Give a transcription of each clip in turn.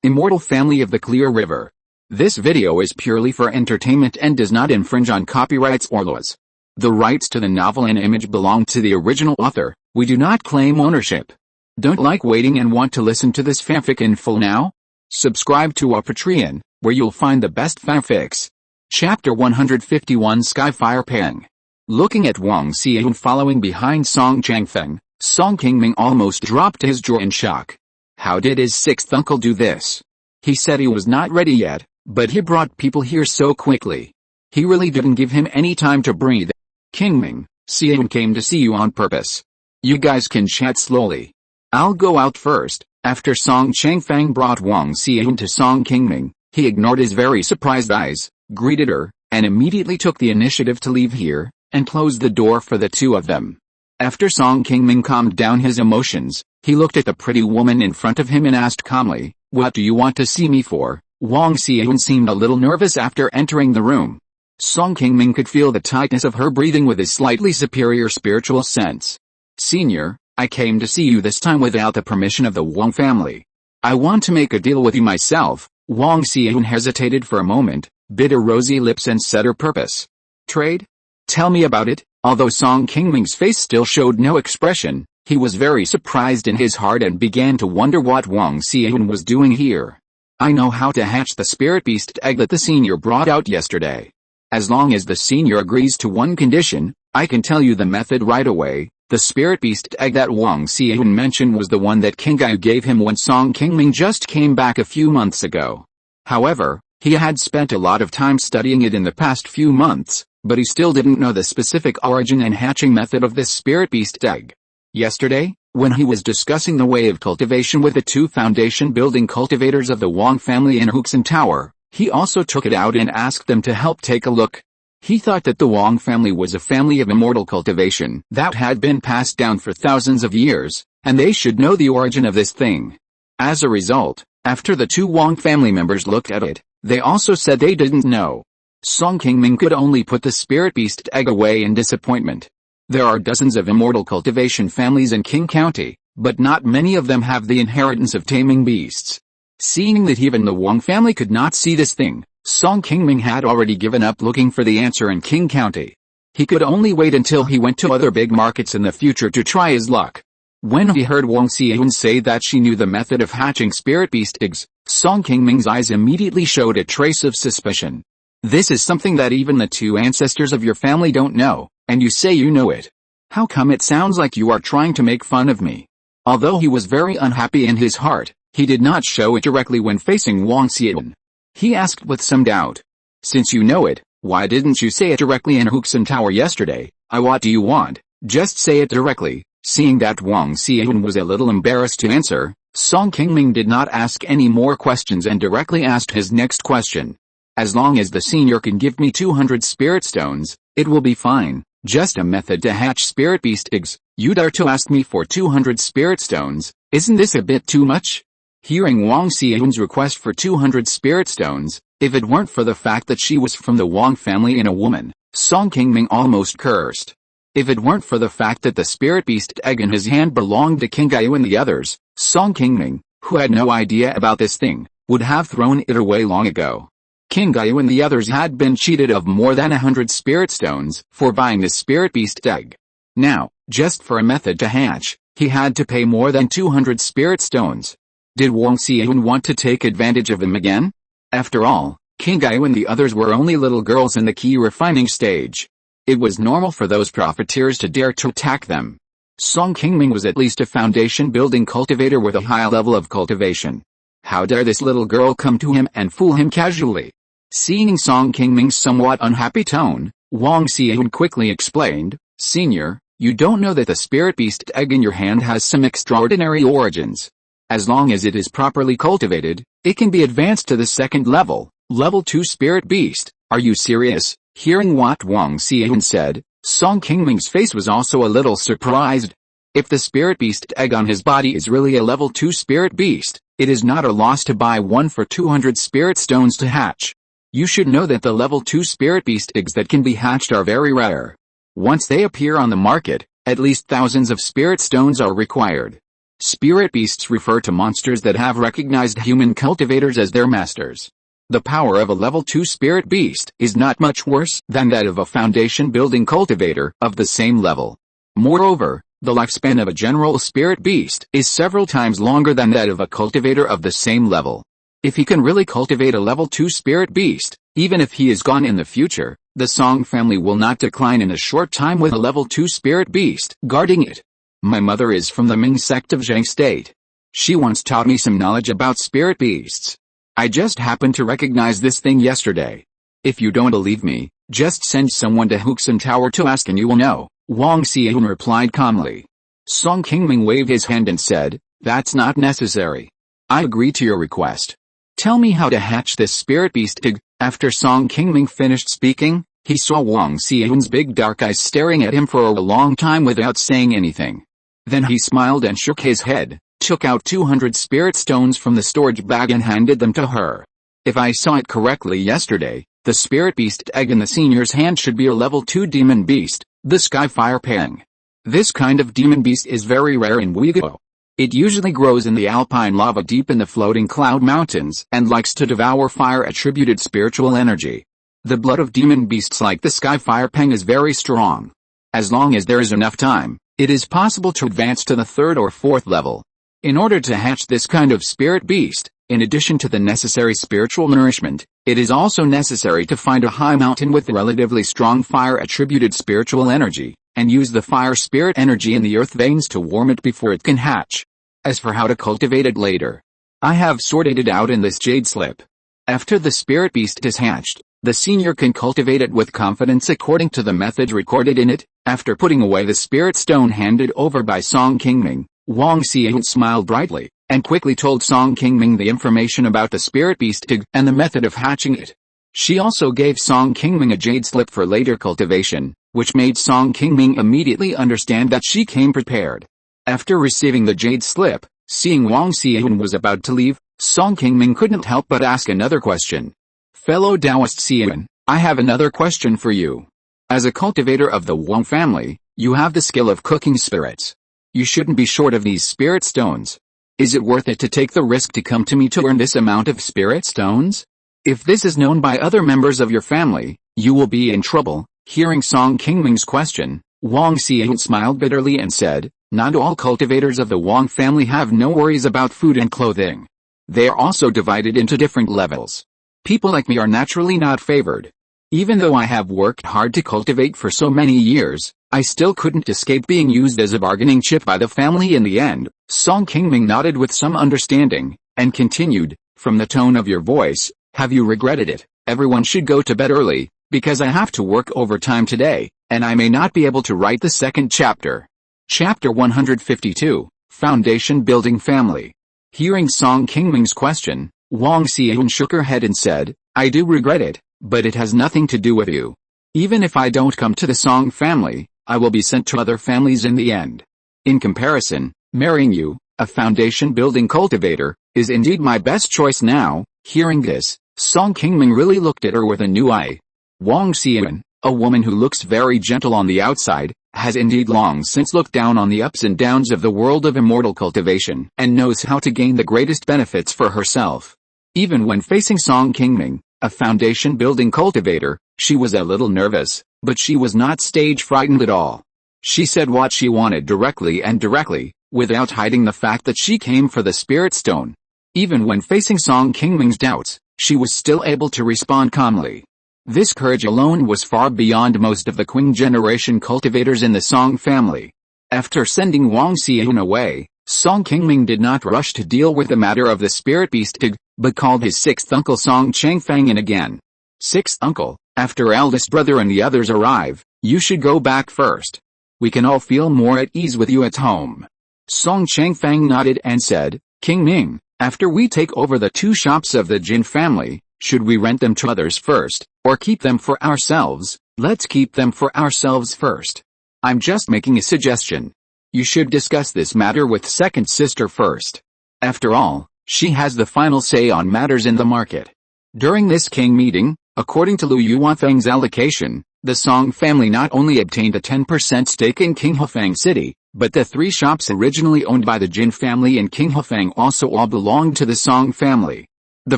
Immortal family of the Clear River. This video is purely for entertainment and does not infringe on copyrights or laws. The rights to the novel and image belong to the original author. We do not claim ownership. Don't like waiting and want to listen to this fanfic in full now? Subscribe to our Patreon, where you'll find the best fanfics. Chapter 151 Skyfire Pang. Looking at Wang Xian following behind Song Changfeng, Song Qingming almost dropped his jaw in shock. How did his sixth uncle do this? He said he was not ready yet, but he brought people here so quickly. He really didn't give him any time to breathe. Qingming, Xian came to see you on purpose. You guys can chat slowly. I'll go out first. After Song Changfeng brought Wang Xian to Song Qingming, he ignored his very surprised eyes, greeted her, and immediately took the initiative to leave here, and closed the door for the two of them. After Song Qingming calmed down his emotions, he looked at the pretty woman in front of him and asked calmly, "What do you want to see me for?" Wang Xian seemed a little nervous after entering the room. Song Qingming could feel the tightness of her breathing with his slightly superior spiritual sense. "Senior, I came to see you this time without the permission of the Wang family. I want to make a deal with you myself." Wang Xian hesitated for a moment, bit her rosy lips and said her purpose. "Trade? Tell me about it." Although Song Qingming's face still showed no expression, he was very surprised in his heart and began to wonder what Wang Xian was doing here. "I know how to hatch the spirit beast egg that the senior brought out yesterday. As long as the senior agrees to one condition, I can tell you the method right away." The spirit beast egg that Wang Xian mentioned was the one that Qingming gave him when Song Qingming just came back a few months ago. However, he had spent a lot of time studying it in the past few months, but he still didn't know the specific origin and hatching method of this spirit beast egg. Yesterday, when he was discussing the way of cultivation with the two foundation building cultivators of the Wang family in Huxin Tower, he also took it out and asked them to help take a look. He thought that the Wang family was a family of immortal cultivation that had been passed down for thousands of years, and they should know the origin of this thing. As a result, after the two Wang family members looked at it, they also said they didn't know. Song Qingming could only put the spirit beast egg away in disappointment. There are dozens of immortal cultivation families in Qing County, but not many of them have the inheritance of taming beasts. Seeing that even the Wang family could not see this thing, Song Qingming had already given up looking for the answer in Qing County. He could only wait until he went to other big markets in the future to try his luck. When he heard Wang Xian say that she knew the method of hatching spirit beast eggs, Song Qingming's eyes immediately showed a trace of suspicion. "This is something that even the two ancestors of your family don't know, and you say you know it. How come it sounds like you are trying to make fun of me?" Although he was very unhappy in his heart, he did not show it directly when facing Wang Xian. He asked with some doubt, "Since you know it, why didn't you say it directly in Huxin Tower yesterday? What do you want? Just say it directly." Seeing that Wang Xian was a little embarrassed to answer, Song Qingming did not ask any more questions and directly asked his next question. "As long as the senior can give me 200 spirit stones, it will be fine. Just a method to hatch spirit beast eggs. You dare to ask me for 200 spirit stones? Isn't this a bit too much?" Hearing Wang Xian's request for 200 spirit stones, if it weren't for the fact that she was from the Wang family and a woman, Song Qingming almost cursed. If it weren't for the fact that the spirit beast egg in his hand belonged to Qingming and the others, Song Qingming, who had no idea about this thing, would have thrown it away long ago. Qingming and the others had been cheated of more than 100 spirit stones for buying the spirit beast egg. Now, just for a method to hatch, he had to pay more than 200 spirit stones. Did Wang Xian want to take advantage of him again? After all, Qingming and the others were only little girls in the Qi refining stage. It was normal for those profiteers to dare to attack them. Song Qingming was at least a foundation building cultivator with a high level of cultivation. How dare this little girl come to him and fool him casually? Seeing Song Qingming's somewhat unhappy tone, Wang Xian quickly explained, "Senior, you don't know that the spirit beast egg in your hand has some extraordinary origins. As long as it is properly cultivated, it can be advanced to the second level, level 2 spirit beast. Are you serious?" Hearing what Wang Xian said, Song Qingming's face was also a little surprised. If the spirit beast egg on his body is really a level 2 spirit beast, it is not a loss to buy one for 200 spirit stones to hatch. You should know that the level 2 spirit beast eggs that can be hatched are very rare. Once they appear on the market, at least thousands of spirit stones are required. Spirit beasts refer to monsters that have recognized human cultivators as their masters. The power of a level 2 spirit beast is not much worse than that of a foundation-building cultivator of the same level. Moreover, the lifespan of a general spirit beast is several times longer than that of a cultivator of the same level. If he can really cultivate a level 2 spirit beast, even if he is gone in the future, the Song family will not decline in a short time with a level 2 spirit beast guarding it. My mother is from the Ming sect of Zhang State. She once taught me some knowledge about spirit beasts. I just happened to recognize this thing yesterday. If you don't believe me, just send someone to Huxin Tower to ask and you will know, Wang Xian replied calmly. Song Qingming waved his hand and said, that's not necessary. I agree to your request. Tell me how to hatch this spirit beast. After Song Qingming finished speaking, he saw Wang Xian's big dark eyes staring at him for a long time without saying anything. Then he smiled and shook his head, took out 200 spirit stones from the storage bag and handed them to her. If I saw it correctly yesterday, the spirit beast egg in the senior's hand should be a level 2 demon beast, the Skyfire Pang. This kind of demon beast is very rare in Uyghur. It usually grows in the alpine lava deep in the floating cloud mountains and likes to devour fire-attributed spiritual energy. The blood of demon beasts like the Skyfire Pang is very strong. As long as there is enough time, it is possible to advance to the 3rd or 4th level. In order to hatch this kind of spirit beast, in addition to the necessary spiritual nourishment, it is also necessary to find a high mountain with relatively strong fire-attributed spiritual energy, and use the fire spirit energy in the earth veins to warm it before it can hatch. As for how to cultivate it later, I have sorted it out in this jade slip. After the spirit beast is hatched, the senior can cultivate it with confidence according to the method recorded in it. After putting away the spirit stone handed over by Song Qingming, Wang Xian smiled brightly, and quickly told Song Qingming the information about the spirit beast and the method of hatching it. She also gave Song Qingming a jade slip for later cultivation, which made Song Qingming immediately understand that she came prepared. After receiving the jade slip, seeing Wang Xian was about to leave, Song Qingming couldn't help but ask another question. Fellow Taoist Xian, I have another question for you. As a cultivator of the Wang family, you have the skill of cooking spirits. You shouldn't be short of these spirit stones. Is it worth it to take the risk to come to me to earn this amount of spirit stones? If this is known by other members of your family, you will be in trouble. Hearing Song Qingming's question, Wang Xian smiled bitterly and said, not all cultivators of the Wang family have no worries about food and clothing. They are also divided into different levels. People like me are naturally not favored. Even though I have worked hard to cultivate for so many years, I still couldn't escape being used as a bargaining chip by the family in the end. Song Qingming nodded with some understanding, and continued, from the tone of your voice, have you regretted it? Everyone should go to bed early, because I have to work overtime today, and I may not be able to write the second chapter. Chapter 152, Foundation Building Family. Hearing Song Qingming's question, Wang Xian shook her head and said, I do regret it, but it has nothing to do with you. Even if I don't come to the Song family, I will be sent to other families in the end. In comparison, marrying you, a foundation-building cultivator, is indeed my best choice now. Hearing this, Song Qingming really looked at her with a new eye. Wang Xian, a woman who looks very gentle on the outside, has indeed long since looked down on the ups and downs of the world of immortal cultivation, and knows how to gain the greatest benefits for herself. Even when facing Song Qingming, a foundation-building cultivator, she was a little nervous, but she was not stage-frightened at all. She said what she wanted directly, without hiding the fact that she came for the spirit stone. Even when facing Song Qingming's doubts, she was still able to respond calmly. This courage alone was far beyond most of the Qing generation cultivators in the Song family. After sending Wang Xian away, Song Qingming did not rush to deal with the matter of the spirit beast, but called his sixth uncle Song Changfang in again. Sixth uncle, after eldest brother and the others arrive, you should go back first. We can all feel more at ease with you at home. Song Changfang nodded and said, Qingming, after we take over the 2 shops of the Jin family, should we rent them to others first, or keep them for ourselves? Let's keep them for ourselves first. I'm just making a suggestion. You should discuss this matter with second sister first. After all, she has the final say on matters in the market. During this king meeting, according to Lu Yuanfeng's allocation, The Song family not only obtained a 10% stake in Qinghefang City, but the 3 shops originally owned by the Jin family in Qinghefang also all belonged to the Song family. The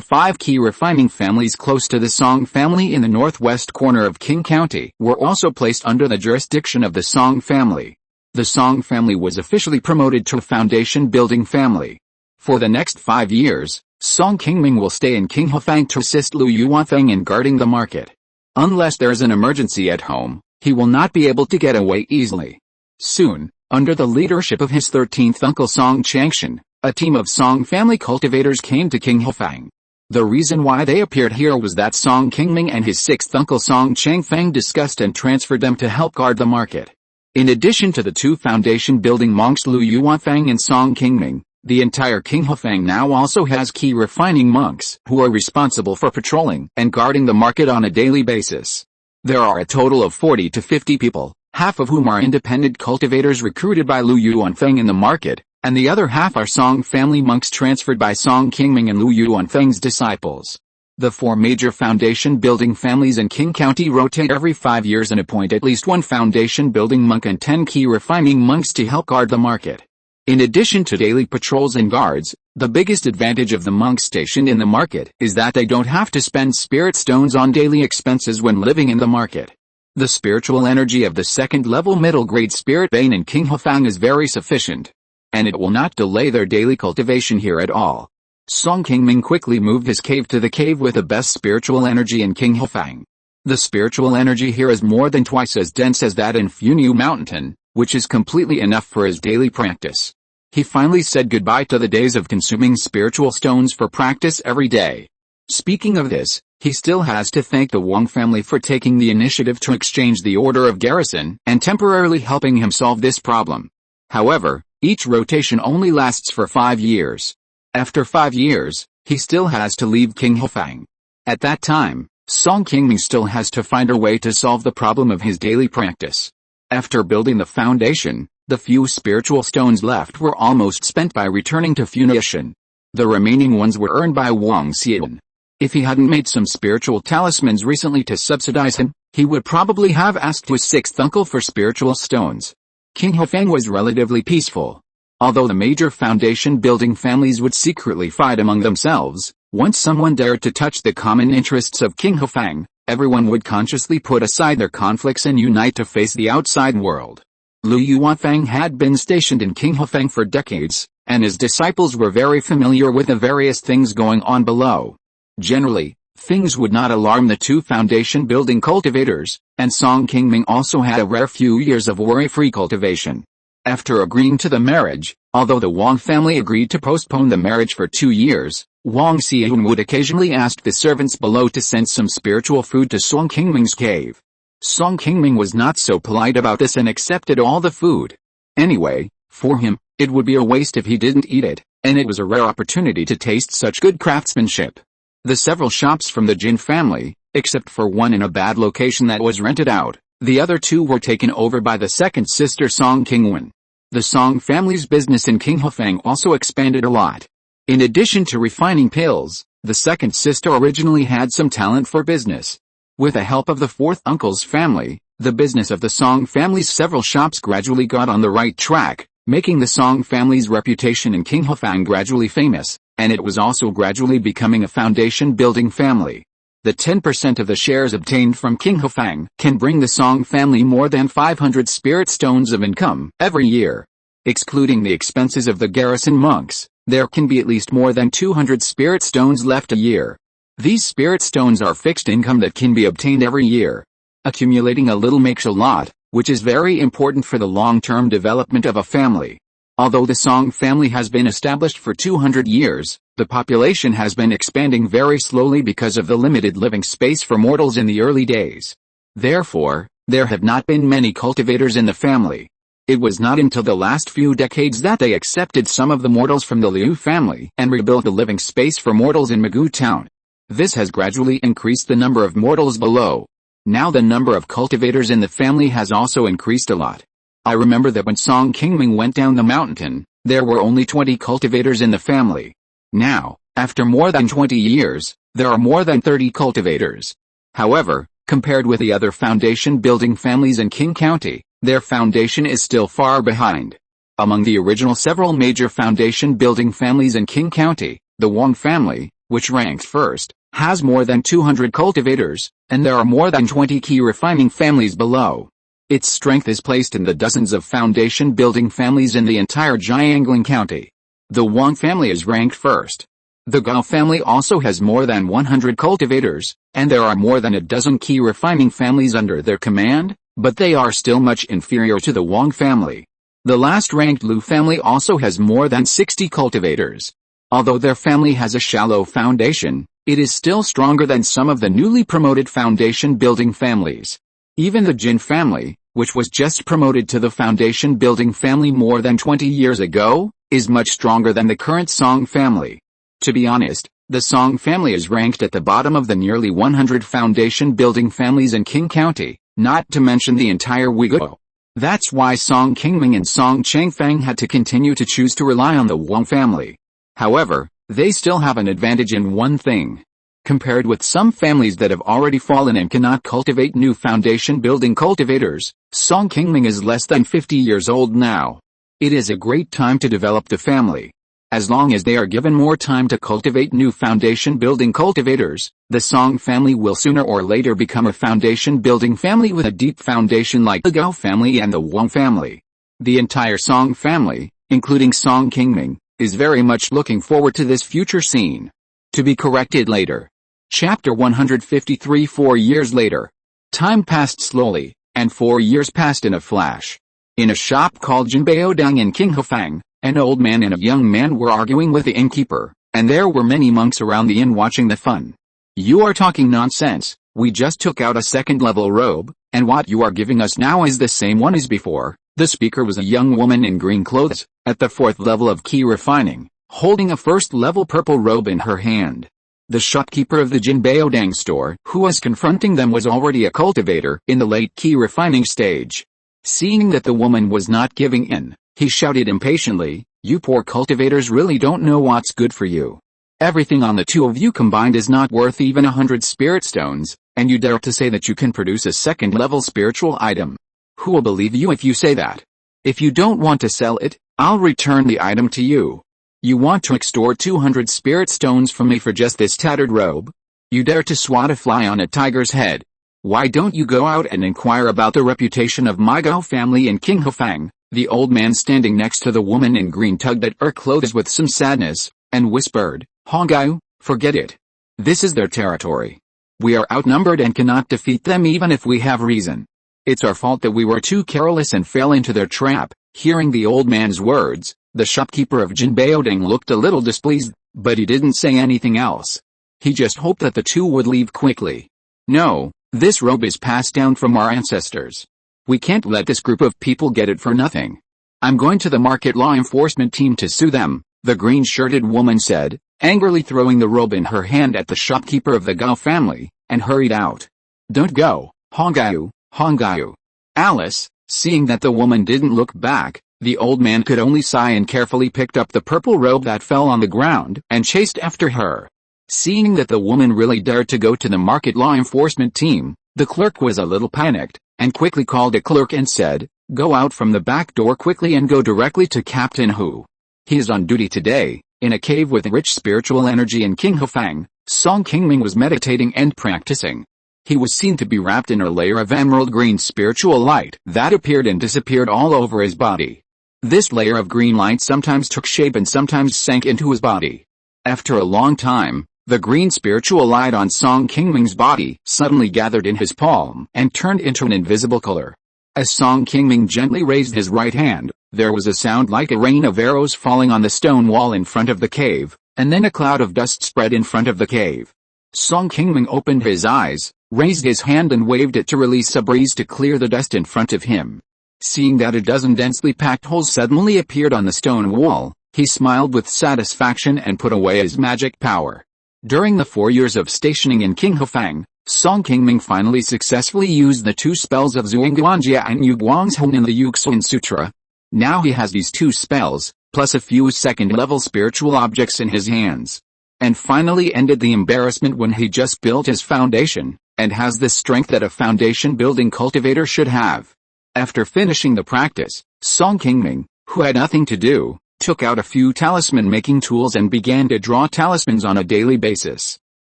5 key refining families close to the Song family in the northwest corner of Qing County were also placed under the jurisdiction of the Song family. The Song family was officially promoted to a foundation-building family. For the next 5 years, Song Qingming will stay in Qinghefang to assist Liu Yuanfeng in guarding the market. Unless there is an emergency at home, he will not be able to get away easily. Soon, under the leadership of his 13th uncle Song Changshan, a team of Song family cultivators came to Qinghefang. The reason why they appeared here was that Song Qingming and his 6th uncle Song Changfeng discussed and transferred them to help guard the market. In addition to the 2 foundation-building monks Liu Yuanfeng and Song Qingming, the entire Qinghefang now also has key refining monks who are responsible for patrolling and guarding the market on a daily basis. There are a total of 40 to 50 people, half of whom are independent cultivators recruited by Liu Yuanfeng in the market, and the other half are Song family monks transferred by Song Qingming and Liu Yuanfeng's disciples. The 4 major foundation-building families in Qing County rotate every 5 years and appoint at least 1 foundation-building monk and 10 key refining monks to help guard the market. In addition to daily patrols and guards, the biggest advantage of the monks stationed in the market is that they don't have to spend spirit stones on daily expenses when living in the market. The spiritual energy of the 2nd-level middle-grade spirit vein in Qinghefang is very sufficient, and it will not delay their daily cultivation here at all. Song Qingming quickly moved his cave to the cave with the best spiritual energy in Qinghefang. The spiritual energy here is more than twice as dense as that in Funiu Mountain, which is completely enough for his daily practice. He finally said goodbye to the days of consuming spiritual stones for practice every day. Speaking of this, he still has to thank the Wang family for taking the initiative to exchange the order of garrison and temporarily helping him solve this problem. However, each rotation only lasts for 5 years. After 5 years, he still has to leave Qinghefang. At that time, Song Qingming still has to find a way to solve the problem of his daily practice. After building the foundation, the few spiritual stones left were almost spent by returning to Funiu. The remaining ones were earned by Wang Xian. If he hadn't made some spiritual talismans recently to subsidize him, he would probably have asked his 6th uncle for spiritual stones. Qinghefang was relatively peaceful. Although the major foundation-building families would secretly fight among themselves, once someone dared to touch the common interests of Qinghefang, everyone would consciously put aside their conflicts and unite to face the outside world. Liu Yuanfeng had been stationed in Qinghefang for decades, and his disciples were very familiar with the various things going on below. Generally, things would not alarm the 2 foundation-building cultivators, and Song Qingming also had a rare few years of worry-free cultivation. After agreeing to the marriage, although the Wang family agreed to postpone the marriage for 2 years, Wang Xian would occasionally ask the servants below to send some spiritual food to Song Qingming's cave. Song Qingming was not so polite about this and accepted all the food. Anyway, for him, it would be a waste if he didn't eat it, and it was a rare opportunity to taste such good craftsmanship. The several shops from the Jin family, except for one in a bad location that was rented out, the other 2 were taken over by the 2nd sister Song Qingwen. The Song family's business in Qinghefang also expanded a lot. In addition to refining pills, the 2nd sister originally had some talent for business. With the help of the 4th uncle's family, the business of the Song family's several shops gradually got on the right track, making the Song family's reputation in Qinghefang gradually famous, and it was also gradually becoming a foundation-building family. The 10% of the shares obtained from Qinghefang can bring the Song family more than 500 spirit stones of income every year. Excluding the expenses of the garrison monks, there can be at least more than 200 spirit stones left a year. These spirit stones are fixed income that can be obtained every year. Accumulating a little makes a lot, which is very important for the long-term development of a family. Although the Song family has been established for 200 years, the population has been expanding very slowly because of the limited living space for mortals in the early days. Therefore, there have not been many cultivators in the family. It was not until the last few decades that they accepted some of the mortals from the Liu family and rebuilt the living space for mortals in Magoo town. This has gradually increased the number of mortals below. Now the number of cultivators in the family has also increased a lot. I remember that when Song Qingming went down the mountain, there were only 20 cultivators in the family. Now, after more than 20 years, there are more than 30 cultivators. However, Compared with the other foundation building families in Qing County, their foundation is still far behind. Among the original several major foundation building families in Qing County, the Wang family, which ranks first, has more than 200 cultivators, and there are more than 20 Qi refining families below. Its strength is placed in the dozens of foundation building families in the entire Jiangling County. The Wang family is ranked first. The Gao family also has more than 100 cultivators, and there are more than a dozen Qi refining families under their command, but they are still much inferior to the Wang family. The last-ranked Lu family also has more than 60 cultivators. Although their family has a shallow foundation, it is still stronger than some of the newly promoted foundation building families. Even the Jin family, which was just promoted to the foundation building family more than 20 years ago, is much stronger than the current Song family. To be honest, the Song family is ranked at the bottom of the nearly 100 foundation building families in Qing County, not to mention the entire Uyghur. That's why Song Qingming and Song Changfang had to continue to choose to rely on the Wang family. However, they still have an advantage in one thing. Compared with some families that have already fallen and cannot cultivate new foundation building cultivators, Song Qingming is less than 50 years old now. It is a great time to develop the family. As long as they are given more time to cultivate new foundation building cultivators, the Song family will sooner or later become a foundation building family with a deep foundation like the Gao family and the Wang family. The entire Song family, including Song Qingming, is very much looking forward to this future scene. To be corrected later. Chapter 153. 4 years later. Time passed slowly, and 4 years passed in a flash. In a shop called Jinbaodang in Qinghefang, an old man and a young man were arguing with the innkeeper, and there were many monks around the inn watching the fun. "You are talking nonsense. We just took out a second-level robe, and what you are giving us now is the same one as before." The speaker was a young woman in green clothes, at the 4th level of Qi refining, holding a first-level purple robe in her hand. The shopkeeper of the Jinbaodang store, who was confronting them, was already a cultivator in the late Qi refining stage. Seeing that the woman was not giving in, he shouted impatiently, "You poor cultivators really don't know what's good for you. Everything on the two of you combined is not worth even 100 spirit stones, and you dare to say that you can produce a second-level spiritual item. Who will believe you if you say that? If you don't want to sell it, I'll return the item to you. You want to extort 200 spirit stones from me for just this tattered robe? You dare to swat a fly on a tiger's head. Why don't you go out and inquire about the reputation of my Gao family in Qinghefang?" The old man standing next to the woman in green tugged at her clothes with some sadness, and whispered, "Honggao, forget it. This is their territory. We are outnumbered and cannot defeat them even if we have reason. It's our fault that we were too careless and fell into their trap." Hearing the old man's words, the shopkeeper of Jinbaodang looked a little displeased, but he didn't say anything else. He just hoped that the two would leave quickly. "No, this robe is passed down from our ancestors. We can't let this group of people get it for nothing. I'm going to the market law enforcement team to sue them," the green-shirted woman said, angrily throwing the robe in her hand at the shopkeeper of the Gao family, and hurried out. "Don't go, Honggao, Honggao." Alice, seeing that the woman didn't look back, the old man could only sigh and carefully picked up the purple robe that fell on the ground and chased after her. Seeing that the woman really dared to go to the market law enforcement team, the clerk was a little panicked, and quickly called a clerk and said, "Go out from the back door quickly and go directly to Captain Hu. He is on duty today." In a cave with rich spiritual energy in Qinghefang, Song Qingming was meditating and practicing. He was seen to be wrapped in a layer of emerald green spiritual light that appeared and disappeared all over his body. This layer of green light sometimes took shape and sometimes sank into his body. After a long time, the green spiritual light on Song Qingming's body suddenly gathered in his palm and turned into an invisible color. As Song Qingming gently raised his right hand, there was a sound like a rain of arrows falling on the stone wall in front of the cave, and then a cloud of dust spread in front of the cave. Song Qingming opened his eyes, raised his hand and waved it to release a breeze to clear the dust in front of him. Seeing that a dozen densely packed holes suddenly appeared on the stone wall, he smiled with satisfaction and put away his magic power. During the 4 years of stationing in Qinghefang, Song Qingming finally successfully used the 2 spells of Zhuangguanjia and Yuguangshun in the Yuxun Sutra. Now he has these 2 spells, plus a few second-level spiritual objects in his hands. And finally ended the embarrassment when he just built his foundation, and has the strength that a foundation-building cultivator should have. After finishing the practice, Song Qingming, who had nothing to do, took out a few talisman-making tools and began to draw talismans on a daily basis.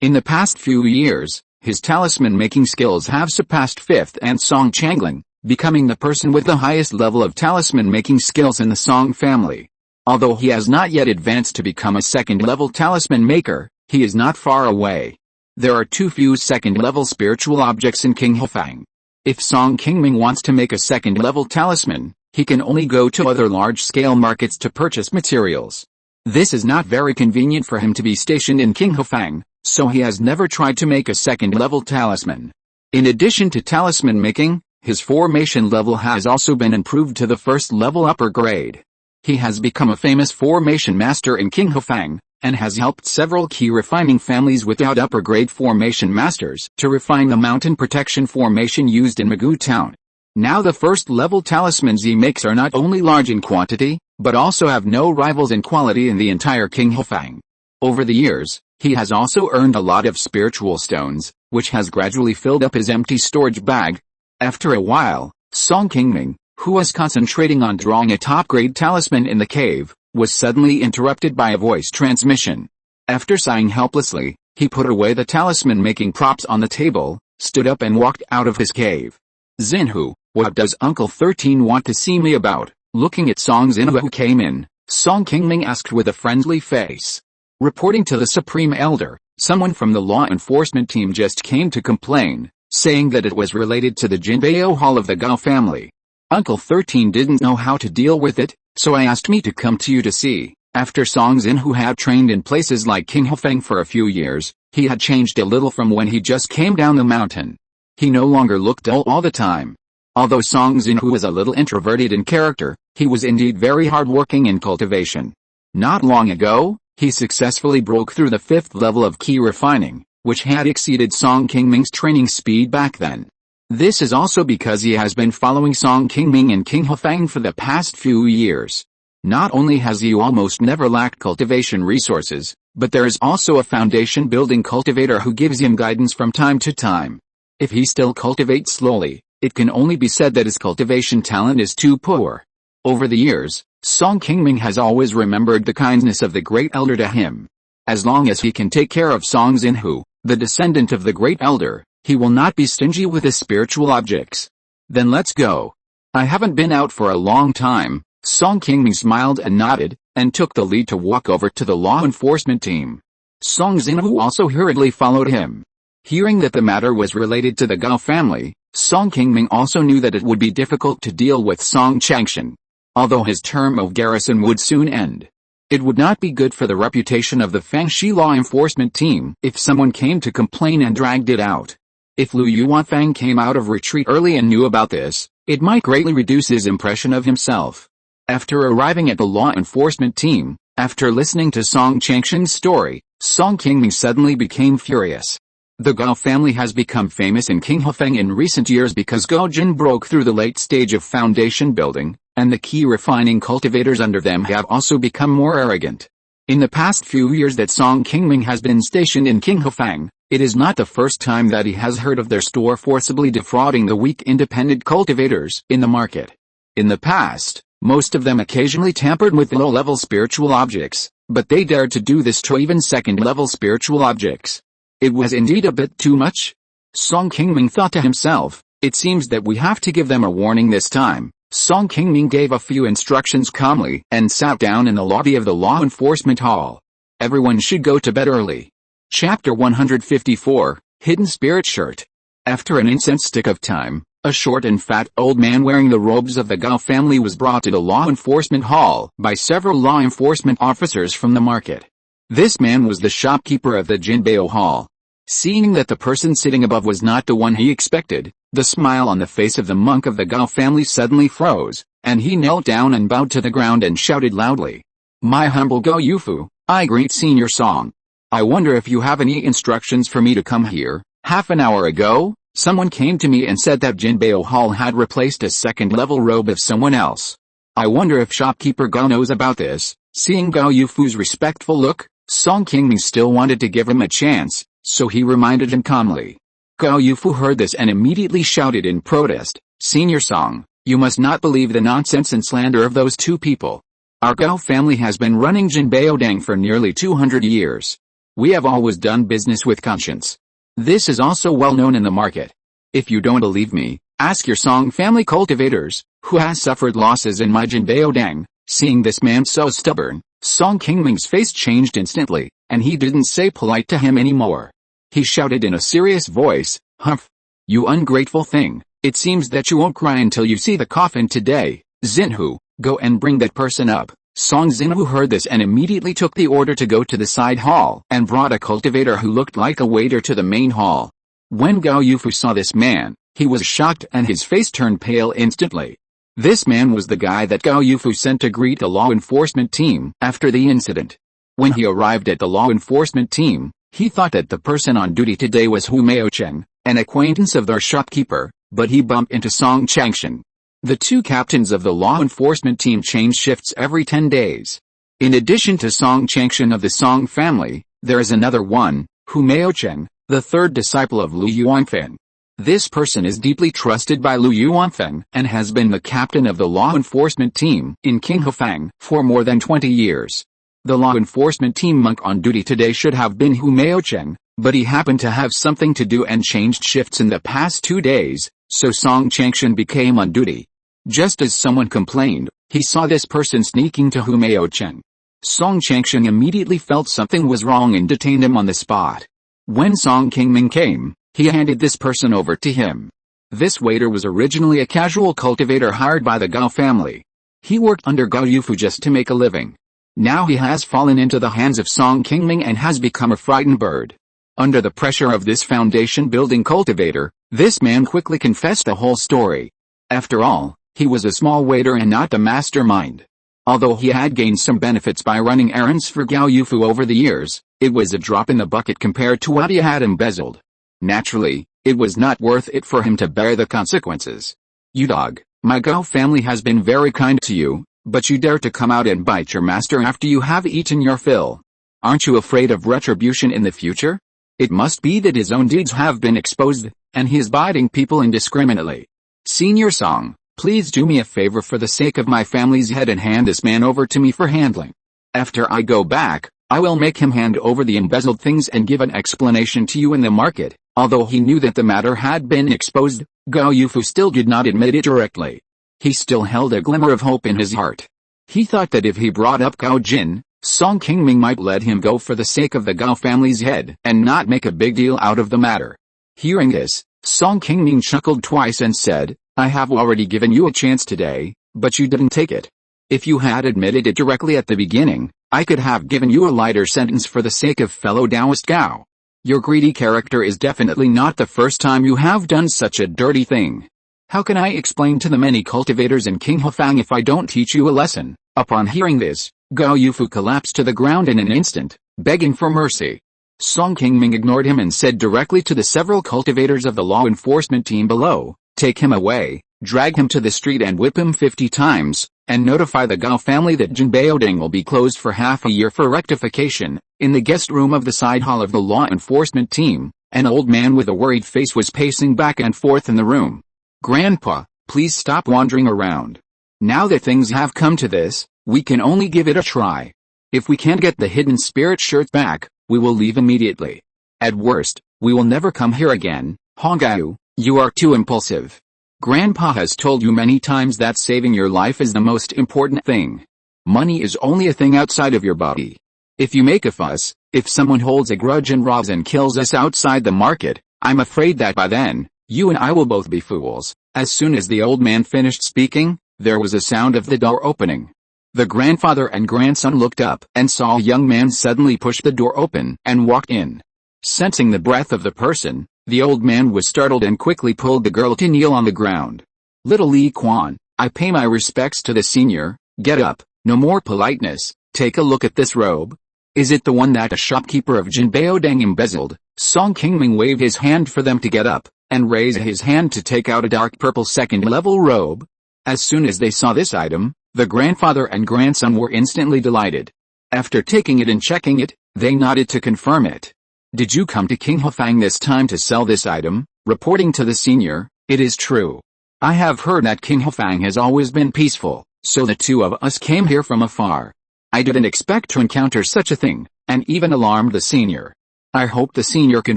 In the past few years, his talisman-making skills have surpassed 5th and Song Changling, becoming the person with the highest level of talisman-making skills in the Song family. Although he has not yet advanced to become a second-level talisman maker, he is not far away. There are too few second-level spiritual objects in Qinghofang. If Song Qingming wants to make a second-level talisman, he can only go to other large-scale markets to purchase materials. This is not very convenient for him to be stationed in Qinghofang, so he has never tried to make a second-level talisman. In addition to talisman making, his formation level has also been improved to the first-level upper grade. He has become a famous formation master in Qinghofang, and has helped several Qi refining families without upper-grade formation masters to refine the mountain protection formation used in Magoo town. Now the first-level talismans he makes are not only large in quantity, but also have no rivals in quality in the entire Qinghofang. Over the years, he has also earned a lot of spiritual stones, which has gradually filled up his empty storage bag. After a while, Song Qingming, who was concentrating on drawing a top-grade talisman in the cave, was suddenly interrupted by a voice transmission. After sighing helplessly, he put away the talisman-making props on the table, stood up and walked out of his cave. Xinhu, what does Uncle 13 want to see me about? Looking at Song Xinhu who came in, Song Qingming asked with a friendly face. Reporting to the Supreme Elder, someone from the law enforcement team just came to complain, saying that it was related to the Jinbei Hall of the Gao family. Uncle 13 didn't know how to deal with it, so I asked me to come to you to see. After Song Xinhu had trained in places like Qinghofang for a few years, he had changed a little from when he just came down the mountain. He no longer looked dull all the time. Although Song Xinhu was a little introverted in character, he was indeed very hardworking in cultivation. Not long ago, he successfully broke through the 5th level of Qi refining, which had exceeded Song Qingming's training speed back then. This is also because he has been following Song Qingming in Qinghofang for the past few years. Not only has he almost never lacked cultivation resources, but there is also a foundation-building cultivator who gives him guidance from time to time. If he still cultivates slowly, it can only be said that his cultivation talent is too poor. Over the years, Song Qingming has always remembered the kindness of the Great Elder to him. As long as he can take care of Song Xinhu, the descendant of the Great Elder, he will not be stingy with his spiritual objects. Then let's go. I haven't been out for a long time. Song Qingming smiled and nodded, and took the lead to walk over to the law enforcement team. Song Xinhu also hurriedly followed him. Hearing that the matter was related to the Gao family, Song Qingming also knew that it would be difficult to deal with Song Changshan. Although his term of garrison would soon end, it would not be good for the reputation of the Fangxi law enforcement team if someone came to complain and dragged it out. If Lu Yuanfang came out of retreat early and knew about this, it might greatly reduce his impression of himself. After arriving at the law enforcement team, after listening to Song Changshan's story, Song Qingming suddenly became furious. The Gao family has become famous in Qinghofang in recent years because Gao Jin broke through the late stage of foundation building, and the Qi refining cultivators under them have also become more arrogant. In the past few years that Song Qingming has been stationed in Qinghofang, it is not the first time that he has heard of their store forcibly defrauding the weak independent cultivators in the market. In the past, most of them occasionally tampered with low-level spiritual objects, but they dared to do this to even second-level spiritual objects. It was indeed a bit too much. Song Qingming thought to himself, it seems that we have to give them a warning this time. Song Qingming gave a few instructions calmly and sat down in the lobby of the law enforcement hall. Everyone should go to bed early. Chapter 154, Hidden Spirit Shirt. After an incense stick of time, a short and fat old man wearing the robes of the Gao family was brought to the law enforcement hall by several law enforcement officers from the market. This man was the shopkeeper of the Jinbei Hall. Seeing that the person sitting above was not the one he expected, the smile on the face of the monk of the Gao family suddenly froze, and he knelt down and bowed to the ground and shouted loudly, "My humble Gao Yufu, I greet Senior Song. I wonder if you have any instructions for me to come here. Half an hour ago, someone came to me and said that Jinbei Hall had replaced a second-level robe of someone else. I wonder if shopkeeper Gao knows about this." Seeing Gao Yufu's respectful look, Song Qingming still wanted to give him a chance, so he reminded him calmly. Gao Yufu heard this and immediately shouted in protest, "Senior Song, you must not believe the nonsense and slander of those two people. Our Gao family has been running Jinbaodang for nearly 200 years. We have always done business with conscience. This is also well known in the market. If you don't believe me, ask your Song family cultivators, who has suffered losses in my Jinbaodang." Seeing this man so stubborn, Song Qingming's face changed instantly, and he didn't say polite to him anymore. He shouted in a serious voice, "Humph! You ungrateful thing, it seems that you won't cry until you see the coffin today. Xinhu, go and bring that person up." Song Xinhu heard this and immediately took the order to go to the side hall and brought a cultivator who looked like a waiter to the main hall. When Gao Yufu saw this man, he was shocked and his face turned pale instantly. This man was the guy that Gao Yufu sent to greet the law enforcement team after the incident. When he arrived at the law enforcement team, he thought that the person on duty today was Hu Maocheng, an acquaintance of their shopkeeper, but he bumped into Song Changshan. The two captains of the law enforcement team change shifts every 10 days. In addition to Song Changshan of the Song family, there is another one, Hu Maocheng, the third disciple of Lu Yuanfeng. This person is deeply trusted by Lu Yuanfeng and has been the captain of the law enforcement team in Qinghefang for more than 20 years. The law enforcement team monk on duty today should have been Hu Maocheng, but he happened to have something to do and changed shifts in the past 2 days, so Song Changshan became on duty. Just as someone complained, he saw this person sneaking to Hu Maocheng. Song Changshan immediately felt something was wrong and detained him on the spot. When Song Qingming came, he handed this person over to him. This waiter was originally a casual cultivator hired by the Gao family. He worked under Gao Yufu just to make a living. Now he has fallen into the hands of Song Qingming and has become a frightened bird. Under the pressure of this foundation-building cultivator, this man quickly confessed the whole story. After all, he was a small waiter and not the mastermind. Although he had gained some benefits by running errands for Gao Yufu over the years, it was a drop in the bucket compared to what he had embezzled. Naturally, it was not worth it for him to bear the consequences. "You dog, my Gao family has been very kind to you, but you dare to come out and bite your master after you have eaten your fill. Aren't you afraid of retribution in the future? It must be that his own deeds have been exposed, and he is biting people indiscriminately. Senior Song, please do me a favor for the sake of my family's head and hand this man over to me for handling. After I go back, I will make him hand over the embezzled things and give an explanation to you in the market." Although he knew that the matter had been exposed, Gao Yufu still did not admit it directly. He still held a glimmer of hope in his heart. He thought that if he brought up Gao Jin, Song Qingming might let him go for the sake of the Gao family's head and not make a big deal out of the matter. Hearing this, Song Qingming chuckled twice and said, "I have already given you a chance today, but you didn't take it. If you had admitted it directly at the beginning, I could have given you a lighter sentence for the sake of fellow Taoist Gao. Your greedy character is definitely not the first time you have done such a dirty thing. How can I explain to the many cultivators in Qinghefang if I don't teach you a lesson?" Upon hearing this, Gao Yufu collapsed to the ground in an instant, begging for mercy. Song Qingming ignored him and said directly to the several cultivators of the law enforcement team below, "Take him away, drag him to the street and whip him 50 times, and notify the Gao family that Jinbaodang will be closed for half a year for rectification." In the guest room of the side hall of the law enforcement team, an old man with a worried face was pacing back and forth in the room. "Grandpa, please stop wandering around. Now that things have come to this, we can only give it a try. If we can't get the hidden spirit shirt back, we will leave immediately. At worst, we will never come here again." "Hongao, you are too impulsive. Grandpa has told you many times that saving your life is the most important thing. Money is only a thing outside of your body. If you make a fuss, if someone holds a grudge and robs and kills us outside the market, I'm afraid that by then, you and I will both be fools." As soon as the old man finished speaking, there was a sound of the door opening. The grandfather and grandson looked up and saw a young man suddenly push the door open and walked in. Sensing the breath of the person, the old man was startled and quickly pulled the girl to kneel on the ground. "Little Li Quan, I pay my respects to the senior. Get up, no more politeness. Take a look at this robe. Is it the one that a shopkeeper of Jinbaodang embezzled?" Song Qingming waved his hand for them to get up, and raised his hand to take out a dark purple second-level robe. As soon as they saw this item, the grandfather and grandson were instantly delighted. After taking it and checking it, they nodded to confirm it. Did you come to King Hefang this time to sell this item? Reporting to the senior, it is true. I have heard that King Hefang has always been peaceful, so the two of us came here from afar. I didn't expect to encounter such a thing, and even alarmed the senior. I hope the senior can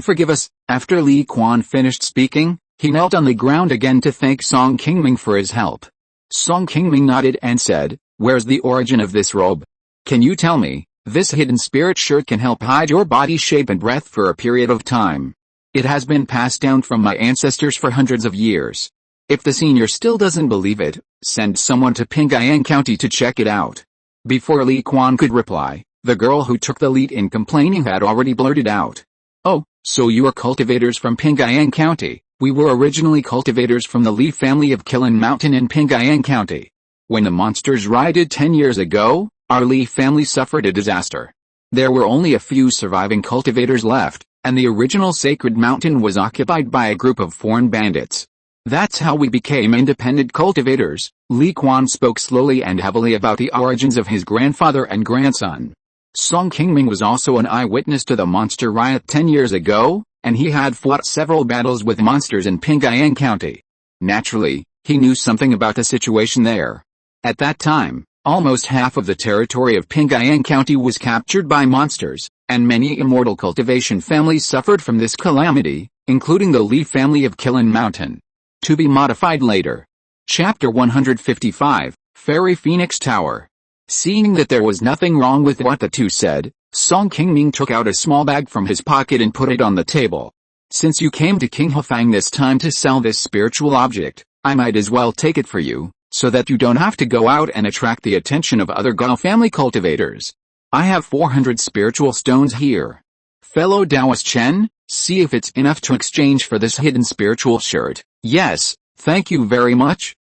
forgive us. After Li Quan finished speaking, he knelt on the ground again to thank Song Qingming for his help. Song Qingming nodded and said, "Where's the origin of this robe? Can you tell me? This hidden spirit shirt can help hide your body shape and breath for a period of time. It has been passed down from my ancestors for hundreds of years. If the senior still doesn't believe it, send someone to Pingayang County to check it out." Before Li Quan could reply, the girl who took the lead in complaining had already blurted out, "Oh, so you are cultivators from Pingayang County? We were originally cultivators from the Li family of Qilin Mountain in Pingayang County. When the monsters rioted 10 years ago, our Li family suffered a disaster. There were only a few surviving cultivators left, and the original sacred mountain was occupied by a group of foreign bandits. That's how we became independent cultivators." Li Quan spoke slowly and heavily about the origins of his grandfather and grandson. Song Qingming was also an eyewitness to the monster riot 10 years ago, and he had fought several battles with monsters in Pingayang County. Naturally, he knew something about the situation there. At that time, almost half of the territory of Pingayang County was captured by monsters, and many immortal cultivation families suffered from this calamity, including the Li family of Qilin Mountain. To be modified later. Chapter 155, Fairy Phoenix Tower. Seeing that there was nothing wrong with what the two said, Song Qingming took out a small bag from his pocket and put it on the table. "Since you came to King Hefang this time to sell this spiritual object, I might as well take it for you, so that you don't have to go out and attract the attention of other Gao family cultivators. I have 400 spiritual stones here. Fellow Taoist Chen, see if it's enough to exchange for this hidden spiritual shirt." "Yes, thank you very much,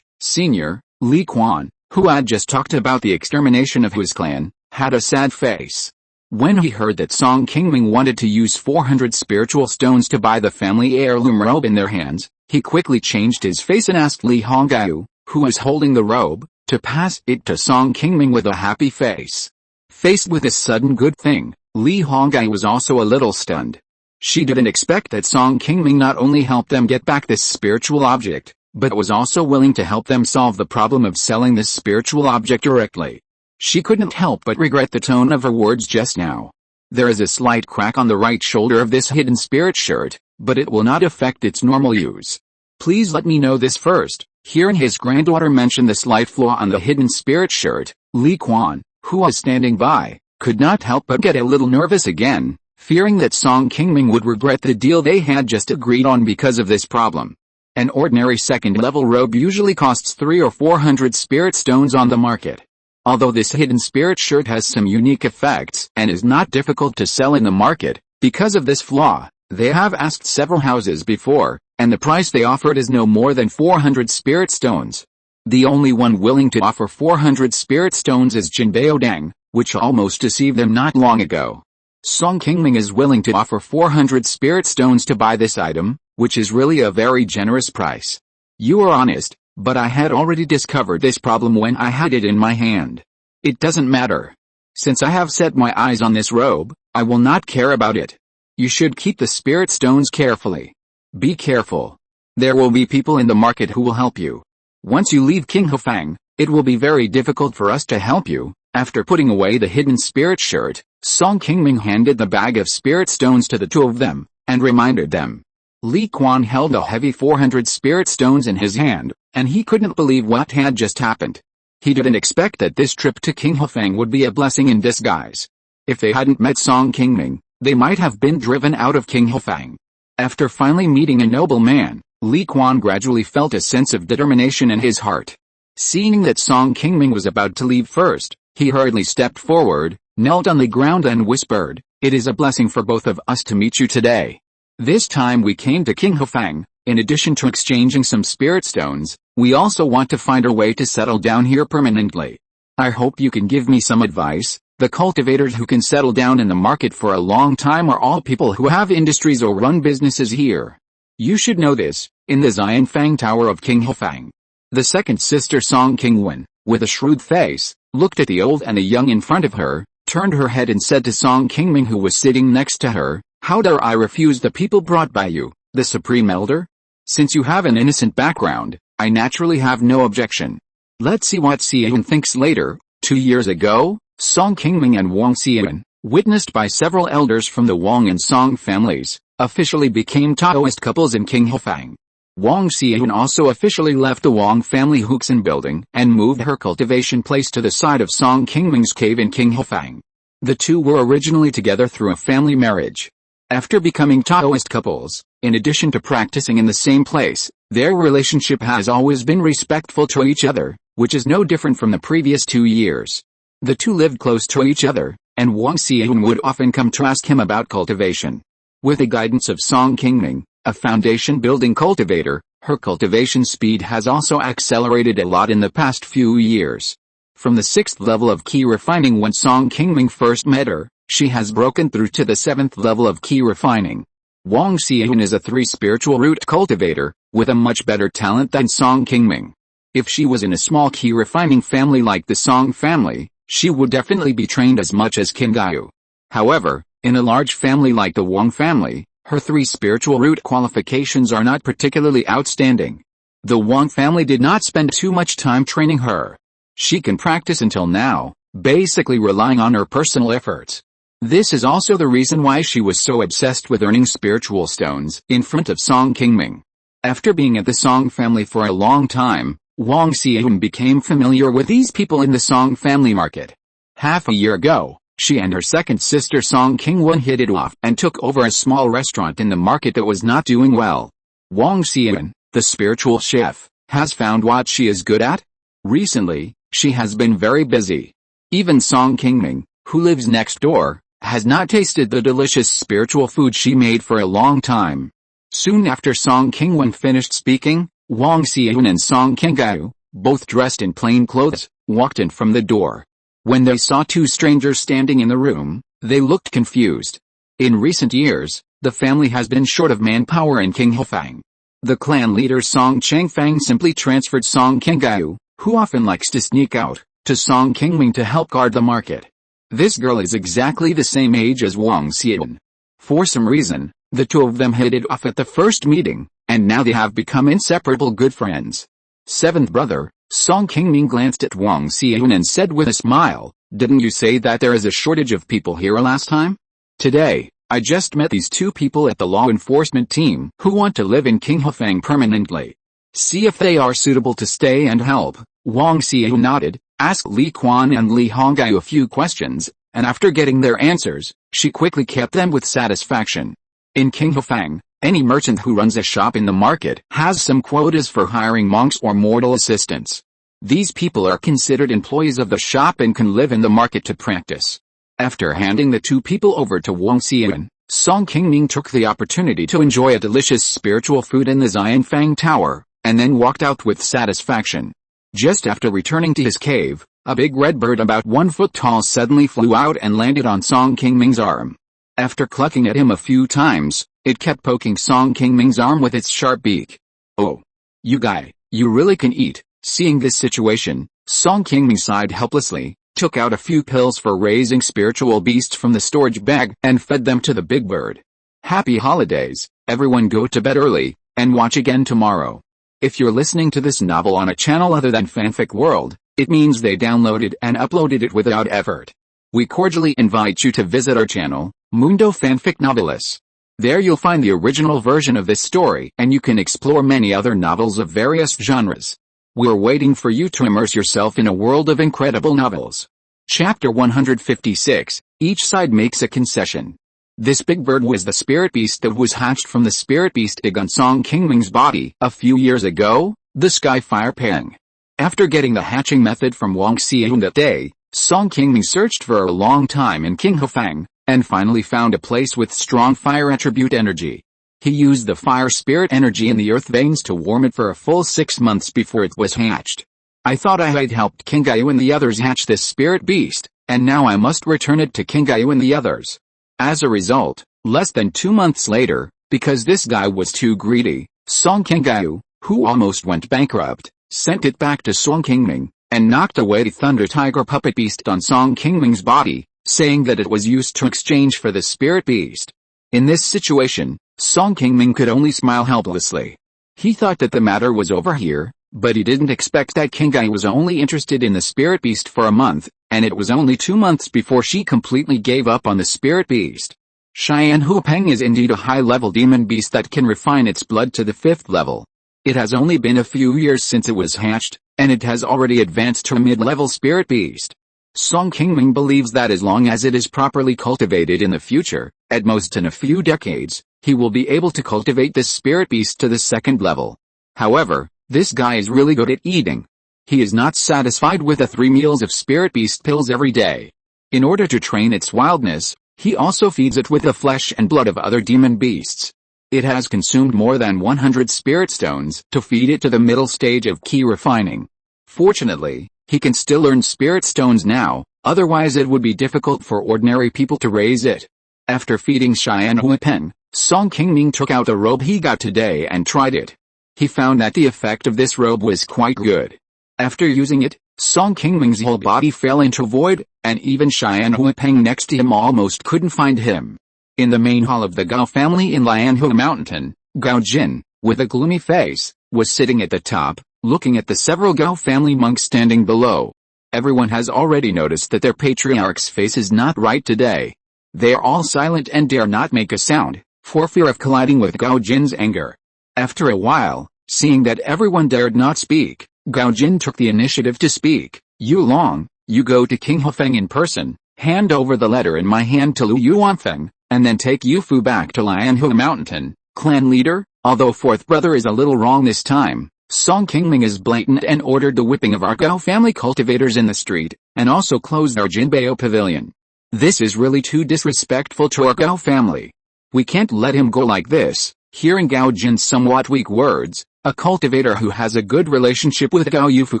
Senior." Li Quan, who had just talked about the extermination of his clan, had a sad face. When he heard that Song Qingming wanted to use 400 spiritual stones to buy the family heirloom robe in their hands, he quickly changed his face and asked Li Hongyu, who was holding the robe, to pass it to Song Qingming with a happy face. Faced with this sudden good thing, Li Hongyu was also a little stunned. She didn't expect that Song Qingming not only helped them get back this spiritual object, but was also willing to help them solve the problem of selling this spiritual object directly. She couldn't help but regret the tone of her words just now. There is a slight crack on the right shoulder of this hidden spirit shirt, but it will not affect its normal use. Please let me know this first. Hearing his granddaughter mention the slight flaw on the hidden spirit shirt, Li Quan, who was standing by, could not help but get a little nervous again, fearing that Song Qingming would regret the deal they had just agreed on because of this problem. An ordinary second-level robe usually costs 300 or 400 spirit stones on the market. Although this hidden spirit shirt has some unique effects and is not difficult to sell in the market, because of this flaw, they have asked several houses before, and the price they offered is no more than 400 spirit stones. The only one willing to offer 400 spirit stones is Jinbei Dang, which almost deceived them not long ago. Song Qingming is willing to offer 400 spirit stones to buy this item, which is really a very generous price. You are honest, but I had already discovered this problem when I had it in my hand. It doesn't matter. Since I have set my eyes on this robe, I will not care about it. You should keep the spirit stones carefully. Be careful. There will be people in the market who will help you. Once you leave King Hefang, it will be very difficult for us to help you." After putting away the hidden spirit shirt, Song Qingming handed the bag of spirit stones to the two of them, and reminded them. Li Quan held a heavy 400 spirit stones in his hand, and he couldn't believe what had just happened. He didn't expect that this trip to King Hefang would be a blessing in disguise. If they hadn't met Song Qingming, they might have been driven out of King Hefang. After finally meeting a noble man, Li Quan gradually felt a sense of determination in his heart. Seeing that Song Qingming was about to leave first, he hurriedly stepped forward, knelt on the ground and whispered, "It is a blessing for both of us to meet you today. This time we came to King Hefang. In addition to exchanging some spirit stones, we also want to find a way to settle down here permanently. I hope you can give me some advice." The cultivators who can settle down in the market for a long time are all people who have industries or run businesses here. You should know this. In the Xianfang Tower of King Hefang, the second sister Song Qingwen, with a shrewd face, looked at the old and the young in front of her, turned her head and said to Song Qingming, who was sitting next to her, "How dare I refuse the people brought by you, the Supreme Elder? Since you have an innocent background, I naturally have no objection. Let's see what Xian thinks later." 2 years ago, Song Qingming and Wang Xian, witnessed by several elders from the Wang and Song families, officially became Taoist couples in Qinghofang. Wang Xian also officially left the Wang family Huxin building and moved her cultivation place to the side of Song Qingming's cave in Qinghofang. The two were originally together through a family marriage. After becoming Taoist couples, in addition to practicing in the same place, their relationship has always been respectful to each other, which is no different from the previous 2 years. The two lived close to each other, and Wang Xian would often come to ask him about cultivation. With the guidance of Song Qingming, a foundation-building cultivator, her cultivation speed has also accelerated a lot in the past few years. From the 6th level of Qi Refining when Song Qingming first met her, she has broken through to the 7th level of Qi Refining. Wang Xian is a 3 spiritual root cultivator, with a much better talent than Song Qingming. If she was in a small Qi Refining family like the Song family, she would definitely be trained as much as Qingming. However, in a large family like the Wang family, her 3 spiritual root qualifications are not particularly outstanding. The Wang family did not spend too much time training her. She can practice until now, basically relying on her personal efforts. This is also the reason why she was so obsessed with earning spiritual stones in front of Song Qingming. After being at the Song family for a long time, Wang Xian became familiar with these people in the Song family market. Half a year ago, she and her second sister Song Qingwen hit it off and took over a small restaurant in the market that was not doing well. Wang Xian, the spiritual chef, has found what she is good at. Recently, she has been very busy. Even Song Qingming, who lives next door, has not tasted the delicious spiritual food she made for a long time. Soon after Song Qingwen finished speaking, Wang Xian and Song Qingming, both dressed in plain clothes, walked in from the door. When they saw 2 strangers standing in the room, they looked confused. In recent years, the family has been short of manpower in Qinghofang. The clan leader Song Changfang simply transferred Song Qingming, who often likes to sneak out, to Song Qingming to help guard the market. This girl is exactly the same age as Wang Xian. For some reason, the two of them hit it off at the first meeting, and now they have become inseparable good friends. 7th brother, Song Qingming glanced at Wang Xian and said with a smile, "Didn't you say that there is a shortage of people here last time? Today, I just met these 2 people at the law enforcement team who want to live in Qinghofang permanently. See if they are suitable to stay and help." Wang Xian nodded, asked Li Quan and Li Honggai a few questions, and after getting their answers, she quickly kept them with satisfaction. In Qinghofang, any merchant who runs a shop in the market has some quotas for hiring monks or mortal assistants. These people are considered employees of the shop and can live in the market to practice. After handing the 2 people over to Wang Xian, Song Qingming took the opportunity to enjoy a delicious spiritual food in the Xianfang Tower, and then walked out with satisfaction. Just after returning to his cave, a big red bird about 1 foot tall suddenly flew out and landed on Song Qingming's arm. After clucking at him a few times, it kept poking Song Qingming's arm with its sharp beak. "Oh. You guy, you really can eat." Seeing this situation, Song Qingming sighed helplessly, took out a few pills for raising spiritual beasts from the storage bag, and fed them to the big bird. Happy holidays, everyone. Go to bed early, and watch again tomorrow. If you're listening to this novel on a channel other than Fanfic World, it means they downloaded and uploaded it without effort. We cordially invite you to visit our channel, Mundo Fanfic Novelis. There you'll find the original version of this story, and you can explore many other novels of various genres. We're waiting for you to immerse yourself in a world of incredible novels. Chapter 156, Each Side Makes a Concession. This big bird was the spirit beast that was hatched from the spirit beast egg on Song Qingming's body a few years ago, the Sky Fire Pang. After getting the hatching method from Wang Xian that day, Song Qingming searched for a long time in Qinghofang, and finally found a place with strong fire attribute energy. He used the fire spirit energy in the earth veins to warm it for a full 6 months before it was hatched. I thought I had helped Qingming and the others hatch this spirit beast, and now I must return it to Qingming and the others. As a result, less than 2 months later, because this guy was too greedy, Song Qingming, who almost went bankrupt, sent it back to Song Qingming, and knocked away the Thunder Tiger puppet beast on Song Qingming's body, saying that it was used to exchange for the spirit beast. In this situation, Song Qingming could only smile helplessly. He thought that the matter was over here, but he didn't expect that Qingming was only interested in the spirit beast for a month, and it was only 2 months before she completely gave up on the spirit beast. Xian Huapeng is indeed a high-level demon beast that can refine its blood to the 5th level. It has only been a few years since it was hatched, and it has already advanced to a mid-level spirit beast. Song Qingming believes that as long as it is properly cultivated in the future, at most in a few decades, he will be able to cultivate this spirit beast to the 2nd level. However, this guy is really good at eating. He is not satisfied with the 3 meals of spirit beast pills every day. In order to train its wildness, he also feeds it with the flesh and blood of other demon beasts. It has consumed more than 100 spirit stones to feed it to the middle stage of Qi refining. Fortunately, he can still earn spirit stones now, otherwise it would be difficult for ordinary people to raise it. After feeding Xian Huapeng, Song Qingming took out the robe he got today and tried it. He found that the effect of this robe was quite good. After using it, Song Qingming's whole body fell into void, and even Xian Huapeng next to him almost couldn't find him. In the main hall of the Gao family in Funiu Mountain, Gao Jin, with a gloomy face, was sitting at the top, looking at the several Gao family monks standing below. Everyone has already noticed that their patriarch's face is not right today. They are all silent and dare not make a sound, for fear of colliding with Gao Jin's anger. After a while, seeing that everyone dared not speak, Gao Jin took the initiative to speak. "Yu Long, you go to King Hufeng in person, hand over the letter in my hand to Lu Yuanfeng, and then take Yu Fu back to Funiu Mountain, clan leader." Although fourth brother is a little wrong this time, Song Qingming is blatant and ordered the whipping of our Gao family cultivators in the street, and also closed our Jinbei pavilion. This is really too disrespectful to our Gao family. We can't let him go like this. Hearing Gao Jin's somewhat weak words, a cultivator who has a good relationship with Gao Yufu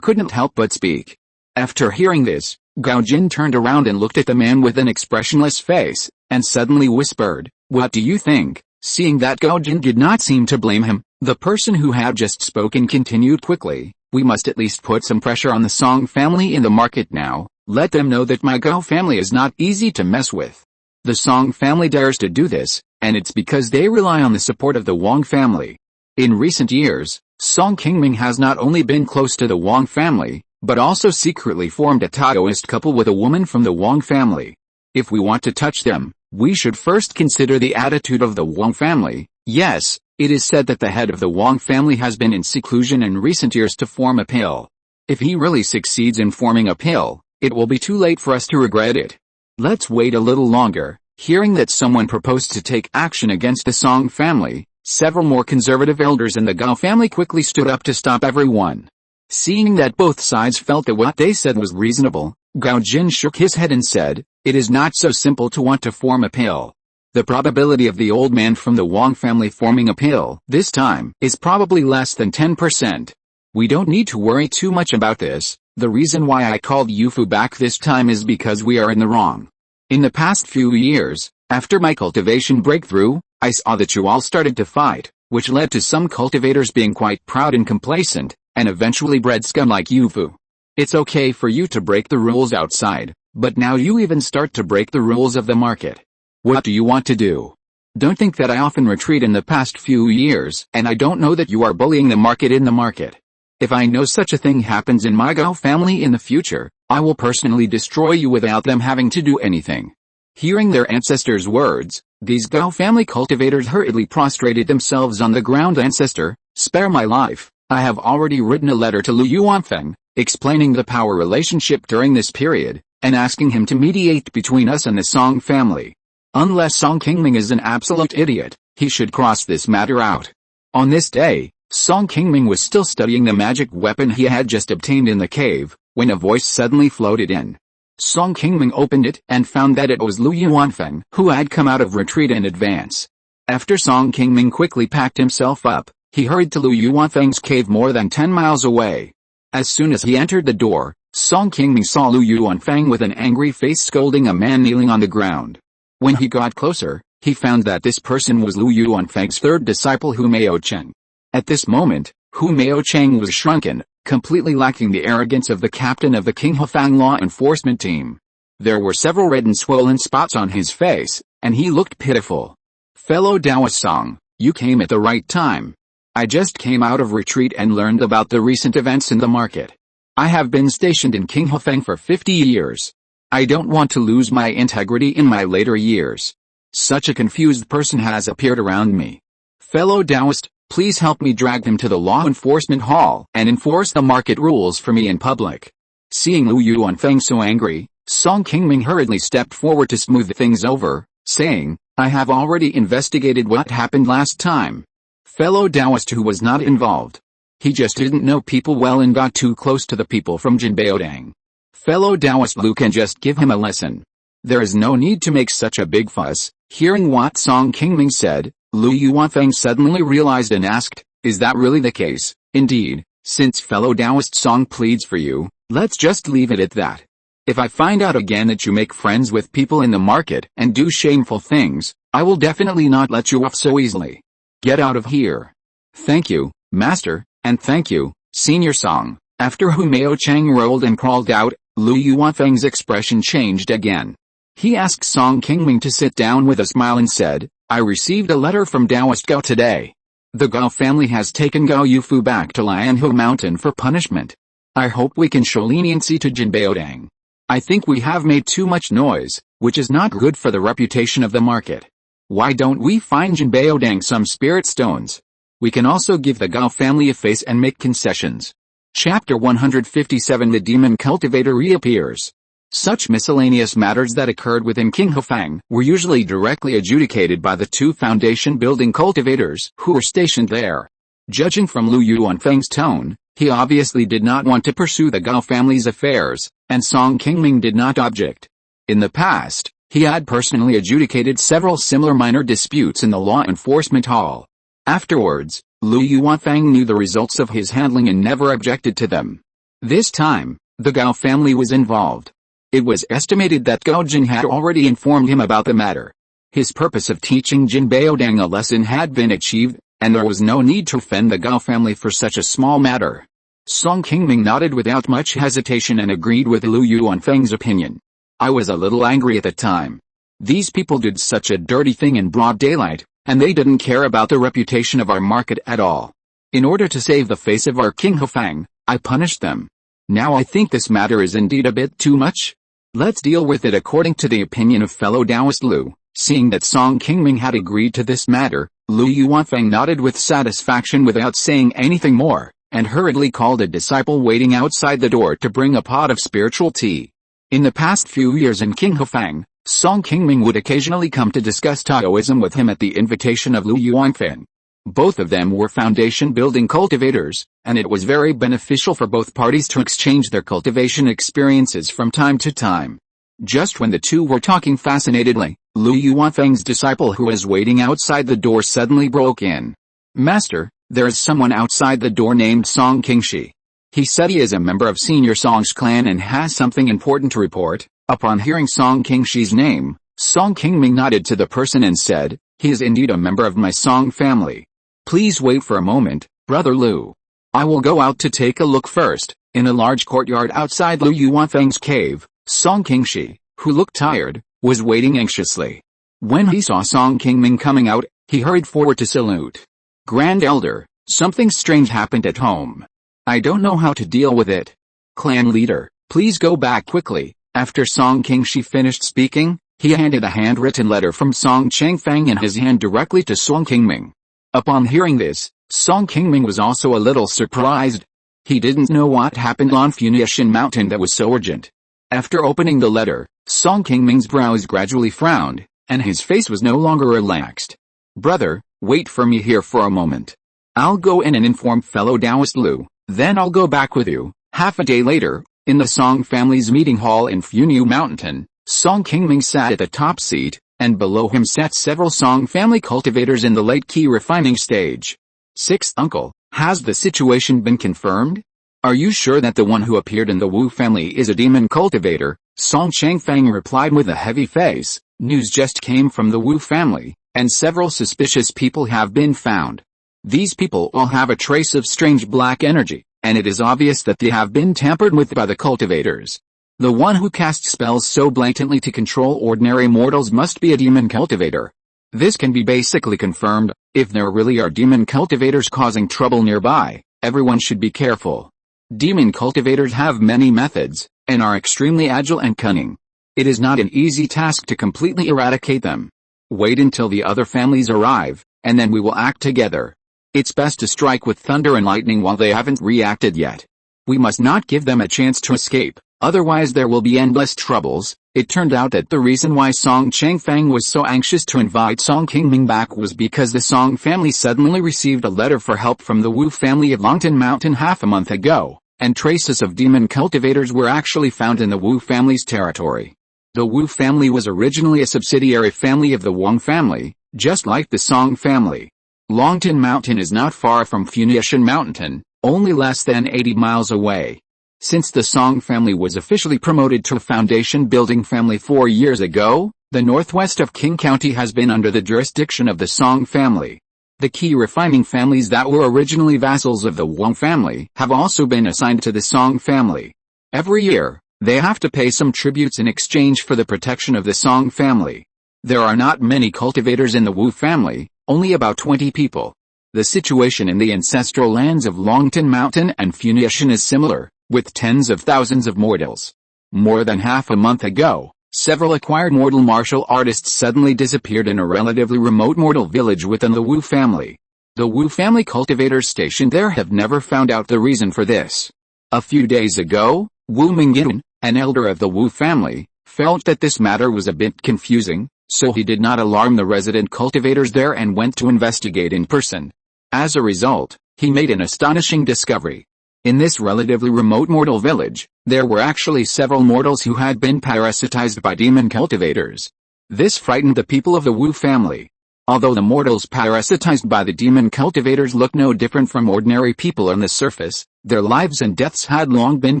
couldn't help but speak. After hearing this, Gao Jin turned around and looked at the man with an expressionless face, and suddenly whispered, "What do you think?" Seeing that Gao Jin did not seem to blame him, the person who had just spoken continued quickly, "We must at least put some pressure on the Song family in the market now. Let them know that my Gao family is not easy to mess with. The Song family dares to do this, and it's because they rely on the support of the Wang family." In recent years, Song Qingming has not only been close to the Wang family, but also secretly formed a Taoist couple with a woman from the Wang family. If we want to touch them, we should first consider the attitude of the Wang family. Yes, it is said that the head of the Wang family has been in seclusion in recent years to form a pill. If he really succeeds in forming a pill, it will be too late for us to regret it. Let's wait a little longer. Hearing that someone proposed to take action against the Song family, several more conservative elders in the Gao family quickly stood up to stop everyone. Seeing that both sides felt that what they said was reasonable, Gao Jin shook his head and said, "It is not so simple to want to form a pill. The probability of the old man from the Wang family forming a pill this time is probably less than 10%. We don't need to worry too much about this. The reason why I called Yufu back this time is because we are in the wrong. In the past few years, after my cultivation breakthrough, I saw that you all started to fight, which led to some cultivators being quite proud and complacent, and eventually bred scum like Yufu. It's okay for you to break the rules outside, but now you even start to break the rules of the market. What do you want to do? Don't think that I often retreat in the past few years, and I don't know that you are bullying the market in the market. If I know such a thing happens in my Gao family in the future, I will personally destroy you without them having to do anything." Hearing their ancestors' words, these Gao family cultivators hurriedly prostrated themselves on the ground. "Ancestor, spare my life. I have already written a letter to Lu Yuanfeng, explaining the power relationship during this period, and asking him to mediate between us and the Song family. Unless Song Qingming is an absolute idiot, he should cross this matter out." On this day, Song Qingming was still studying the magic weapon he had just obtained in the cave, when a voice suddenly floated in. Song Qingming opened it and found that it was Lu Yuanfeng, who had come out of retreat in advance. After Song Qingming quickly packed himself up, he hurried to Lu Yuanfeng's cave more than 10 miles away. As soon as he entered the door, Song Qingming saw Lu Yuanfeng with an angry face scolding a man kneeling on the ground. When he got closer, he found that this person was Lu Yuanfeng's third disciple Hu Maocheng. At this moment, Hu Maocheng was shrunken, completely lacking the arrogance of the captain of the King Hufang law enforcement team. There were several red and swollen spots on his face, and he looked pitiful. Fellow Taoist Song, you came at the right time. I just came out of retreat and learned about the recent events in the market. I have been stationed in Qinghofeng for 50 years. I don't want to lose my integrity in my later years. Such a confused person has appeared around me. Fellow Taoist, please help me drag him to the law enforcement hall and enforce the market rules for me in public. Seeing Lu Yuanfeng so angry, Song Qingming hurriedly stepped forward to smooth things over, saying, I have already investigated what happened last time. Fellow Taoist who was not involved. He just didn't know people well and got too close to the people from Jinbaodang. Fellow Taoist Lu can just give him a lesson. There is no need to make such a big fuss. Hearing what Song Qingming said, Lu Yuanfeng suddenly realized and asked, is that really the case? Indeed, since fellow Taoist Song pleads for you, let's just leave it at that. If I find out again that you make friends with people in the market and do shameful things, I will definitely not let you off so easily. Get out of here. Thank you, Master, and thank you, Senior Song. After Humeo Chang rolled and crawled out, Lu Yuanfeng's expression changed again. He asked Song Qingming to sit down with a smile and said, I received a letter from Taoist Gao today. The Gao family has taken Gao Yufu back to Funiu Mountain for punishment. I hope we can show leniency to Jinbaodang. I think we have made too much noise, which is not good for the reputation of the market. Why don't we find Jinbaodang some spirit stones? We can also give the Gao family a face and make concessions. Chapter 157 The Demon Cultivator reappears. Such miscellaneous matters that occurred within Qinghofeng were usually directly adjudicated by the two foundation-building cultivators who were stationed there. Judging from Lu Yuanfeng's tone, he obviously did not want to pursue the Gao family's affairs, and Song Qingming did not object. In the past, he had personally adjudicated several similar minor disputes in the law enforcement hall. Afterwards, Lu Yuanfeng knew the results of his handling and never objected to them. This time, the Gao family was involved. It was estimated that Gao Jin had already informed him about the matter. His purpose of teaching Jinbaodang a lesson had been achieved, and there was no need to offend the Gao family for such a small matter. Song Qingming nodded without much hesitation and agreed with Lu Yuanfeng's opinion. I was a little angry at the time. These people did such a dirty thing in broad daylight, and they didn't care about the reputation of our market at all. In order to save the face of our Qinghofeng, I punished them. Now I think this matter is indeed a bit too much. Let's deal with it according to the opinion of fellow Taoist Lu. Seeing that Song Qingming had agreed to this matter, Lu Yuanfeng nodded with satisfaction without saying anything more, and hurriedly called a disciple waiting outside the door to bring a pot of spiritual tea. In the past few years in Qinghofeng, Song Qingming would occasionally come to discuss Taoism with him at the invitation of Lu Yuanfeng. Both of them were foundation-building cultivators, and it was very beneficial for both parties to exchange their cultivation experiences from time to time. Just when the two were talking fascinatedly, Lu Yuanfeng's disciple who was waiting outside the door suddenly broke in. Master, there is someone outside the door named Song Qingshi. He said he is a member of Senior Song's clan and has something important to report. Upon hearing Song Qingshi's name, Song Qingming nodded to the person and said, he is indeed a member of my Song family. Please wait for a moment, Brother Lu. I will go out to take a look first. In a large courtyard outside Lu Yuanfeng's cave, Song Qingshi, who looked tired, was waiting anxiously. When he saw Song Qingming coming out, he hurried forward to salute. Grand Elder, something strange happened at home. I don't know how to deal with it. Clan leader, please go back quickly. After Song Qingshi finished speaking, he handed a handwritten letter from Song Changfang in his hand directly to Song Qingming. Upon hearing this, Song Qingming was also a little surprised. He didn't know what happened on Funiu Mountain that was so urgent. After opening the letter, Song Qingming's brows gradually frowned, and his face was no longer relaxed. Brother, wait for me here for a moment. I'll go in and inform fellow Taoist Lu, then I'll go back with you. Half a day later, in the Song family's meeting hall in Funiu Mountain, Song Qingming sat at the top seat, and below him sat several Song family cultivators in the late Qi refining stage. Sixth uncle, has the situation been confirmed? Are you sure that the one who appeared in the Wu family is a demon cultivator? Song Changfang replied with a heavy face, news just came from the Wu family, and several suspicious people have been found. These people all have a trace of strange black energy, and it is obvious that they have been tampered with by the cultivators. The one who casts spells so blatantly to control ordinary mortals must be a demon cultivator. This can be basically confirmed. If there really are demon cultivators causing trouble nearby, everyone should be careful. Demon cultivators have many methods, and are extremely agile and cunning. It is not an easy task to completely eradicate them. Wait until the other families arrive, and then we will act together. It's best to strike with thunder and lightning while they haven't reacted yet. We must not give them a chance to escape, otherwise there will be endless troubles. It turned out that the reason why Song Changfeng was so anxious to invite Song Qingming back was because the Song family suddenly received a letter for help from the Wu family of Longtan Mountain half a month ago, and traces of demon cultivators were actually found in the Wu family's territory. The Wu family was originally a subsidiary family of the Wang family, just like the Song family. Longtan Mountain is not far from Funiu Mountain, only less than 80 miles away. Since the Song family was officially promoted to a foundation-building family 4 years ago, the northwest of Qing County has been under the jurisdiction of the Song family. The Qi Refining families that were originally vassals of the Wang family have also been assigned to the Song family. Every year, they have to pay some tributes in exchange for the protection of the Song family. There are not many cultivators in the Wu family, only about 20 people. The situation in the ancestral lands of Longtan Mountain and Funiu is similar, with tens of thousands of mortals. More than half a month ago, several acquired mortal martial artists suddenly disappeared in a relatively remote mortal village within the Wu family. The Wu family cultivators stationed there have never found out the reason for this. A few days ago, Wu Mingyuan, an elder of the Wu family, felt that this matter was a bit confusing, so he did not alarm the resident cultivators there and went to investigate in person. As a result, he made an astonishing discovery. In this relatively remote mortal village, there were actually several mortals who had been parasitized by demon cultivators. This frightened the people of the Wu family. Although the mortals parasitized by the demon cultivators looked no different from ordinary people on the surface, their lives and deaths had long been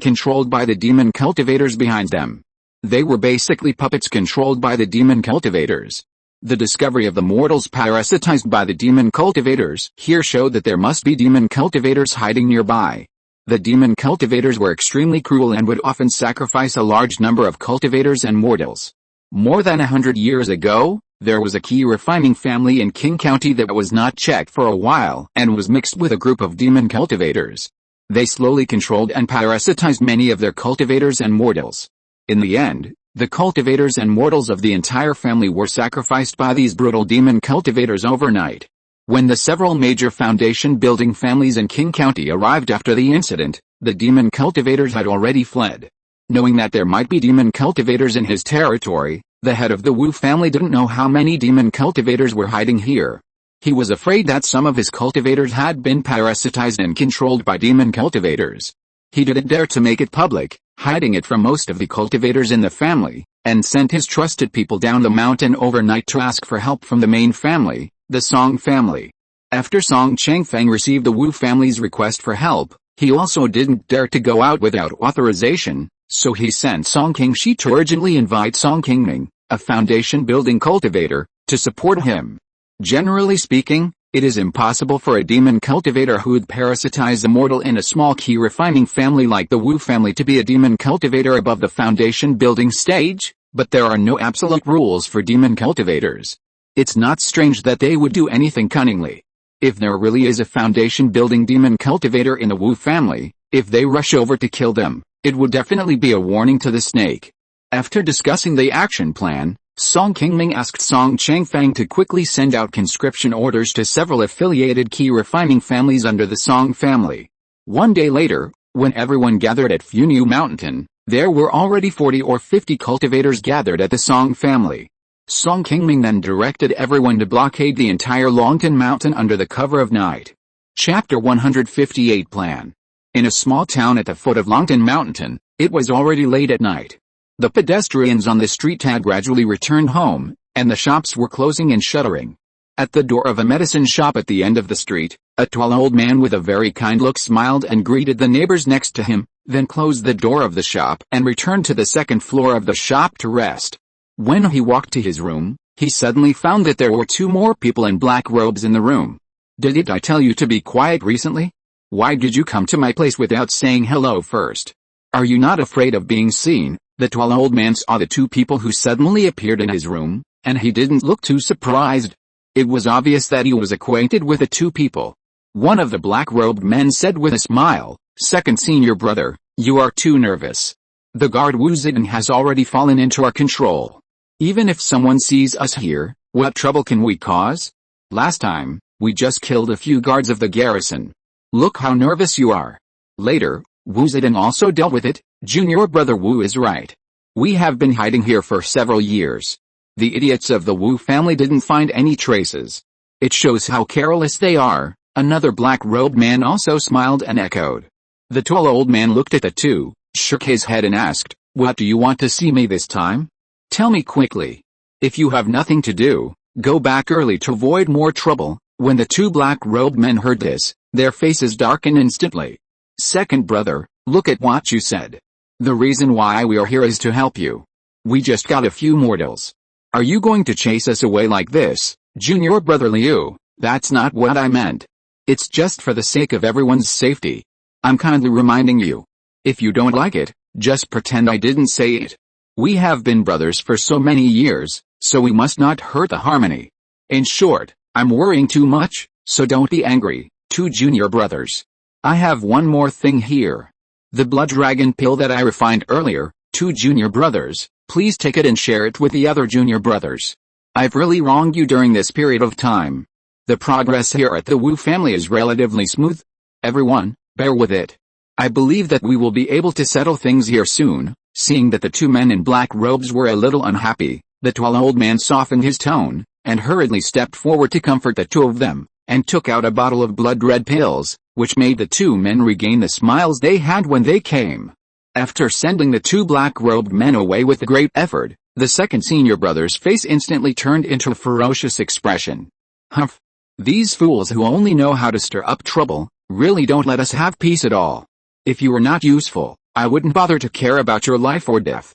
controlled by the demon cultivators behind them. They were basically puppets controlled by the demon cultivators. The discovery of the mortals parasitized by the demon cultivators here showed that there must be demon cultivators hiding nearby. The demon cultivators were extremely cruel and would often sacrifice a large number of cultivators and mortals. More than 100 years ago, there was a Qi Refining family in Qing County that was not checked for a while and was mixed with a group of demon cultivators. They slowly controlled and parasitized many of their cultivators and mortals. In the end, the cultivators and mortals of the entire family were sacrificed by these brutal demon cultivators overnight. When the several major foundation-building families in Qing County arrived after the incident, the demon cultivators had already fled. Knowing that there might be demon cultivators in his territory, the head of the Wu family didn't know how many demon cultivators were hiding here. He was afraid that some of his cultivators had been parasitized and controlled by demon cultivators. He didn't dare to make it public, hiding it from most of the cultivators in the family, and sent his trusted people down the mountain overnight to ask for help from the main family, the Song family. After Song Changfeng received the Wu family's request for help, he also didn't dare to go out without authorization, so he sent Song Qingshi to urgently invite Song Qingming, a foundation-building cultivator, to support him. Generally speaking, it is impossible for a demon cultivator who would parasitize a mortal in a small Qi Refining family like the Wu family to be a demon cultivator above the foundation-building stage, but there are no absolute rules for demon cultivators. It's not strange that they would do anything cunningly. If there really is a foundation-building demon cultivator in the Wu family, if they rush over to kill them, it would definitely be a warning to the snake. After discussing the action plan, Song Qingming asked Song Changfeng to quickly send out conscription orders to several affiliated Qi Refining families under the Song family. One day later, when everyone gathered at Funiu Mountain, there were already 40 or 50 cultivators gathered at the Song family. Song Qingming then directed everyone to blockade the entire Longtan Mountain under the cover of night. Chapter 158 Plan. In a small town at the foot of Longtan Mountain, it was already late at night. The pedestrians on the street had gradually returned home, and the shops were closing and shuttering. At the door of a medicine shop at the end of the street, a tall old man with a very kind look smiled and greeted the neighbors next to him, then closed the door of the shop and returned to the second floor of the shop to rest. When he walked to his room, he suddenly found that there were 2 more people in black robes in the room. "Didn't I tell you to be quiet recently? Why did you come to my place without saying hello first? Are you not afraid of being seen, The tall old man saw the two people who suddenly appeared in his room, and he didn't look too surprised. It was obvious that he was acquainted with the two people. One of the black-robed men said with a smile, "Second senior brother, you are too nervous. The guard Wu Zidong has already fallen into our control. Even if someone sees us here, what trouble can we cause? Last time, we just killed a few guards of the garrison. Look how nervous you are." Later, Wu Zidong also dealt with it. "Junior brother Wu is right. We have been hiding here for several years. The idiots of the Wu family didn't find any traces. It shows how careless they are." Another black-robed man also smiled and echoed. The tall old man looked at the two, shook his head and asked, "What do you want to see me this time? Tell me quickly. If you have nothing to do, go back early to avoid more trouble." When the two black-robed men heard this, their faces darkened instantly. "Second brother, look at what you said. The reason why we are here is to help you. We just got a few mortals. Are you going to chase us away like this, Junior brother Liu? That's not what I meant. It's just for the sake of everyone's safety. I'm kindly reminding you. If you don't like it, just pretend I didn't say it. We have been brothers for so many years, so we must not hurt the harmony. In short, I'm worrying too much, so don't be angry, two junior brothers. I have one more thing here. The blood dragon pill that I refined earlier, two junior brothers, please take it and share it with the other junior brothers. I've really wronged you during this period of time. The progress here at the Wu family is relatively smooth. Everyone, bear with it. I believe that we will be able to settle things here soon." Seeing that the two men in black robes were a little unhappy, the tall old man softened his tone, and hurriedly stepped forward to comfort the two of them, and took out a bottle of blood-red pills, which made the two men regain the smiles they had when they came. After sending the two black-robed men away with a great effort, the second senior brother's face instantly turned into a ferocious expression. "Humph! These fools who only know how to stir up trouble, really don't let us have peace at all. If you were not useful, I wouldn't bother to care about your life or death.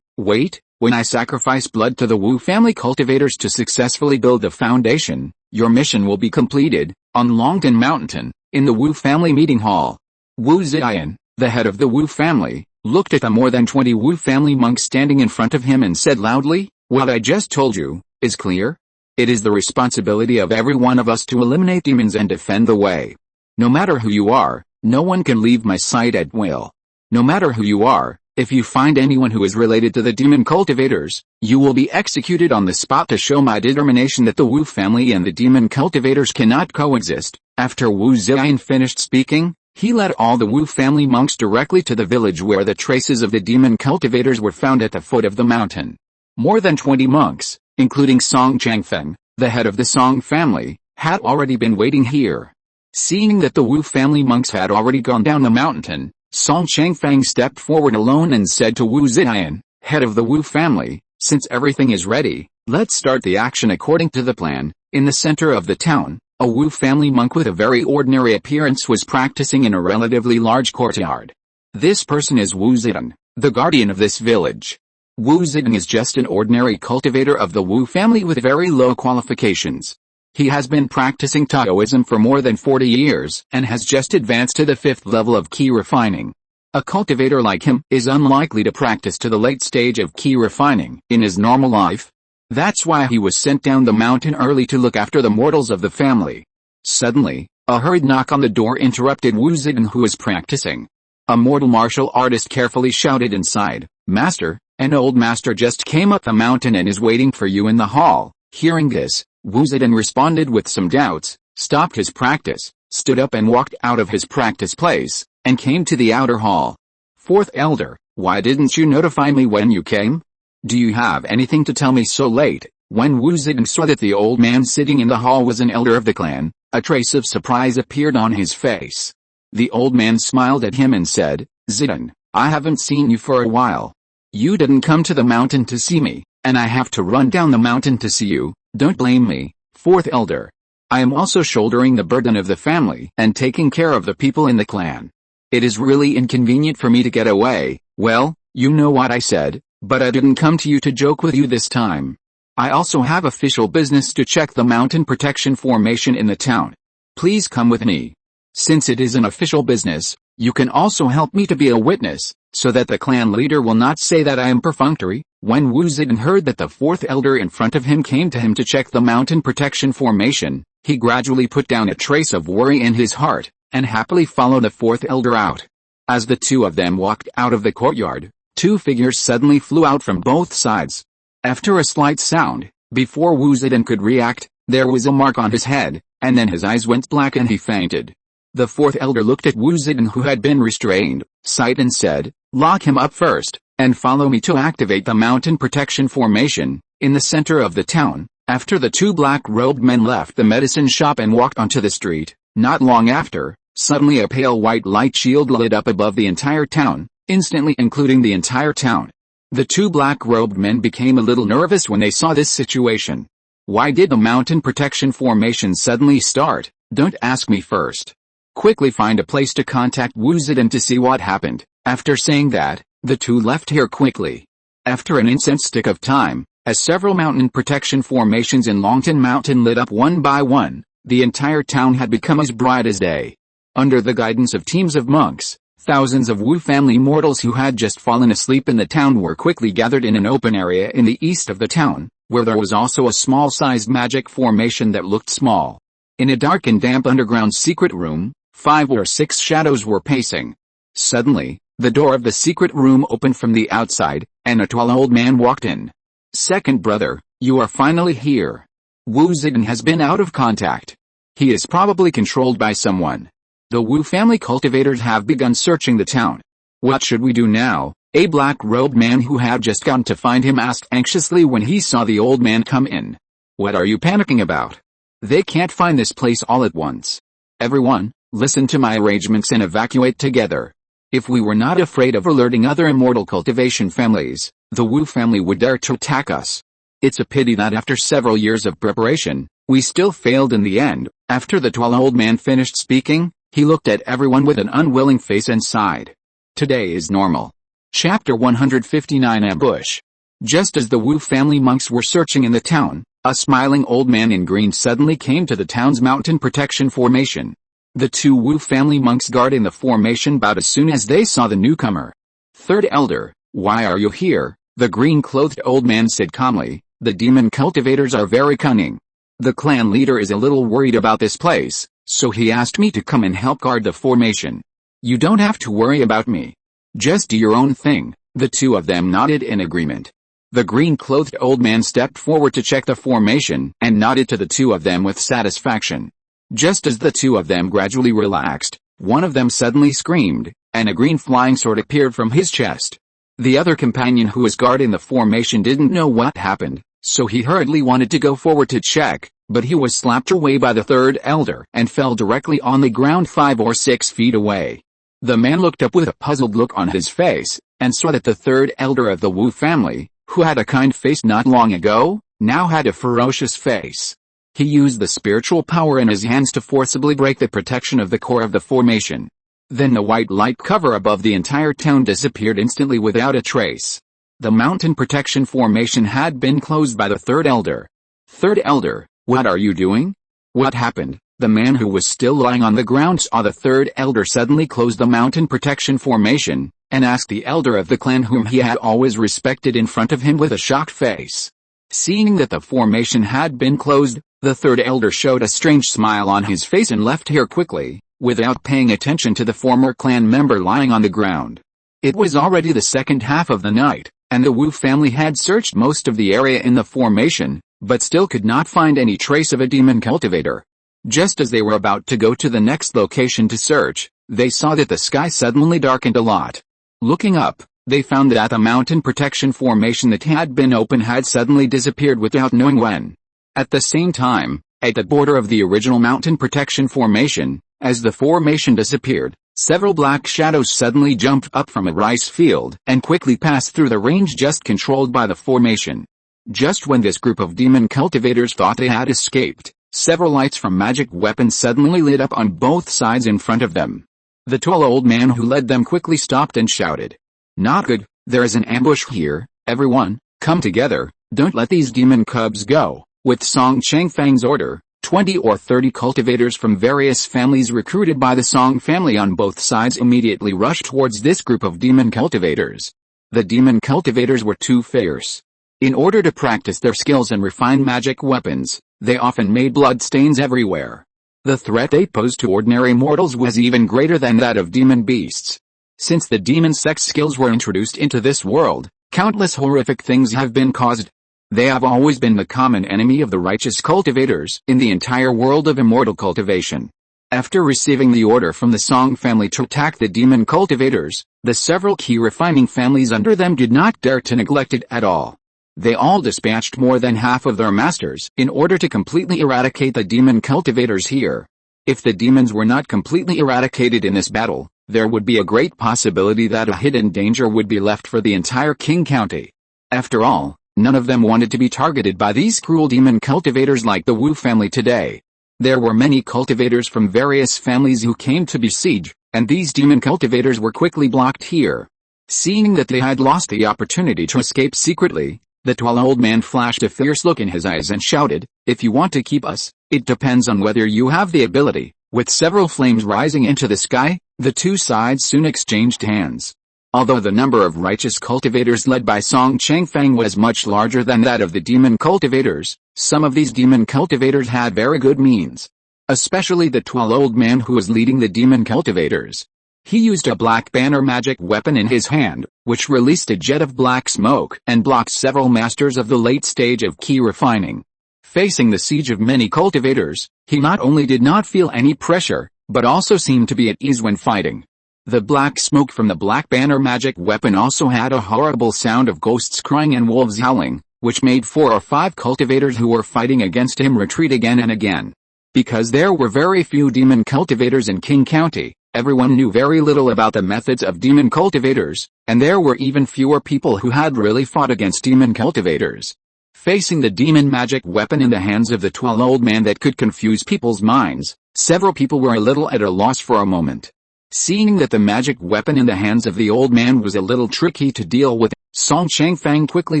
Wait, when I sacrifice blood to the Wu family cultivators to successfully build the foundation, your mission will be completed, on Longton Mountain, in the Wu family meeting hall." Wu Ziyan, the head of the Wu family, looked at the more than 20 Wu family monks standing in front of him and said loudly, "What I just told you, is clear? It is the responsibility of every one of us to eliminate demons and defend the way. No matter who you are, no one can leave my sight at will. No matter who you are, if you find anyone who is related to the demon cultivators, you will be executed on the spot to show my determination that the Wu family and the demon cultivators cannot coexist." After Wu Ziyan finished speaking, he led all the Wu family monks directly to the village where the traces of the demon cultivators were found at the foot of the mountain. More than 20 monks, including Song Changfeng, the head of the Song family, had already been waiting here. Seeing that the Wu family monks had already gone down the mountain, Song Changfeng stepped forward alone and said to Wu Ziyan, head of the Wu family, "Since everything is ready, let's start the action according to the plan." In the center of the town, a Wu family monk with a very ordinary appearance was practicing in a relatively large courtyard. This person is Wu Zidan, the guardian of this village. Wu Zidan is just an ordinary cultivator of the Wu family with very low qualifications. He has been practicing Taoism for more than 40 years and has just advanced to the 5th level of Qi Refining. A cultivator like him is unlikely to practice to the late stage of Qi Refining in his normal life. That's why he was sent down the mountain early to look after the mortals of the family. Suddenly, a hurried knock on the door interrupted Wu Zidan, who was practicing. A mortal martial artist carefully shouted inside, "Master, an old master just came up the mountain and is waiting for you in the hall." Hearing this, Wu Zidan responded with some doubts, stopped his practice, stood up and walked out of his practice place, and came to the outer hall. "Fourth elder, why didn't you notify me when you came? Do you have anything to tell me so late?" When Wu Zidan saw that the old man sitting in the hall was an elder of the clan, a trace of surprise appeared on his face. The old man smiled at him and said, "Zidan, I haven't seen you for a while. You didn't come to the mountain to see me, and I have to run down the mountain to see you. Don't blame me, fourth elder. I am also shouldering the burden of the family and taking care of the people in the clan. It is really inconvenient for me to get away." "Well, you know what I said, but I didn't come to you to joke with you this time. I also have official business to check the mountain protection formation in the town. Please come with me. Since it is an official business, You can also help me to be a witness, so that the clan leader will not say that I am perfunctory." When Wu Zetian heard that the fourth elder in front of him came to him to check the mountain protection formation, he gradually put down a trace of worry in his heart, and happily followed the fourth elder out. As the two of them walked out of the courtyard, two figures suddenly flew out from both sides. After a slight sound, before Wu Zetian could react, there was a mark on his head, and then his eyes went black and he fainted. The fourth elder looked at Wu Zetian, who had been restrained, sighed and said, "Lock him up first, and follow me to activate the mountain protection formation." In the center of the town, after the two black-robed men left the medicine shop and walked onto the street, not long after, suddenly a pale white light shield lit up above the entire town, instantly including the entire town. The two black-robed men became a little nervous when they saw this situation. Why did the mountain protection formation suddenly start? Don't ask me first. Quickly find a place to contact Wu Zetian to see what happened. After saying that, the two left here quickly. After an instant of time, as several mountain protection formations in Longton Mountain lit up one by one, the entire town had become as bright as day. Under the guidance of teams of monks, thousands of Wu family mortals who had just fallen asleep in the town were quickly gathered in an open area in the east of the town, where there was also a small-sized magic formation that looked small. In a dark and damp underground secret room, 5 or 6 shadows were pacing. Suddenly, the door of the secret room opened from the outside, and a tall old man walked in. "Second brother, you are finally here. Wu Zetian has been out of contact. He is probably controlled by someone. The Wu family cultivators have begun searching the town. What should we do now?" A black-robed man who had just gone to find him asked anxiously when he saw the old man come in. "What are you panicking about? They can't find this place all at once. Everyone, listen to my arrangements and evacuate together. If we were not afraid of alerting other immortal cultivation families, the Wu family would dare to attack us. It's a pity that after several years of preparation, we still failed in the end." After the tall old man finished speaking, he looked at everyone with an unwilling face and sighed. Today is normal. Chapter 159 Ambush. Just as the Wu family monks were searching in the town, a smiling old man in green suddenly came to the town's mountain protection formation. The two Wu family monks guarding the formation bowed as soon as they saw the newcomer. "Third elder, why are you here?" the green-clothed old man said calmly. "The demon cultivators are very cunning. The clan leader is a little worried about this place, so he asked me to come and help guard the formation. You don't have to worry about me. Just do your own thing." The two of them nodded in agreement. The green-clothed old man stepped forward to check the formation and nodded to the two of them with satisfaction. Just as the two of them gradually relaxed, one of them suddenly screamed, and a green flying sword appeared from his chest. The other companion who was guarding the formation didn't know what happened, so he hurriedly wanted to go forward to check, but he was slapped away by the third elder and fell directly on the ground 5 or 6 feet away. The man looked up with a puzzled look on his face, and saw that the third elder of the Wu family, who had a kind face not long ago, now had a ferocious face. He used the spiritual power in his hands to forcibly break the protection of the core of the formation. Then the white light cover above the entire town disappeared instantly without a trace. The mountain protection formation had been closed by the third elder. "Third elder, what are you doing? What happened?" The man who was still lying on the ground saw the third elder suddenly close the mountain protection formation, and asked the elder of the clan whom he had always respected in front of him with a shocked face. Seeing that the formation had been closed, the third elder showed a strange smile on his face and left here quickly, without paying attention to the former clan member lying on the ground. It was already the second half of the night, and the Wu family had searched most of the area in the formation, but still could not find any trace of a demon cultivator. Just as they were about to go to the next location to search, they saw that the sky suddenly darkened a lot. Looking up, they found that the mountain protection formation that had been open had suddenly disappeared without knowing when. At the same time, at the border of the original mountain protection formation, as the formation disappeared, several black shadows suddenly jumped up from a rice field and quickly passed through the range just controlled by the formation. Just when this group of demon cultivators thought they had escaped, several lights from magic weapons suddenly lit up on both sides in front of them. The tall old man who led them quickly stopped and shouted, "Not good, there is an ambush here, everyone, come together, don't let these demon cubs go." With Song Changfang's order, 20 or 30 cultivators from various families recruited by the Song family on both sides immediately rushed towards this group of demon cultivators. The demon cultivators were too fierce. In order to practice their skills and refine magic weapons, they often made bloodstains everywhere. The threat they posed to ordinary mortals was even greater than that of demon beasts. Since the demon sex skills were introduced into this world, countless horrific things have been caused. They have always been the common enemy of the righteous cultivators in the entire world of immortal cultivation. After receiving the order from the Song family to attack the demon cultivators, the several Qi refining families under them did not dare to neglect it at all. They all dispatched more than half of their masters in order to completely eradicate the demon cultivators here. If the demons were not completely eradicated in this battle, there would be a great possibility that a hidden danger would be left for the entire Qing County. After all, none of them wanted to be targeted by these cruel demon cultivators like the Wu family today. There were many cultivators from various families who came to besiege, and these demon cultivators were quickly blocked here. Seeing that they had lost the opportunity to escape secretly, the tall old man flashed a fierce look in his eyes and shouted, "If you want to keep us, it depends on whether you have the ability." With several flames rising into the sky, the two sides soon exchanged hands. Although the number of righteous cultivators led by Song Changfeng was much larger than that of the demon cultivators, some of these demon cultivators had very good means. Especially the tall old man who was leading the demon cultivators. He used a black banner magic weapon in his hand, which released a jet of black smoke and blocked several masters of the late stage of Qi refining. Facing the siege of many cultivators, he not only did not feel any pressure, but also seemed to be at ease when fighting. The black smoke from the black banner magic weapon also had a horrible sound of ghosts crying and wolves howling, which made 4 or 5 cultivators who were fighting against him retreat again and again. Because there were very few demon cultivators in Qing County, everyone knew very little about the methods of demon cultivators, and there were even fewer people who had really fought against demon cultivators. Facing the demon magic weapon in the hands of the tall old man that could confuse people's minds, several people were a little at a loss for a moment. Seeing that the magic weapon in the hands of the old man was a little tricky to deal with, Song Changfeng quickly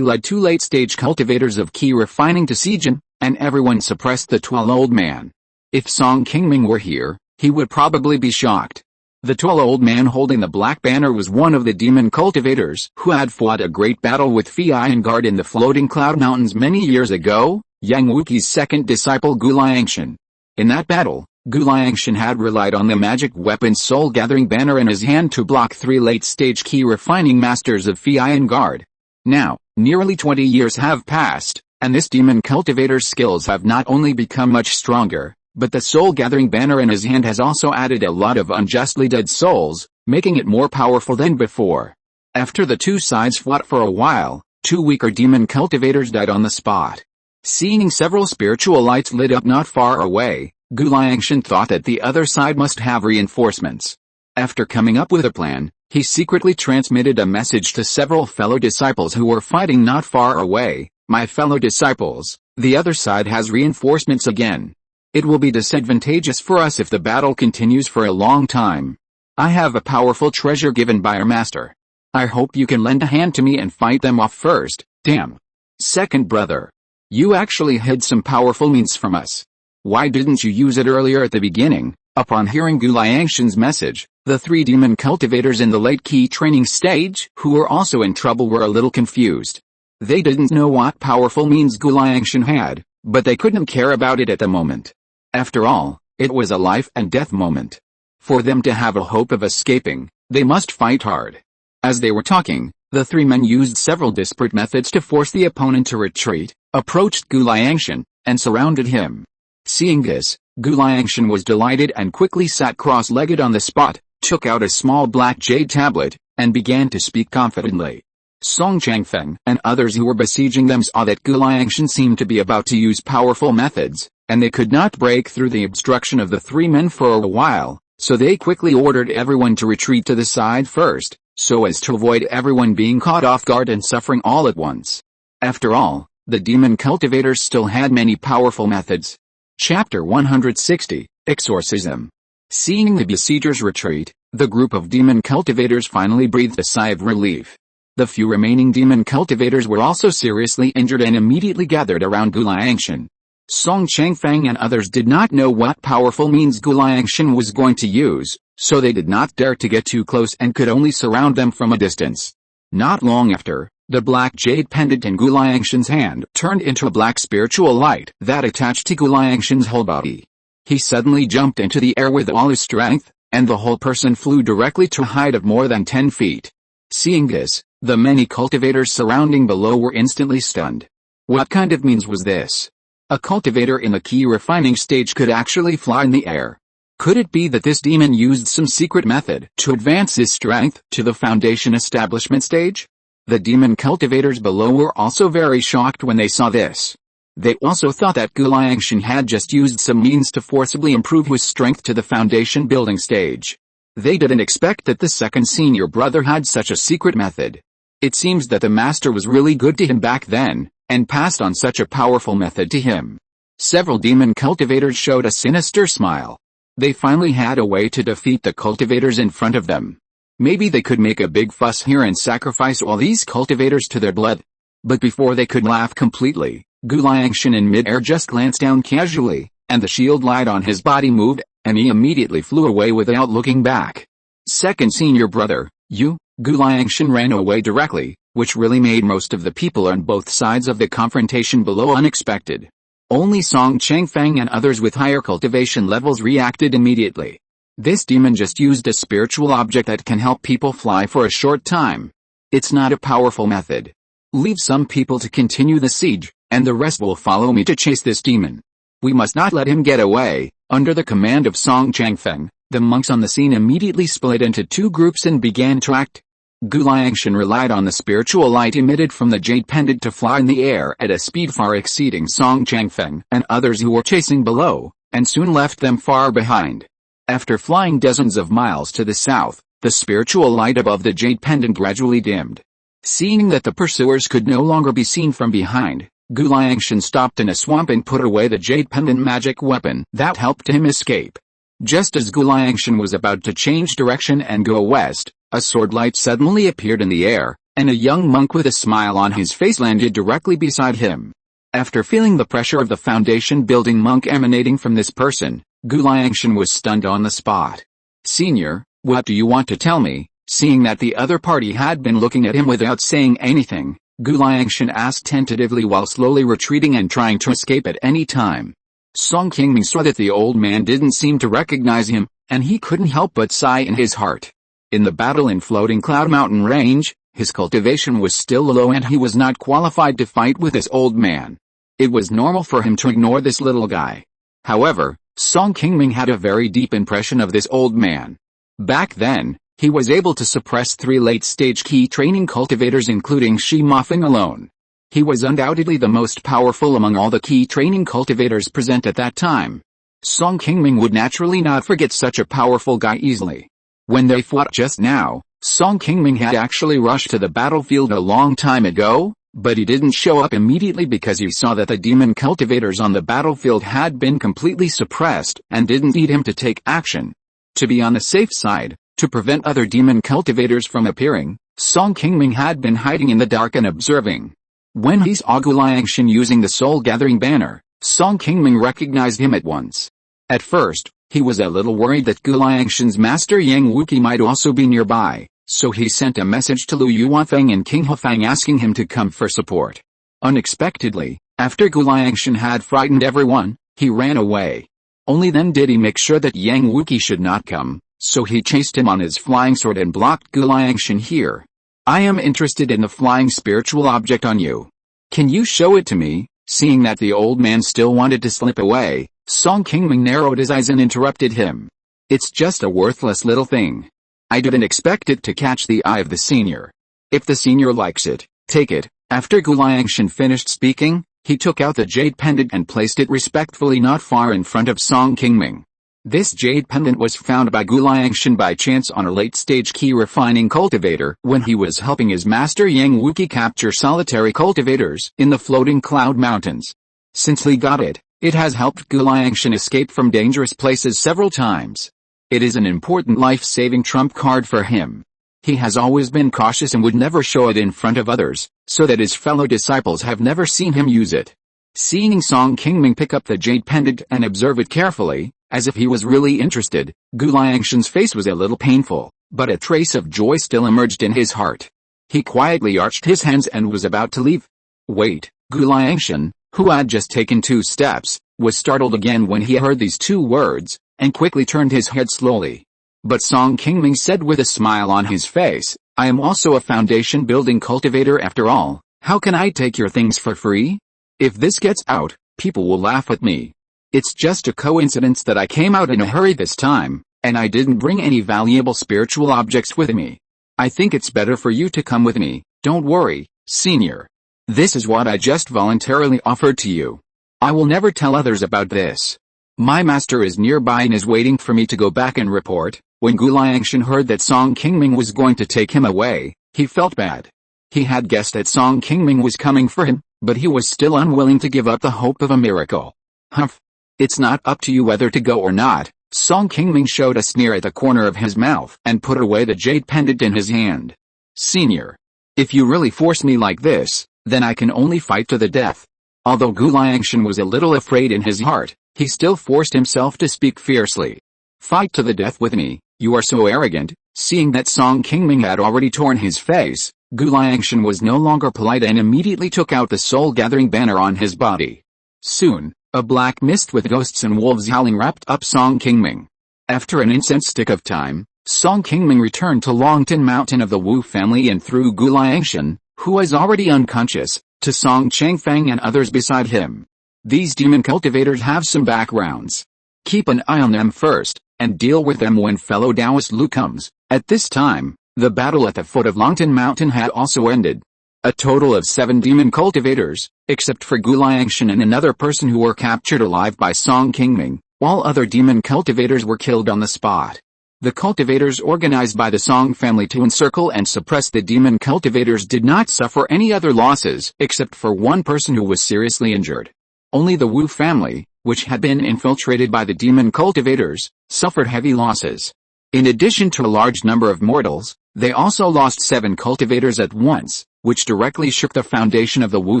led 2 late-stage cultivators of Qi refining to siege him, and everyone suppressed the tall old man. If Song Qingming were here, he would probably be shocked. The tall old man holding the black banner was one of the demon cultivators who had fought a great battle with Funiu Guard in the floating cloud mountains many years ago, Yang Wuqi's second disciple Gu Liangshan. In that battle, Gu Liangshan had relied on the magic weapon Soul Gathering Banner in his hand to block 3 late-stage Qi refining masters of Funiu Guard. Now, nearly 20 years have passed, and this demon cultivator's skills have not only become much stronger, but the Soul Gathering Banner in his hand has also added a lot of unjustly dead souls, making it more powerful than before. After the two sides fought for a while, 2 weaker demon cultivators died on the spot. Seeing several spiritual lights lit up not far away, Gu Liangshan thought that the other side must have reinforcements. After coming up with a plan, he secretly transmitted a message to several fellow disciples who were fighting not far away. "My fellow disciples, the other side has reinforcements again. It will be disadvantageous for us if the battle continues for a long time. I have a powerful treasure given by our master. I hope you can lend a hand to me and fight them off first." "Damn. Second brother. You actually hid some powerful means from us. Why didn't you use it earlier at the beginning?" Upon hearing Gu Liangshan's message, the 3 demon cultivators in the late Qi training stage, who were also in trouble, were a little confused. They didn't know what powerful means Gu Liangshan had, but they couldn't care about it at the moment. After all, it was a life and death moment. For them to have a hope of escaping, they must fight hard. As they were talking, the 3 men used several disparate methods to force the opponent to retreat, approached Gu Liangshan, and surrounded him. Seeing this, Gu Liangshan was delighted and quickly sat cross-legged on the spot, took out a small black jade tablet, and began to speak confidently. Song Changfeng and others who were besieging them saw that Gu Liangshan seemed to be about to use powerful methods, and they could not break through the obstruction of the 3 men for a while, so they quickly ordered everyone to retreat to the side first, so as to avoid everyone being caught off guard and suffering all at once. After all, the demon cultivators still had many powerful methods. Chapter 160, Exorcism. Seeing the besiegers retreat, the group of demon cultivators finally breathed a sigh of relief. The few remaining demon cultivators were also seriously injured and immediately gathered around Gu Liangshan. Song Changfeng and others did not know what powerful means Gu Liangshan was going to use, so they did not dare to get too close and could only surround them from a distance. Not long after, the black jade pendant in Gu Liangshan's hand turned into a black spiritual light that attached to Gu Liangshan's whole body. He suddenly jumped into the air with all his strength, and the whole person flew directly to a height of more than 10 feet. Seeing this, the many cultivators surrounding below were instantly stunned. What kind of means was this? A cultivator in the Qi refining stage could actually fly in the air. Could it be that this demon used some secret method to advance his strength to the foundation establishment stage? The demon cultivators below were also very shocked when they saw this. They also thought that Gu Liangshan had just used some means to forcibly improve his strength to the foundation building stage. They didn't expect that the second senior brother had such a secret method. It seems that the master was really good to him back then, and passed on such a powerful method to him. Several demon cultivators showed a sinister smile. They finally had a way to defeat the cultivators in front of them. Maybe they could make a big fuss here and sacrifice all these cultivators to their blood. But before they could laugh completely, Gu Liangshan in mid-air just glanced down casually, and the shield light on his body moved, and he immediately flew away without looking back. Second senior brother, you? Gu Liangshan ran away directly, which really made most of the people on both sides of the confrontation below unexpected. Only Song Changfeng and others with higher cultivation levels reacted immediately. This demon just used a spiritual object that can help people fly for a short time. It's not a powerful method. Leave some people to continue the siege, and the rest will follow me to chase this demon. We must not let him get away. Under the command of Song Changfeng, the monks on the scene immediately split into two groups and began to act. Gu Liangshan relied on the spiritual light emitted from the jade pendant to fly in the air at a speed far exceeding Song Changfeng and others who were chasing below, and soon left them far behind. After flying dozens of miles to the south, the spiritual light above the jade pendant gradually dimmed. Seeing that the pursuers could no longer be seen from behind, Gu Liangshan stopped in a swamp and put away the jade pendant magic weapon that helped him escape. Just as Gu Liangshan was about to change direction and go west, a sword light suddenly appeared in the air, and a young monk with a smile on his face landed directly beside him. After feeling the pressure of the foundation building monk emanating from this person, Gu Liangshan was stunned on the spot. Senior, what do you want to tell me? Seeing that the other party had been looking at him without saying anything, Gu Liangshan asked tentatively while slowly retreating and trying to escape at any time. Song Qingming saw that the old man didn't seem to recognize him, and he couldn't help but sigh in his heart. In the battle in Floating Cloud Mountain range, his cultivation was still low and he was not qualified to fight with this old man. It was normal for him to ignore this little guy. However, Song Qingming had a very deep impression of this old man. Back then, he was able to suppress 3 late-stage key training cultivators including Xi Mofeng alone. He was undoubtedly the most powerful among all the key training cultivators present at that time. Song Qingming would naturally not forget such a powerful guy easily. When they fought just now, Song Qingming had actually rushed to the battlefield a long time ago, but he didn't show up immediately because he saw that the demon cultivators on the battlefield had been completely suppressed and didn't need him to take action. To be on the safe side, to prevent other demon cultivators from appearing, Song Qingming had been hiding in the dark and observing. When he saw Gu Liangshan using the soul-gathering banner, Song Qingming recognized him at once. At first, he was a little worried that Gu Liangshan's master Yang Wuqi might also be nearby, so he sent a message to Lu Yuanfeng and King Hufang asking him to come for support. Unexpectedly, after Gu Liangshan had frightened everyone, he ran away. Only then did he make sure that Yang Wuqi should not come, so he chased him on his flying sword and blocked Gu Liangshan here. I am interested in the flying spiritual object on you. Can you show it to me? Seeing that the old man still wanted to slip away, Song Qingming narrowed his eyes and interrupted him. It's just a worthless little thing. I didn't expect it to catch the eye of the senior. If the senior likes it, take it. After Gu Liangshan finished speaking, he took out the jade pendant and placed it respectfully not far in front of Song Qingming. This jade pendant was found by Gu Liangshan by chance on a late-stage Qi refining cultivator when he was helping his master Yang Wuqi capture solitary cultivators in the Floating Cloud Mountains. Since he got it, it has helped Gu Liangshan escape from dangerous places several times. It is an important life-saving trump card for him. He has always been cautious and would never show it in front of others, so that his fellow disciples have never seen him use it. Seeing Song Qingming pick up the jade pendant and observe it carefully, as if he was really interested, Gu Liangshan's face was a little painful, but a trace of joy still emerged in his heart. He quietly arched his hands and was about to leave. Wait, Gu Liangshan, who had just taken 2 steps, was startled again when he heard these 2 words, and quickly turned his head slowly. But Song Qingming said with a smile on his face, I am also a foundation building cultivator after all. How can I take your things for free? If this gets out, people will laugh at me. It's just a coincidence that I came out in a hurry this time, and I didn't bring any valuable spiritual objects with me. I think it's better for you to come with me. Don't worry, senior. This is what I just voluntarily offered to you. I will never tell others about this. My master is nearby and is waiting for me to go back and report. When Gu Liangshan heard that Song Qingming was going to take him away, he felt bad. He had guessed that Song Qingming was coming for him, but he was still unwilling to give up the hope of a miracle. Humph. It's not up to you whether to go or not. Song Qingming showed a sneer at the corner of his mouth and put away the jade pendant in his hand. Senior. If you really force me like this, then I can only fight to the death. Although Gu Liangshan was a little afraid in his heart, he still forced himself to speak fiercely. Fight to the death with me, you are so arrogant. Seeing that Song Qingming had already torn his face, Gu Liangshan was no longer polite and immediately took out the soul-gathering banner on his body. Soon, a black mist with ghosts and wolves howling wrapped up Song Qingming. After an instant of time, Song Qingming returned to Qi Mountain of the Wu family and through Gu Liangshan, who was already unconscious, to Song Changfang and others beside him. These demon cultivators have some backgrounds. Keep an eye on them first, and deal with them when fellow Taoist Lu comes. At this time, the battle at the foot of Qi Mountain had also ended. A total of 7 demon cultivators, except for Gu Liangshan and another person who were captured alive by Song Qingming, all other demon cultivators were killed on the spot. The cultivators organized by the Song family to encircle and suppress the demon cultivators did not suffer any other losses except for one person who was seriously injured. Only the Wu family, which had been infiltrated by the demon cultivators, suffered heavy losses. In addition to a large number of mortals, they also lost 7 cultivators at once, which directly shook the foundation of the Wu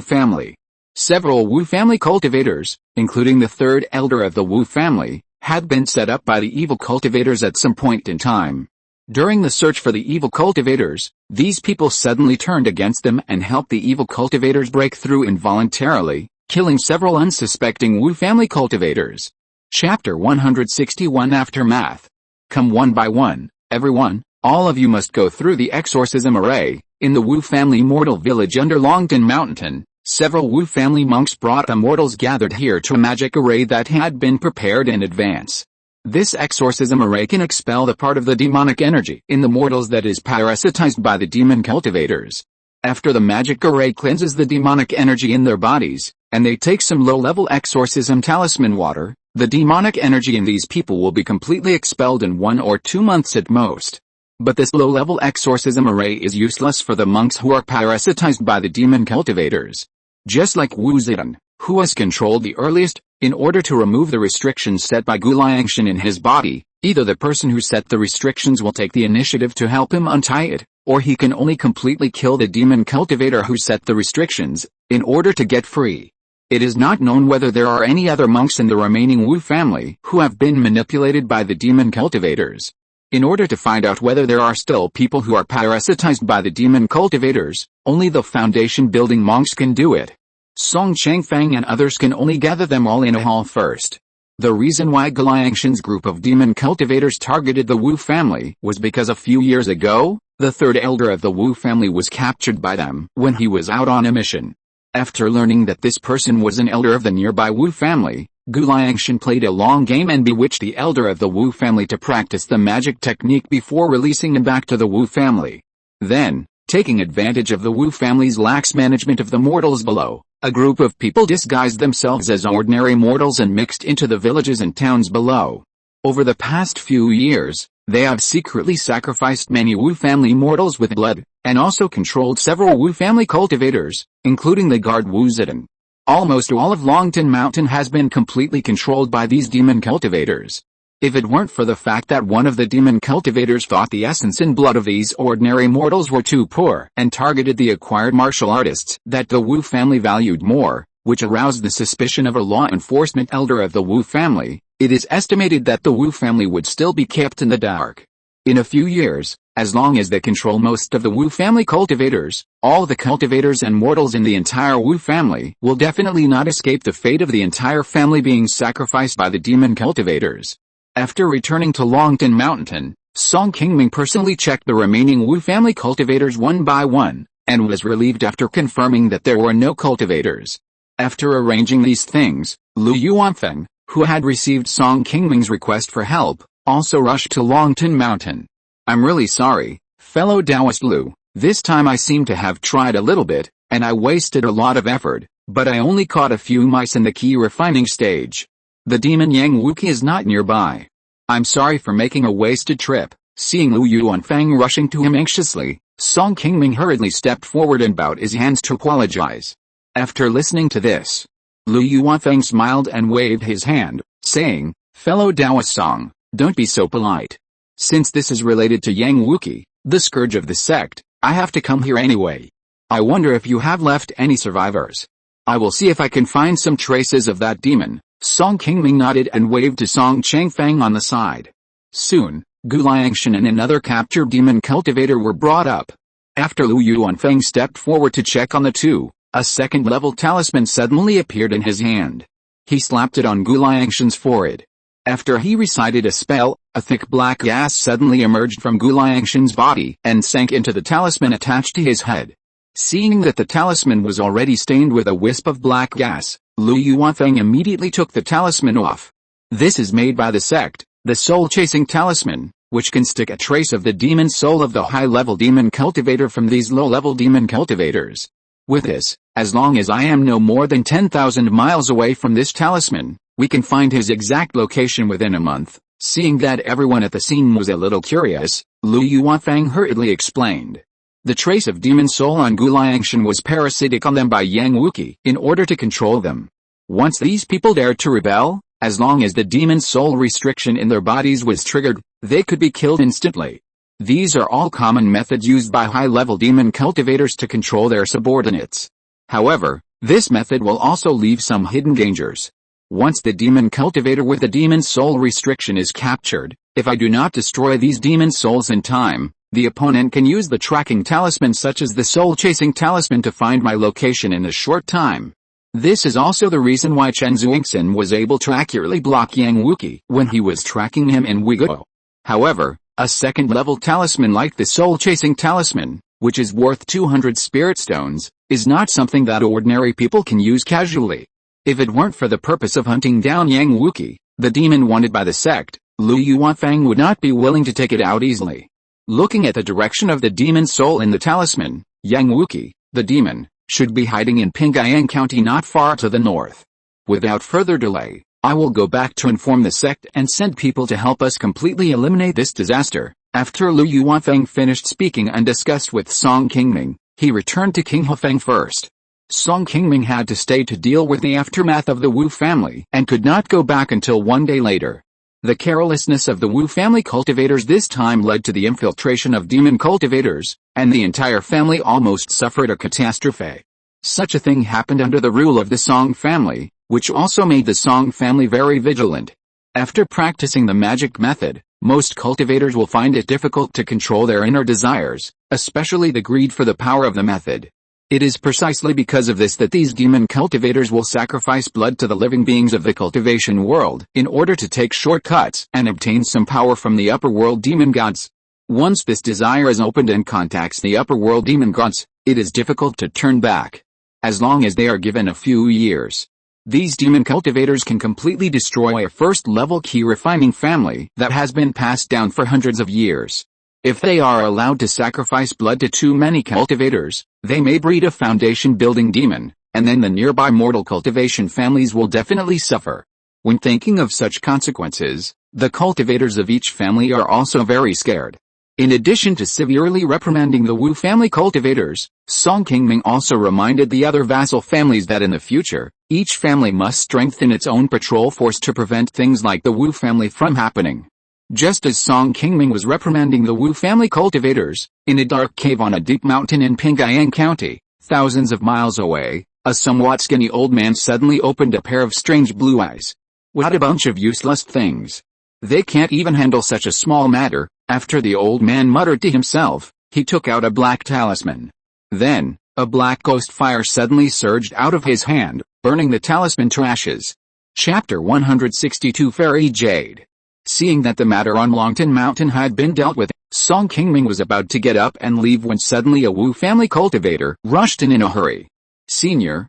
family. Several Wu family cultivators, including the 3rd elder of the Wu family, had been set up by the evil cultivators at some point in time. During the search for the evil cultivators, these people suddenly turned against them and helped the evil cultivators break through involuntarily, killing several unsuspecting Wu family cultivators. Chapter 161 Aftermath. Come one by one, everyone, all of you must go through the exorcism array. In the Wu family mortal village under Qi Mountain, several Wu family monks brought the mortals gathered here to a magic array that had been prepared in advance. This exorcism array can expel the part of the demonic energy in the mortals that is parasitized by the demon cultivators. After the magic array cleanses the demonic energy in their bodies, and they take some low-level exorcism talisman water, the demonic energy in these people will be completely expelled in 1 or 2 months at most. But this low-level exorcism array is useless for the monks who are parasitized by the demon cultivators. Just like Wu Zetian, who was controlled the earliest, in order to remove the restrictions set by Gu Liangshan in his body, either the person who set the restrictions will take the initiative to help him untie it, or he can only completely kill the demon cultivator who set the restrictions, in order to get free. It is not known whether there are any other monks in the remaining Wu family who have been manipulated by the demon cultivators. In order to find out whether there are still people who are parasitized by the demon cultivators, only the foundation building monks can do it. Song Changfang and others can only gather them all in a hall first. The reason why Gu Liangshan's group of demon cultivators targeted the Wu family was because a few years ago, the 3rd elder of the Wu family was captured by them when he was out on a mission. After learning that this person was an elder of the nearby Wu family, Gu Liangshan played a long game and bewitched the elder of the Wu family to practice the magic technique before releasing him back to the Wu family. Then, taking advantage of the Wu family's lax management of the mortals below, a group of people disguised themselves as ordinary mortals and mixed into the villages and towns below. Over the past few years, they have secretly sacrificed many Wu family mortals with blood, and also controlled several Wu family cultivators, including the guard Wu Zetian. Almost all of Qi Mountain has been completely controlled by these demon cultivators. If it weren't for the fact that one of the demon cultivators thought the essence and blood of these ordinary mortals were too poor and targeted the acquired martial artists that the Wu family valued more, which aroused the suspicion of a law enforcement elder of the Wu family. It is estimated that the Wu family would still be kept in the dark. In a few years, as long as they control most of the Wu family cultivators, all the cultivators and mortals in the entire Wu family will definitely not escape the fate of the entire family being sacrificed by the demon cultivators. After returning to Longtan Mountain, Song Qingming personally checked the remaining Wu family cultivators one by one, and was relieved after confirming that there were no cultivators. After arranging these things, Lu Yuanfeng, who had received Song Qingming's request for help, also rushed to Longtan Mountain. I'm really sorry, fellow Taoist Lu, this time I seem to have tried a little bit, and I wasted a lot of effort, but I only caught a few mice in the Qi refining stage. The demon Yang Wuqi is not nearby. I'm sorry for making a wasted trip. Seeing Lu Yuanfeng rushing to him anxiously, Song Qingming hurriedly stepped forward and bowed his hands to apologize. After listening to this, Lu Yuanfeng smiled and waved his hand, saying, fellow Taoist Song, don't be so polite. Since this is related to Yang Wuqi, the scourge of the sect, I have to come here anyway. I wonder if you have left any survivors. I will see if I can find some traces of that demon. Song Qingming nodded and waved to Song Changfeng on the side. Soon, Gu Liangshan and another captured demon cultivator were brought up. After Lu Yuanfeng stepped forward to check on the two, a second-level talisman suddenly appeared in his hand. He slapped it on Gu Liangshan's forehead. After he recited a spell, a thick black gas suddenly emerged from Gu Liangshan's body and sank into the talisman attached to his head. Seeing that the talisman was already stained with a wisp of black gas, Lu Yuanfeng immediately took the talisman off. This is made by the sect, the soul-chasing talisman, which can stick a trace of the demon soul of the high-level demon cultivator from these low-level demon cultivators. With this, as long as I am no more than 10,000 miles away from this talisman, we can find his exact location within a month. Seeing that everyone at the scene was a little curious, Lu Yuanfeng hurriedly explained. The trace of demon soul on Gu Liangshan was parasitic on them by Yang Wuqi in order to control them. Once these people dared to rebel, as long as the demon soul restriction in their bodies was triggered, they could be killed instantly. These are all common methods used by high-level demon cultivators to control their subordinates. However, this method will also leave some hidden dangers. Once the demon cultivator with the demon soul restriction is captured, if I do not destroy these demon souls in time, the opponent can use the tracking talisman such as the soul-chasing talisman to find my location in a short time. This is also the reason why Chen Zuixin was able to accurately block Yang Wuqi when he was tracking him in Wiguo. However, a second-level talisman like the soul-chasing talisman, which is worth 200 spirit stones, is not something that ordinary people can use casually. If it weren't for the purpose of hunting down Yang Wuqi, the demon wanted by the sect, Lu Yuanfeng would not be willing to take it out easily. Looking at the direction of the demon soul in the talisman, Yang Wuqi, the demon, should be hiding in Pingayang County not far to the north. Without further delay, I will go back to inform the sect and send people to help us completely eliminate this disaster. After Lu Yuanfeng finished speaking and discussed with Song Qingming, he returned to King Hufeng first. Song Qingming had to stay to deal with the aftermath of the Wu family and could not go back until one day later. The carelessness of the Wu family cultivators this time led to the infiltration of demon cultivators, and the entire family almost suffered a catastrophe. Such a thing happened under the rule of the Song family, which also made the Song family very vigilant. After practicing the magic method, most cultivators will find it difficult to control their inner desires, especially the greed for the power of the method. It is precisely because of this that these demon cultivators will sacrifice blood to the living beings of the cultivation world in order to take shortcuts and obtain some power from the upper world demon gods. Once this desire is opened and contacts the upper world demon gods, it is difficult to turn back. As long as they are given a few years, these demon cultivators can completely destroy a first-level Qi refining family that has been passed down for hundreds of years. If they are allowed to sacrifice blood to too many cultivators, they may breed a foundation-building demon, and then the nearby mortal cultivation families will definitely suffer. When thinking of such consequences, the cultivators of each family are also very scared. In addition to severely reprimanding the Wu family cultivators, Song Qingming also reminded the other vassal families that in the future, each family must strengthen its own patrol force to prevent things like the Wu family from happening. Just as Song Qingming was reprimanding the Wu family cultivators, in a dark cave on a deep mountain in Pingayang County, thousands of miles away, A somewhat skinny old man suddenly opened a pair of strange blue eyes. What a bunch of useless things. They can't even handle such a small matter. After the old man muttered to himself, he took out a black talisman. Then, a black ghost fire suddenly surged out of his hand, burning the talisman to ashes. Chapter 162 Fairy Jade. Seeing that the matter on Longton Mountain had been dealt with, Song Qingming was about to get up and leave when suddenly a Wu family cultivator rushed in a hurry. Senior,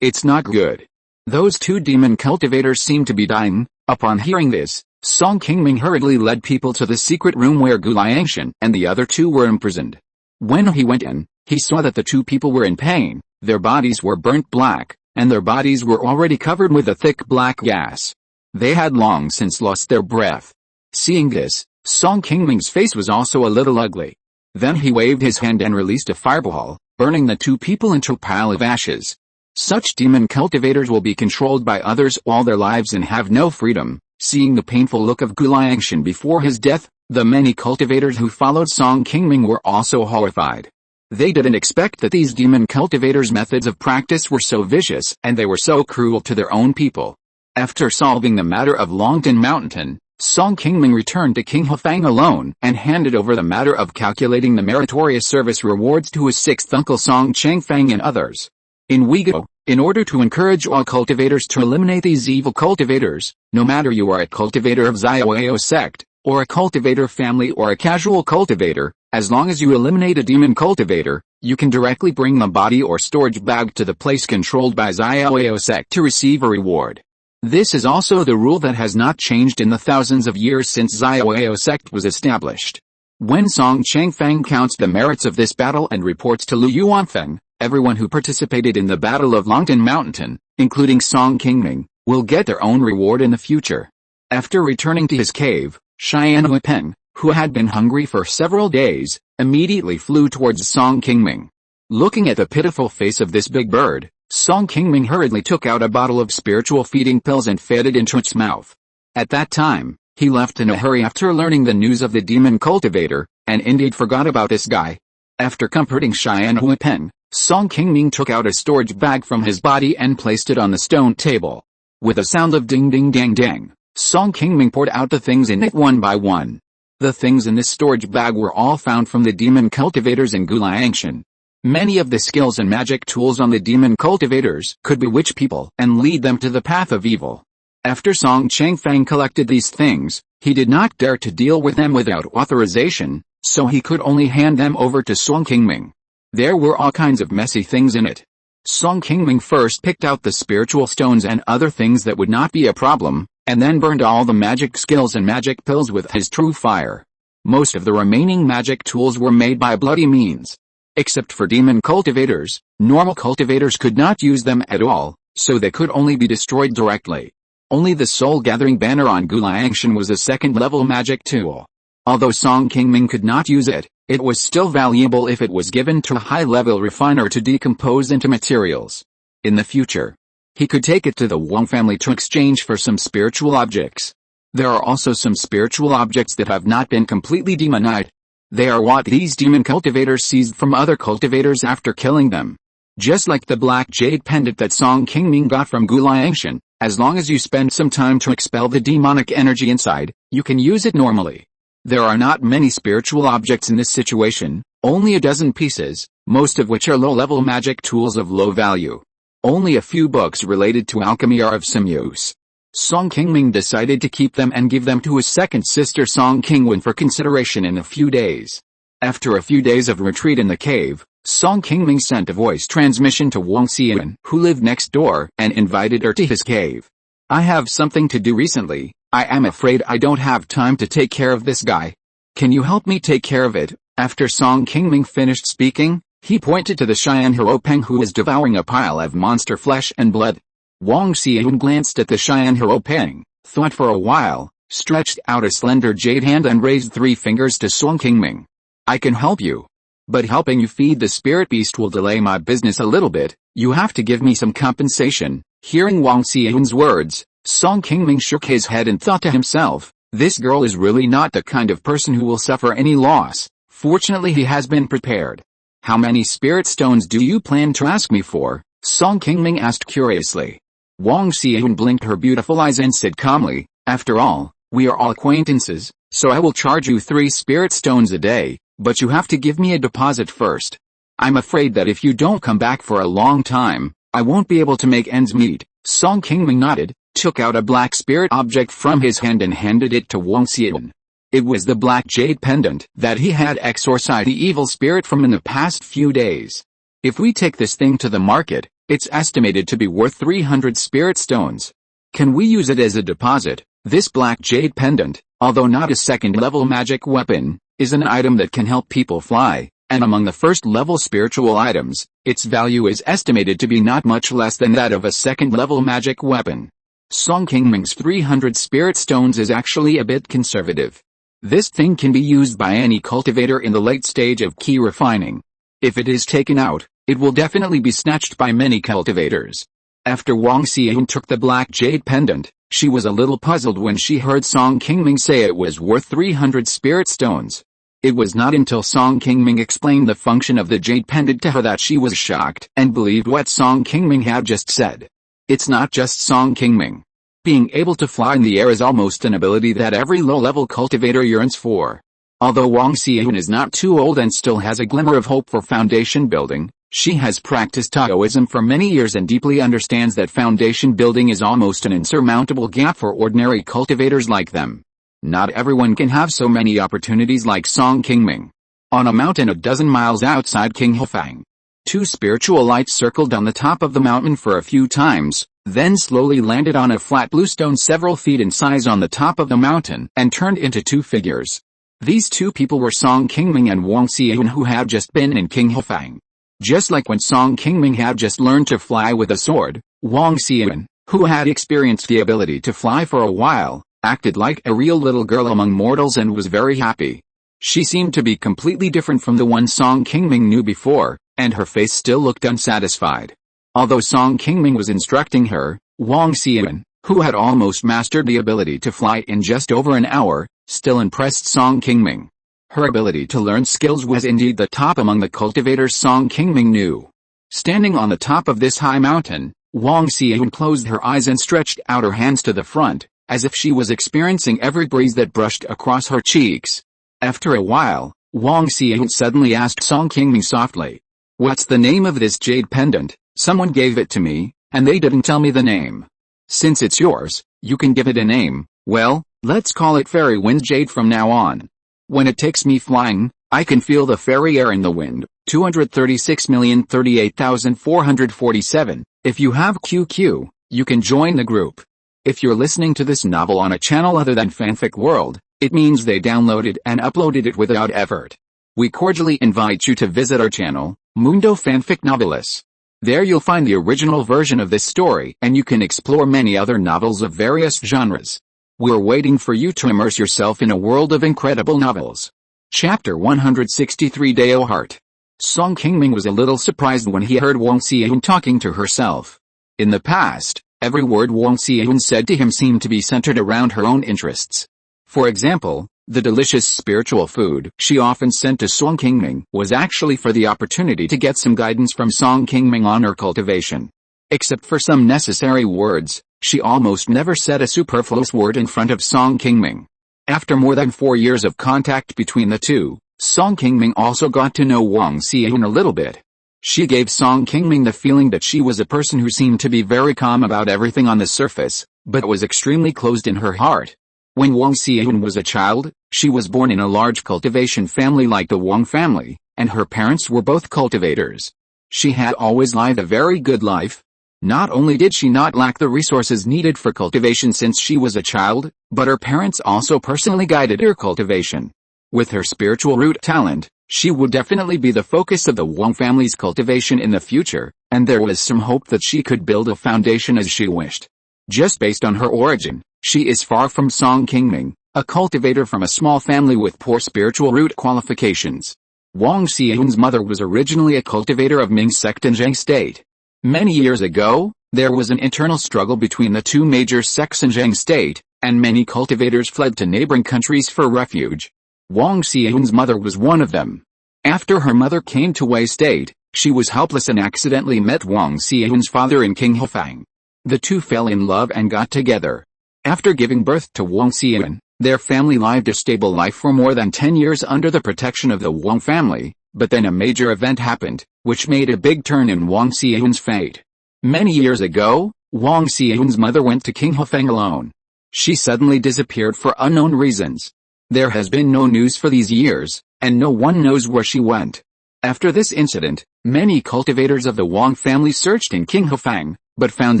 it's not good. Those two demon cultivators seem to be dying. Upon hearing this, Song Qingming hurriedly led people to the secret room where Gu Liangshan and the other two were imprisoned. When he went in, he saw that the two people were in pain, their bodies were burnt black, and their bodies were already covered with a thick black gas. They had long since lost their breath. Seeing this, Song Qingming's face was also a little ugly. Then he waved his hand and released a fireball, burning the two people into a pile of ashes. Such demon cultivators will be controlled by others all their lives and have no freedom. Seeing the painful look of Gu Liangshan before his death, the many cultivators who followed Song Qingming were also horrified. They didn't expect that these demon cultivators' methods of practice were so vicious and they were so cruel to their own people. After solving the matter of Longton Mountain, Song Qingming returned to King Hefang alone and handed over the matter of calculating the meritorious service rewards to his sixth uncle Song Changfang and others. In Uyghur, in order to encourage all cultivators to eliminate these evil cultivators, no matter you are a cultivator of Xiaoyao sect, or a cultivator family or a casual cultivator, as long as you eliminate a demon cultivator, you can directly bring the body or storage bag to the place controlled by Xiaoyao sect to receive a reward. This is also the rule that has not changed in the thousands of years since Xiaoyao sect was established. When Song Changfang counts the merits of this battle and reports to Lu Yuanfeng, everyone who participated in the Battle of Longton Mountain, including Song Qingming, will get their own reward in the future. After returning to his cave, Xian Huipeng, who had been hungry for several days, immediately flew towards Song Qingming. Looking at the pitiful face of this big bird, Song Qingming hurriedly took out a bottle of spiritual feeding pills and fed it into its mouth. At that time, he left in a hurry after learning the news of the demon cultivator, and indeed forgot about this guy. After comforting Xian Huipeng, Song Qingming took out a storage bag from his body and placed it on the stone table. With a sound of ding ding dang dang, Song Qingming poured out the things in it one by one. The things in this storage bag were all found from the demon cultivators in Gu Liangshan. Many of the skills and magic tools on the demon cultivators could bewitch people and lead them to the path of evil. After Song Changfang collected these things, he did not dare to deal with them without authorization, so he could only hand them over to Song Qingming. There were all kinds of messy things in it. Song Qingming first picked out the spiritual stones and other things that would not be a problem, and then burned all the magic skills and magic pills with his true fire. Most of the remaining magic tools were made by bloody means. Except for demon cultivators, normal cultivators could not use them at all, so they could only be destroyed directly. Only the Soul Gathering Banner on Gu Liangshan was a second-level magic tool. Although Song Qingming could not use it, it was still valuable if it was given to a high-level refiner to decompose into materials. In the future, he could take it to the Wang family to exchange for some spiritual objects. There are also some spiritual objects that have not been completely demonized. They are what these demon cultivators seized from other cultivators after killing them. Just like the black jade pendant that Song Qingming got from Gu Liangshan, as long as you spend some time to expel the demonic energy inside, you can use it normally. There are not many spiritual objects in this situation, only a dozen pieces, most of which are low-level magic tools of low value. Only a few books related to alchemy are of some use. Song Qingming decided to keep them and give them to his second sister Song Qingwen for consideration in a few days. After a few days of retreat in the cave, Song Qingming sent a voice transmission to Wang Xian, who lived next door, and invited her to his cave. I have something to do recently. I am afraid I don't have time to take care of this guy. Can you help me take care of it? After Song Qingming finished speaking, he pointed to the Xian Huopeng who was devouring a pile of monster flesh and blood. Wang Xian glanced at the Xian Huopeng, thought for a while, stretched out a slender jade hand and raised 3 fingers to Song Qingming. I can help you. But helping you feed the spirit beast will delay my business a little bit. You have to give me some compensation. Hearing Wang Xian's words, Song Qingming shook his head and thought to himself, this girl is really not the kind of person who will suffer any loss. Fortunately he has been prepared. How many spirit stones do you plan to ask me for? Song Qingming asked curiously. Wang Xian blinked her beautiful eyes and said calmly, "After all, we are all acquaintances, so I will charge you 3 spirit stones a day, but you have to give me a deposit first. I'm afraid that if you don't come back for a long time, I won't be able to make ends meet." Song Qingming nodded, took out a black spirit object from his hand and handed it to Wang Xian. It was the black jade pendant that he had exorcised the evil spirit from in the past few days. "If we take this thing to the market, it's estimated to be worth 300 spirit stones. Can we use it as a deposit?" This black jade pendant, although not a second-level magic weapon, is an item that can help people fly, and among the first-level spiritual items, its value is estimated to be not much less than that of a second-level magic weapon. Song Qingming's 300 spirit stones is actually a bit conservative. This thing can be used by any cultivator in the late stage of Qi refining. If it is taken out, it will definitely be snatched by many cultivators. After Wang Xian took the black jade pendant, she was a little puzzled when she heard Song Qingming say it was worth 300 spirit stones. It was not until Song Qingming explained the function of the jade pendant to her that she was shocked and believed what Song Qingming had just said. It's not just Song Qingming. Being able to fly in the air is almost an ability that every low-level cultivator yearns for. Although Wang Xian is not too old and still has a glimmer of hope for foundation building, she has practiced Taoism for many years and deeply understands that foundation building is almost an insurmountable gap for ordinary cultivators like them. Not everyone can have so many opportunities like Song Qingming. On a mountain a dozen miles outside Qinghefang, 2 spiritual lights circled on the top of the mountain for a few times, then slowly landed on a flat blue stone several feet in size on the top of the mountain and turned into 2 figures. These 2 people were Song Qingming and Wang Xian, who had just been in Qinghefang. Just like when Song Qingming had just learned to fly with a sword, Wang Xian, who had experienced the ability to fly for a while, acted like a real little girl among mortals and was very happy. She seemed to be completely different from the one Song Qingming knew before, and her face still looked unsatisfied. Although Song Qingming was instructing her, Wang Xian, who had almost mastered the ability to fly in just over an hour, still impressed Song Qingming. Her ability to learn skills was indeed the top among the cultivators Song Qingming knew. Standing on the top of this high mountain, Wang Xian closed her eyes and stretched out her hands to the front, as if she was experiencing every breeze that brushed across her cheeks. After a while, Wang Xian suddenly asked Song Qingming softly, "What's the name of this jade pendant? Someone gave it to me, and they didn't tell me the name. Since it's yours, you can give it a name. Well, let's call it Fairy Wind Jade from now on. When it takes me flying, I can feel the fairy air in the wind." 236,038,447. If you have QQ, you can join the group. If you're listening to this novel on a channel other than Fanfic World, it means they downloaded and uploaded it without effort. We cordially invite you to visit our channel, Mundo Fanfic Novelis. There you'll find the original version of this story and you can explore many other novels of various genres. We're waiting for you to immerse yourself in a world of incredible novels. Chapter 163 Dao Heart. Song Qingming was a little surprised when he heard Wang Xian talking to herself. In the past, every word Wang Xian said to him seemed to be centered around her own interests. For example, the delicious spiritual food she often sent to Song Qingming was actually for the opportunity to get some guidance from Song Qingming on her cultivation. Except for some necessary words, she almost never said a superfluous word in front of Song Qingming. After more than 4 years of contact between the two, Song Qingming also got to know Wang Xian a little bit. She gave Song Qingming the feeling that she was a person who seemed to be very calm about everything on the surface, but was extremely closed in her heart. When Wang Xian was a child, she was born in a large cultivation family like the Wang family, and her parents were both cultivators. She had always lived a very good life. Not only did she not lack the resources needed for cultivation since she was a child, but her parents also personally guided her cultivation. With her spiritual root talent, she would definitely be the focus of the Wang family's cultivation in the future, and there was some hope that she could build a foundation as she wished. Just based on her origin, she is far from Song Qingming, a cultivator from a small family with poor spiritual root qualifications. Wang Xian's mother was originally a cultivator of Ming sect in Zheng state. Many years ago, there was an internal struggle between the two major sects in Zheng state, and many cultivators fled to neighboring countries for refuge. Wang Xian's mother was one of them. After her mother came to Wei state, She was helpless and accidentally met Wang Xian's father in King Hefang. The two fell in love and got together. After giving birth to Wang Xian, their family lived a stable life for more than 10 years under the protection of the Wang family, but then a major event happened, which made a big turn in Wang Xian's fate. Many years ago, Wang Xian's mother went to King Hefang alone. She suddenly disappeared for unknown reasons. There has been no news for these years, and no one knows where she went. After this incident, many cultivators of the Wang family searched in King Hefang, but found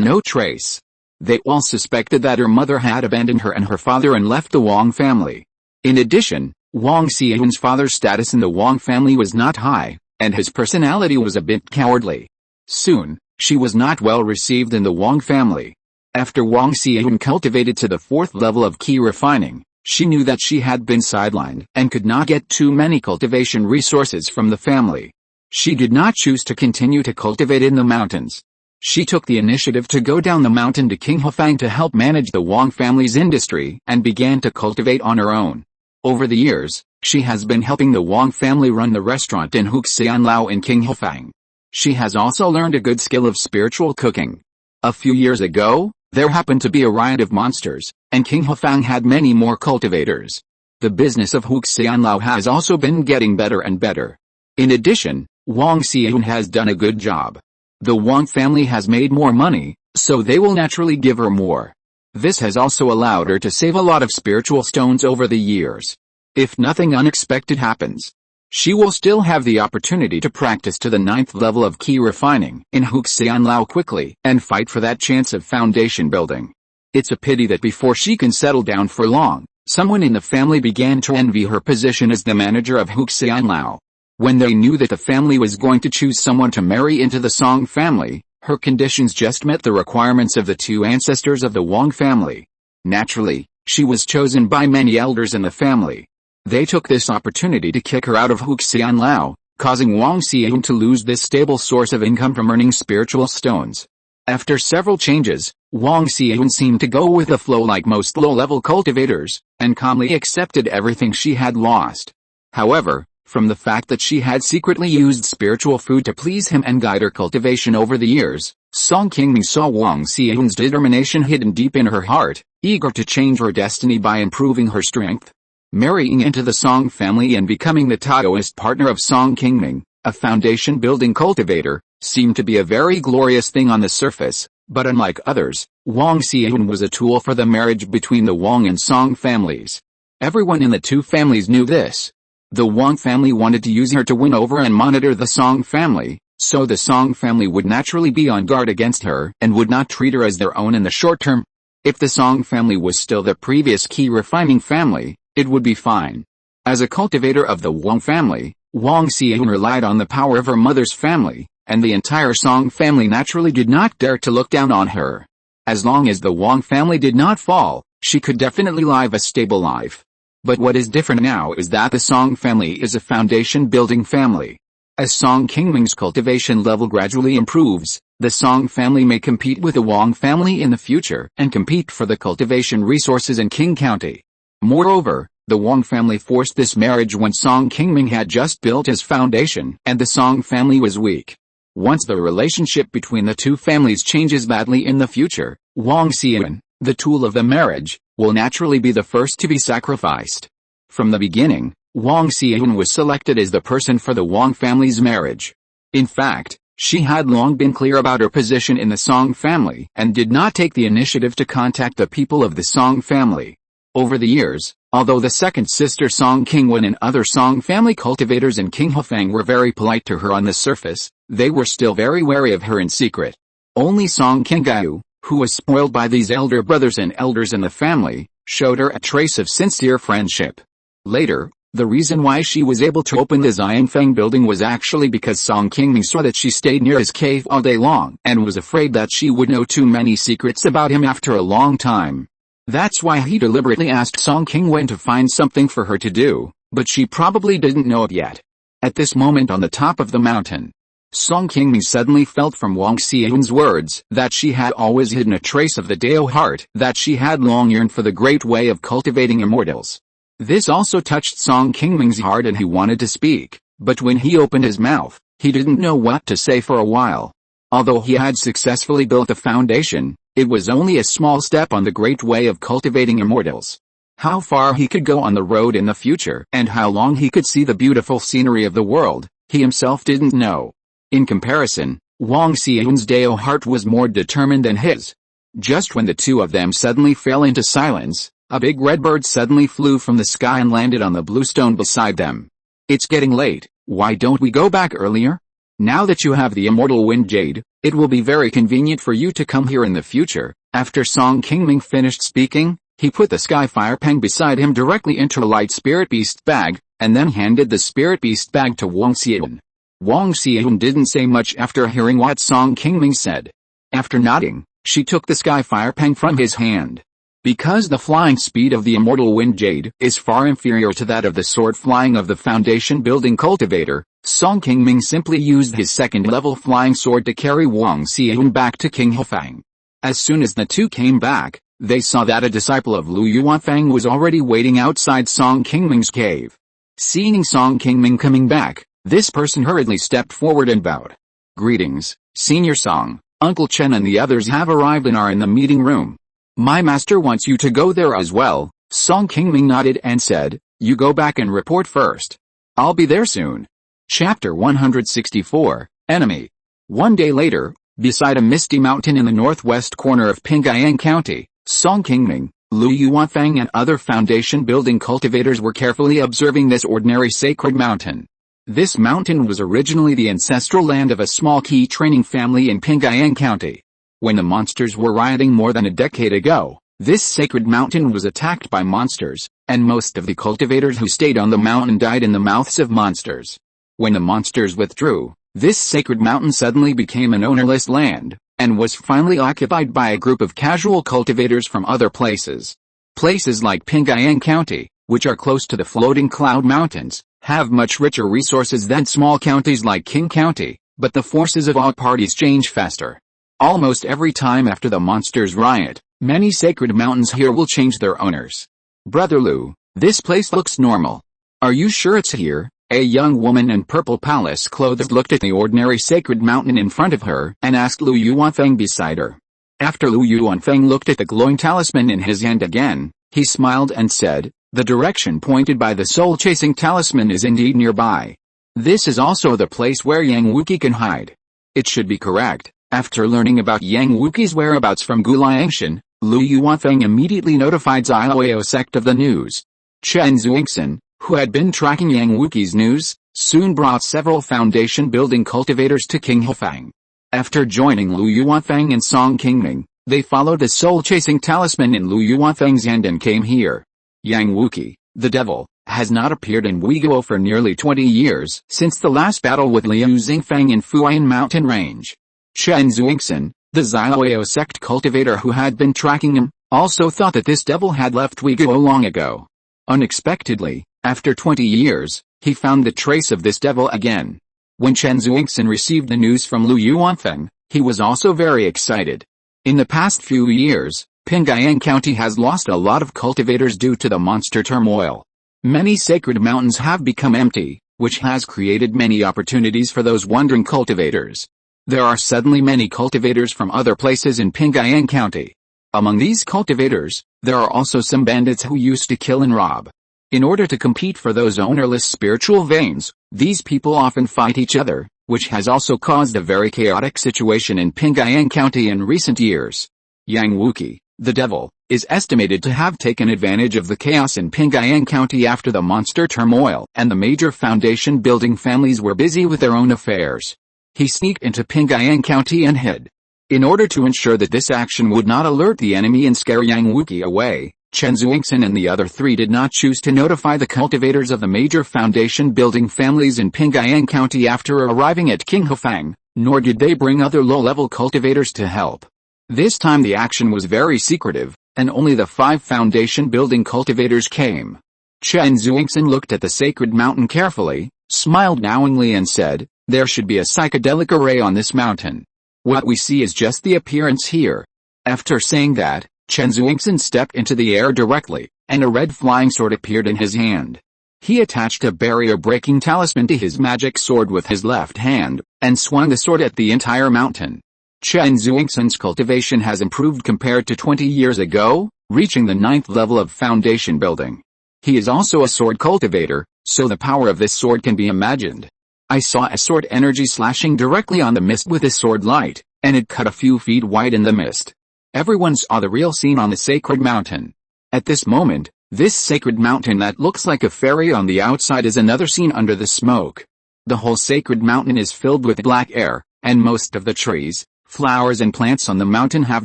no trace. They all suspected that her mother had abandoned her and her father and left the Wang family. In addition, Wang Xian's father's status in the Wang family was not high, and his personality was a bit cowardly. Soon, she was not well received in the Wang family. After Wang Xian cultivated to the 4th level of Qi Refining, she knew that she had been sidelined and could not get too many cultivation resources from the family. She did not choose to continue to cultivate in the mountains. She took the initiative to go down the mountain to King Hefang to help manage the Wang family's industry and began to cultivate on her own. Over the years, she has been helping the Wang family run the restaurant in Huxianlao in King Hefang. She has also learned a good skill of spiritual cooking. A few years ago, there happened to be a riot of monsters, and King Hefang had many more cultivators. The business of Huxianlao has also been getting better and better. In addition, Wang Xian has done a good job. The Wang family has made more money, so they will naturally give her more. This has also allowed her to save a lot of spiritual stones over the years. If nothing unexpected happens, she will still have the opportunity to practice to the 9th level of Qi Refining in Huxianlao quickly and fight for that chance of foundation building. It's a pity that before she can settle down for long, someone in the family began to envy her position as the manager of Huxianlao. When they knew that the family was going to choose someone to marry into the Song family, her conditions just met the requirements of the two ancestors of the Wang family. Naturally, she was chosen by many elders in the family. They took this opportunity to kick her out of Huxianlao, causing Wang Xian to lose this stable source of income from earning spiritual stones. After several changes, Wang Xian seemed to go with the flow like most low-level cultivators, and calmly accepted everything she had lost. However, from the fact that she had secretly used spiritual food to please him and guide her cultivation over the years, Song Qingming saw Wang Xian's determination hidden deep in her heart, eager to change her destiny by improving her strength. Marrying into the Song family and becoming the Taoist partner of Song Qingming, a foundation-building cultivator, seemed to be a very glorious thing on the surface, but unlike others, Wang Xian was a tool for the marriage between the Wang and Song families. Everyone in the two families knew this. The Wang family wanted to use her to win over and monitor the Song family, so the Song family would naturally be on guard against her and would not treat her as their own in the short term. If the Song family was still the previous Qi Refining family, it would be fine. As a cultivator of the Wang family, Wang Xian relied on the power of her mother's family, and the entire Song family naturally did not dare to look down on her. As long as the Wang family did not fall, she could definitely live a stable life. But what is different now is that the Song family is a foundation-building family. As Song Qingming's cultivation level gradually improves, the Song family may compete with the Wang family in the future and compete for the cultivation resources in Qing County. Moreover, the Wang family forced this marriage when Song Qingming had just built his foundation and the Song family was weak. Once the relationship between the two families changes badly in the future, Wang Xian, the tool of the marriage, will naturally be the first to be sacrificed. From the beginning, Wang Xian was selected as the person for the Wang family's marriage. In fact, she had long been clear about her position in the Song family and did not take the initiative to contact the people of the Song family. Over the years, although the second sister Song Qingwen and other Song family cultivators in King Hefang were very polite to her on the surface, they were still very wary of her in secret. Only Song Qinggao, who was spoiled by these elder brothers and elders in the family, showed her a trace of sincere friendship. Later, the reason why she was able to open the Xianfeng building was actually because Song Qingming saw that she stayed near his cave all day long and was afraid that she would know too many secrets about him after a long time. That's why he deliberately asked Song Qingwen to find something for her to do, but she probably didn't know it yet. At this moment on the top of the mountain, Song Qingming suddenly felt from Wang Xian's words that she had always hidden a trace of the Dao heart that she had long yearned for the great way of cultivating immortals. This also touched Song Qingming's heart and he wanted to speak, but when he opened his mouth, He didn't know what to say for a while. Although he had successfully built the foundation, it was only a small step on the great way of cultivating immortals. How far he could go on the road in the future and how long he could see the beautiful scenery of the world, he himself didn't know. In comparison, Wang Xian's Dao heart was more determined than his. Just when the two of them suddenly fell into silence, a big red bird suddenly flew from the sky and landed on the blue stone beside them. It's getting late, why don't we go back earlier? Now that you have the immortal wind jade, it will be very convenient for you to come here in the future. After Song Qingming finished speaking, he put the sky fire pang beside him directly into a light spirit beast bag, and then handed the spirit beast bag to Wang Xian. Wang Xian didn't say much after hearing what Song Qingming said. After nodding, she took the sky fire pang from his hand. Because the flying speed of the immortal wind jade is far inferior to that of the sword flying of the foundation building cultivator, Song Qingming simply used his second level flying sword to carry Wang Xian back to King Hefang. As soon as the two came back, they saw that a disciple of Lu Yuanfang was already waiting outside Song Qingming's cave. Seeing Song Qingming coming back, this person hurriedly stepped forward and bowed. Greetings, Senior Song, Uncle Chen and the others have arrived and are in the meeting room. My master wants you to go there as well. Song Qingming nodded and said, you go back and report first. I'll be there soon. Chapter 164, Enemy. One day later, beside a misty mountain in the northwest corner of Pingayang County, Song Qingming, Lu Yuanfang and other foundation building cultivators were carefully observing this ordinary sacred mountain. This mountain was originally the ancestral land of a small Qi training family in Pingayang County. When the monsters were rioting more than a decade ago, this sacred mountain was attacked by monsters, and most of the cultivators who stayed on the mountain died in the mouths of monsters. When the monsters withdrew, this sacred mountain suddenly became an ownerless land, and was finally occupied by a group of casual cultivators from other places. Places like Pingayang County, which are close to the floating cloud mountains, have much richer resources than small counties like Qing County, but the forces of all parties change faster. Almost every time after the monsters riot, many sacred mountains here will change their owners. Brother Lu, this place looks normal. Are you sure it's here? A young woman in purple palace clothes looked at the ordinary sacred mountain in front of her and asked Lu Yuanfeng beside her. After Lu Yuanfeng looked at the glowing talisman in his hand again, he smiled and said, the direction pointed by the soul-chasing talisman is indeed nearby. This is also the place where Yang Wuqi can hide. It should be correct. After learning about Yang Wuqi's whereabouts from Gulayangshan, Lu Yuanfeng immediately notified Ziyao sect of the news. Chen Zuixin, who had been tracking Yang Wuqi's news, soon brought several foundation-building cultivators to King Hefang. After joining Lu Yuanfeng and Song Qingming, they followed the soul-chasing talisman in Lu Yuanfeng's hand and came here. Yang Wuqi, the devil, has not appeared in Weiguo for nearly 20 years since the last battle with Liu Xingfang in Funiu Mountain range. Chen Zuixin, the Ziyao sect cultivator who had been tracking him, also thought that this devil had left Weiguo long ago. Unexpectedly, after 20 years, he found the trace of this devil again. When Chen Zuixin received the news from Lu Yuanfeng, he was also very excited. In the past few years, Pingayang County has lost a lot of cultivators due to the monster turmoil. Many sacred mountains have become empty, which has created many opportunities for those wandering cultivators. There are suddenly many cultivators from other places in Pingayang County. Among these cultivators, there are also some bandits who used to kill and rob. In order to compete for those ownerless spiritual veins, these people often fight each other, which has also caused a very chaotic situation in Pingayang County in recent years. Yang Wuqi, the devil, is estimated to have taken advantage of the chaos in Pingayang County after the monster turmoil and the major foundation building families were busy with their own affairs. He sneaked into Pingayang County and hid. In order to ensure that this action would not alert the enemy and scare Yang Wuqi away, Chen Zuixin and the other three did not choose to notify the cultivators of the major foundation building families in Pingayang County after arriving at King Hefang, nor did they bring other low-level cultivators to help. This time the action was very secretive, and only the 5 foundation building cultivators came. Chen Zuixin looked at the sacred mountain carefully, smiled knowingly and said, there should be a psychedelic array on this mountain. What we see is just the appearance here. After saying that, Chen Zuixin stepped into the air directly, and a red flying sword appeared in his hand. He attached a barrier-breaking talisman to his magic sword with his left hand, and swung the sword at the entire mountain. Chen Xuingxin's cultivation has improved compared to 20 years ago, reaching the 9th level of foundation building. He is also a sword cultivator, so the power of this sword can be imagined. I saw a sword energy slashing directly on the mist with his sword light, and it cut a few feet wide in the mist. Everyone saw the real scene on the sacred mountain. At this moment, this sacred mountain that looks like a fairy on the outside is another scene under the smoke. The whole sacred mountain is filled with black air, and most of the trees, flowers and plants on the mountain have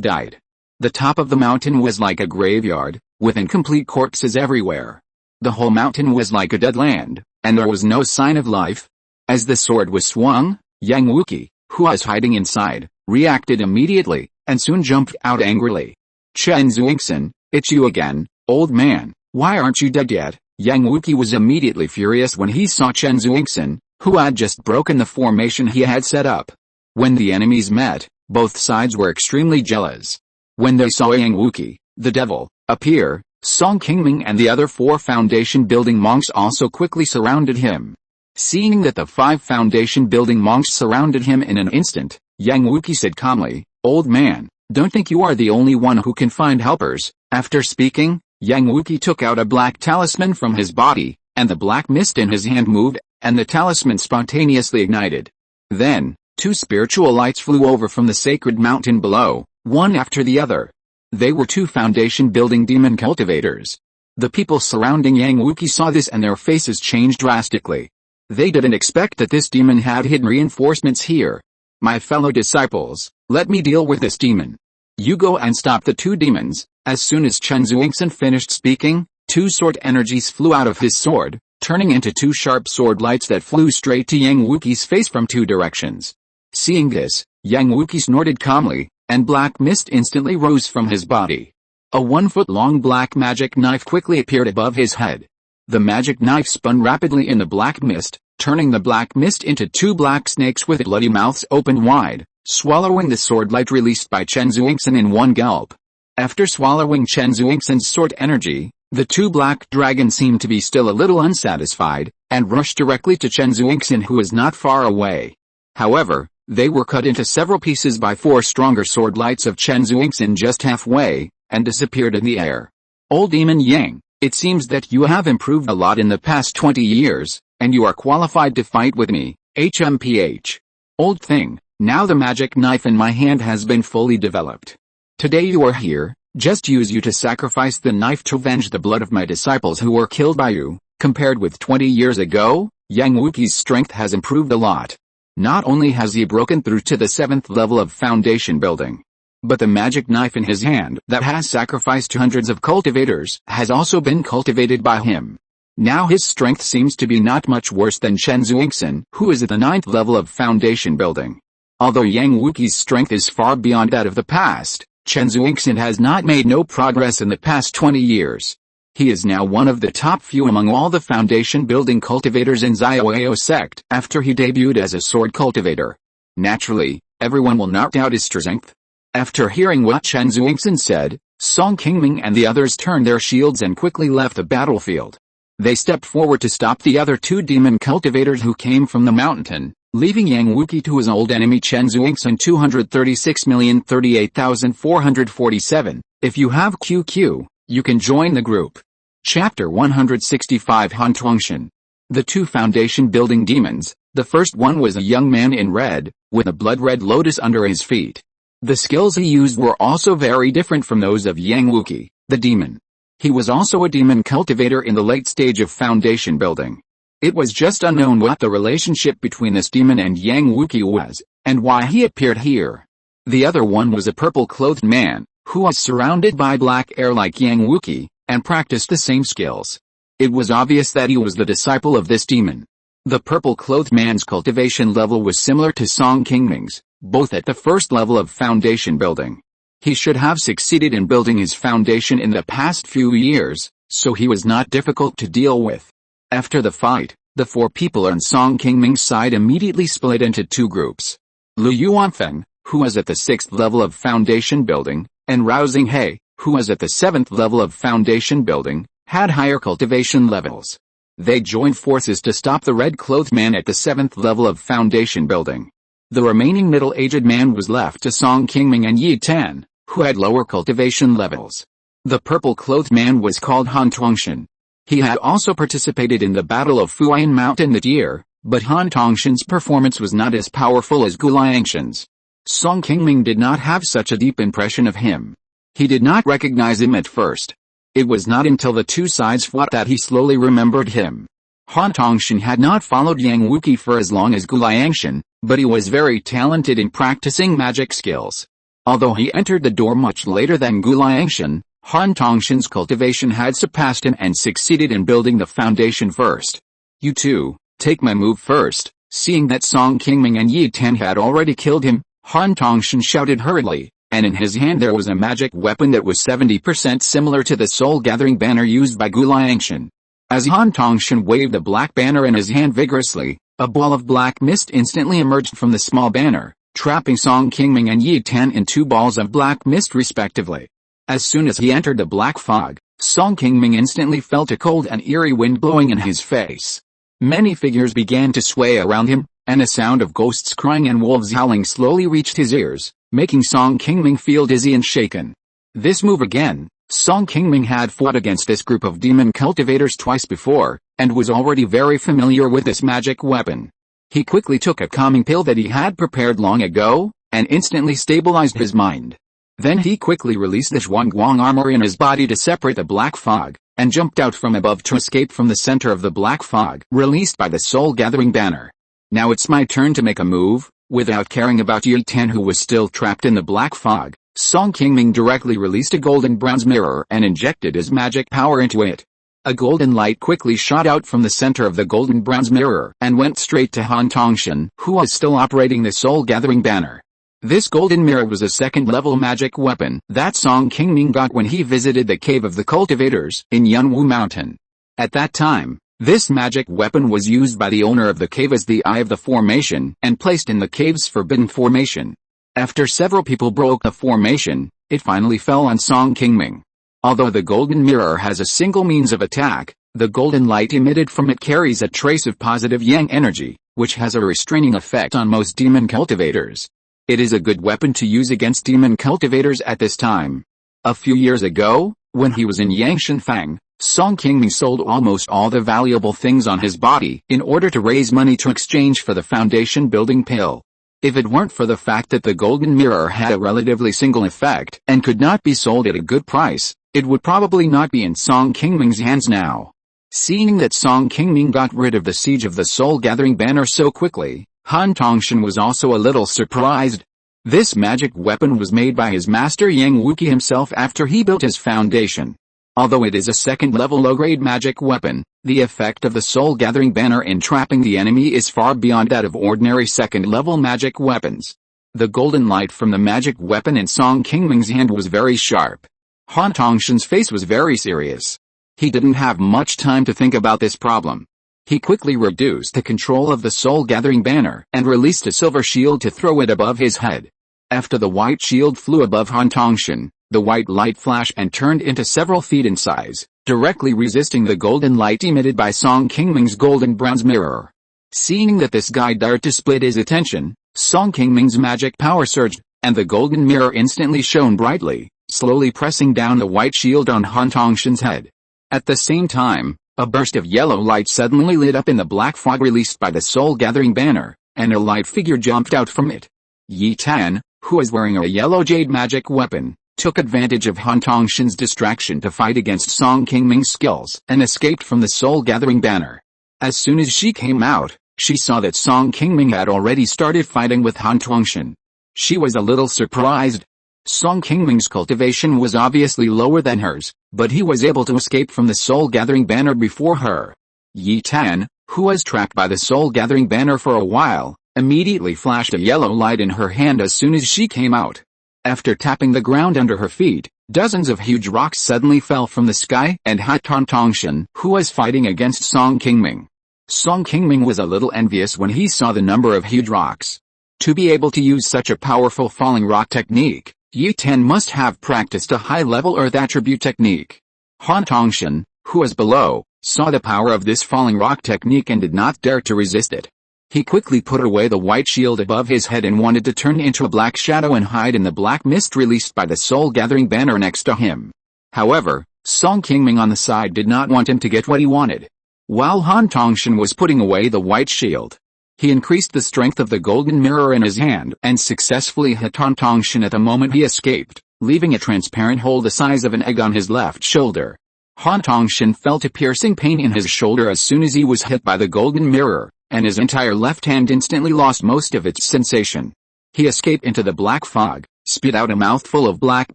died. The top of the mountain was like a graveyard, with incomplete corpses everywhere. The whole mountain was like a dead land, and there was no sign of life. As the sword was swung, Yang Wuqi, who was hiding inside, reacted immediately, and soon jumped out angrily. Chen Xuingxin, it's you again, old man, why aren't you dead yet? Yang Wuqi was immediately furious when he saw Chen Xuingxin, who had just broken the formation he had set up. When the enemies met, both sides were extremely jealous. When they saw Yang Wuqi, the devil, appear, Song Qingming and the other 4 foundation-building monks also quickly surrounded him. Seeing that the 5 foundation-building monks surrounded him in an instant, Yang Wuqi said calmly, "Old man, don't think you are the only one who can find helpers." After speaking, Yang Wuqi took out a black talisman from his body, and the black mist in his hand moved, and the talisman spontaneously ignited. Then, 2 spiritual lights flew over from the sacred mountain below, one after the other. They were 2 foundation-building demon cultivators. The people surrounding Yang Wuqi saw this and their faces changed drastically. They didn't expect that this demon had hidden reinforcements here. "My fellow disciples, let me deal with this demon. You go and stop the 2 demons." As soon as Chen Xuingxin finished speaking, 2 sword energies flew out of his sword, turning into 2 sharp sword lights that flew straight to Yang Wuqi's face from 2 directions. Seeing this, Yang Wuqi snorted calmly, and black mist instantly rose from his body. A 1-foot-long black magic knife quickly appeared above his head. The magic knife spun rapidly in the black mist, turning the black mist into 2 black snakes with bloody mouths opened wide, swallowing the sword light released by Chen Xuingxin in one gulp. After swallowing Chen Xuingxin's sword energy, the 2 black dragons seemed to be still a little unsatisfied, and rushed directly to Chen Xuingxin, who was not far away. However, they were cut into several pieces by 4 stronger sword lights of Chen Xuingxin just halfway, and disappeared in the air. "Old Demon Yang, it seems that you have improved a lot in the past 20 years, and you are qualified to fight with me, HMPH. Old thing, now the magic knife in my hand has been fully developed. Today you are here, just use you to sacrifice the knife to avenge the blood of my disciples who were killed by you." Compared with 20 years ago, Yang Wuqi's strength has improved a lot. Not only has he broken through to the 7th level of foundation building, but the magic knife in his hand that has sacrificed hundreds of cultivators has also been cultivated by him. Now his strength seems to be not much worse than Chen Xuingxin, who is at the 9th level of foundation building. Although Yang Wuqi's strength is far beyond that of the past, Chen Xuingxin has not made no progress in the past 20 years. He is now one of the top few among all the foundation-building cultivators in Xiaoyao sect after he debuted as a sword cultivator. Naturally, everyone will not doubt his strength. After hearing what Chen Xuingxin said, Song Qingming and the others turned their shields and quickly left the battlefield. They stepped forward to stop the other 2 demon cultivators who came from the mountain, leaving Yang Wuqi to his old enemy Chen Xuingxin 236,038,447. If you have QQ, you can join the group. Chapter 165 Hantuangshan. The 2 foundation-building demons. The first one was a young man in red, with a blood-red lotus under his feet. The skills he used were also very different from those of Yang Wuqi, the demon. He was also a demon cultivator in the late stage of foundation building. It was just unknown what the relationship between this demon and Yang Wuqi was, and why he appeared here. The other one was a purple-clothed man, who was surrounded by black air like Yang Wuqi, and practiced the same skills. It was obvious that he was the disciple of this demon. The purple-clothed man's cultivation level was similar to Song Qingming's, both at the 1st level of foundation building. He should have succeeded in building his foundation in the past few years, so he was not difficult to deal with. After the fight, the 4 people on Song Qingming's side immediately split into 2 groups. Lu Yuanfeng, who was at the 6th level of foundation building, and Rao Xinghe, who was at the 7th level of foundation building, had higher cultivation levels. They joined forces to stop the red-clothed man at the 7th level of foundation building. The remaining middle-aged man was left to Song Qingming and Yi Tan, who had lower cultivation levels. The purple-clothed man was called Han Tongshan. He had also participated in the Battle of Funiu Mountain that year, but Han Tongshan's performance was not as powerful as Guliangshan's. Song Qingming did not have such a deep impression of him. He did not recognize him at first. It was not until the two sides fought that he slowly remembered him. Han Tongshan had not followed Yang Wuqi for as long as Guliangshan, but he was very talented in practicing magic skills. Although he entered the door much later than Guliangshan, Han Tongshan's cultivation had surpassed him and succeeded in building the foundation first. "You two, take my move first." Seeing that Song Qingming and Yi Tan had already killed him, Han Tongshan shouted hurriedly, and in his hand there was a magic weapon that was 70% similar to the soul-gathering banner used by Guliangshan. As Han Tongshan waved the black banner in his hand vigorously, a ball of black mist instantly emerged from the small banner, trapping Song Qingming and Yi Tan in 2 balls of black mist respectively. As soon as he entered the black fog, Song Qingming instantly felt a cold and eerie wind blowing in his face. Many figures began to sway around him, and a sound of ghosts crying and wolves howling slowly reached his ears, making Song Qingming feel dizzy and shaken. This move again. Song Qingming had fought against this group of demon cultivators twice before, and was already very familiar with this magic weapon. He quickly took a calming pill that he had prepared long ago, and instantly stabilized his mind. Then he quickly released the Zhuangguang armor in his body to separate the black fog, and jumped out from above to escape from the center of the black fog released by the soul-gathering banner. Now it's my turn to make a move. Without caring about Yi Tan, who was still trapped in the black fog, Song Qingming directly released a golden bronze mirror and injected his magic power into it. A golden light quickly shot out from the center of the golden bronze mirror and went straight to Han Tongshan, who was still operating the soul-gathering banner. This golden mirror was a 2nd-level magic weapon that Song Qingming got when he visited the Cave of the Cultivators in Funiu Mountain. At that time, this magic weapon was used by the owner of the cave as the Eye of the Formation and placed in the cave's forbidden formation. After several people broke the formation, it finally fell on Song Qingming. Although the golden mirror has a single means of attack, the golden light emitted from it carries a trace of positive yang energy, which has a restraining effect on most demon cultivators. It is a good weapon to use against demon cultivators at this time. A few years ago, when he was in Yangshan Fang, Song Qingming sold almost all the valuable things on his body in order to raise money to exchange for the foundation building pill. If it weren't for the fact that the golden mirror had a relatively single effect and could not be sold at a good price, it would probably not be in Song Qingming's hands now. Seeing that Song Qingming got rid of the siege of the soul-gathering banner so quickly, Han Tongshan was also a little surprised. This magic weapon was made by his master Yang Wuqi himself after he built his foundation. Although it is a 2nd-level low-grade magic weapon, the effect of the soul-gathering banner in trapping the enemy is far beyond that of ordinary 2nd-level magic weapons. The golden light from the magic weapon in Song Qingming's hand was very sharp. Han Tongshan's face was very serious. He didn't have much time to think about this problem. He quickly reduced the control of the soul-gathering banner and released a silver shield to throw it above his head. After the white shield flew above Han Tongshan, the white light flashed and turned into several feet in size, directly resisting the golden light emitted by Song Qingming's golden bronze mirror. Seeing that this guy dared to split his attention, Song Qingming's magic power surged, and the golden mirror instantly shone brightly, slowly pressing down the white shield on Han Tongshan's head. At the same time, a burst of yellow light suddenly lit up in the black fog released by the soul-gathering banner, and a light figure jumped out from it. Yi Tan, who was wearing a yellow jade magic weapon, took advantage of Han Tongshan's distraction to fight against Song Qingming's skills and escaped from the soul-gathering banner. As soon as she came out, she saw that Song Qingming had already started fighting with Han Tongshan. She was a little surprised. Song Qingming's cultivation was obviously lower than hers, but he was able to escape from the soul-gathering banner before her. Yi Tan, who was trapped by the soul-gathering banner for a while, immediately flashed a yellow light in her hand as soon as she came out. After tapping the ground under her feet, dozens of huge rocks suddenly fell from the sky and hit Han Tongshan, who was fighting against Song Qingming. Song Qingming was a little envious when he saw the number of huge rocks. To be able to use such a powerful falling rock technique, Yi Tan must have practiced a high-level earth attribute technique. Han Tongshan, who was below, saw the power of this falling rock technique and did not dare to resist it. He quickly put away the white shield above his head and wanted to turn into a black shadow and hide in the black mist released by the soul-gathering banner next to him. However, Song Qingming on the side did not want him to get what he wanted. While Han Tongshan was putting away the white shield, he increased the strength of the golden mirror in his hand and successfully hit Han Tongshan at the moment he escaped, leaving a transparent hole the size of an egg on his left shoulder. Han Tongshan felt a piercing pain in his shoulder as soon as he was hit by the golden mirror, and his entire left hand instantly lost most of its sensation. He escaped into the black fog, spit out a mouthful of black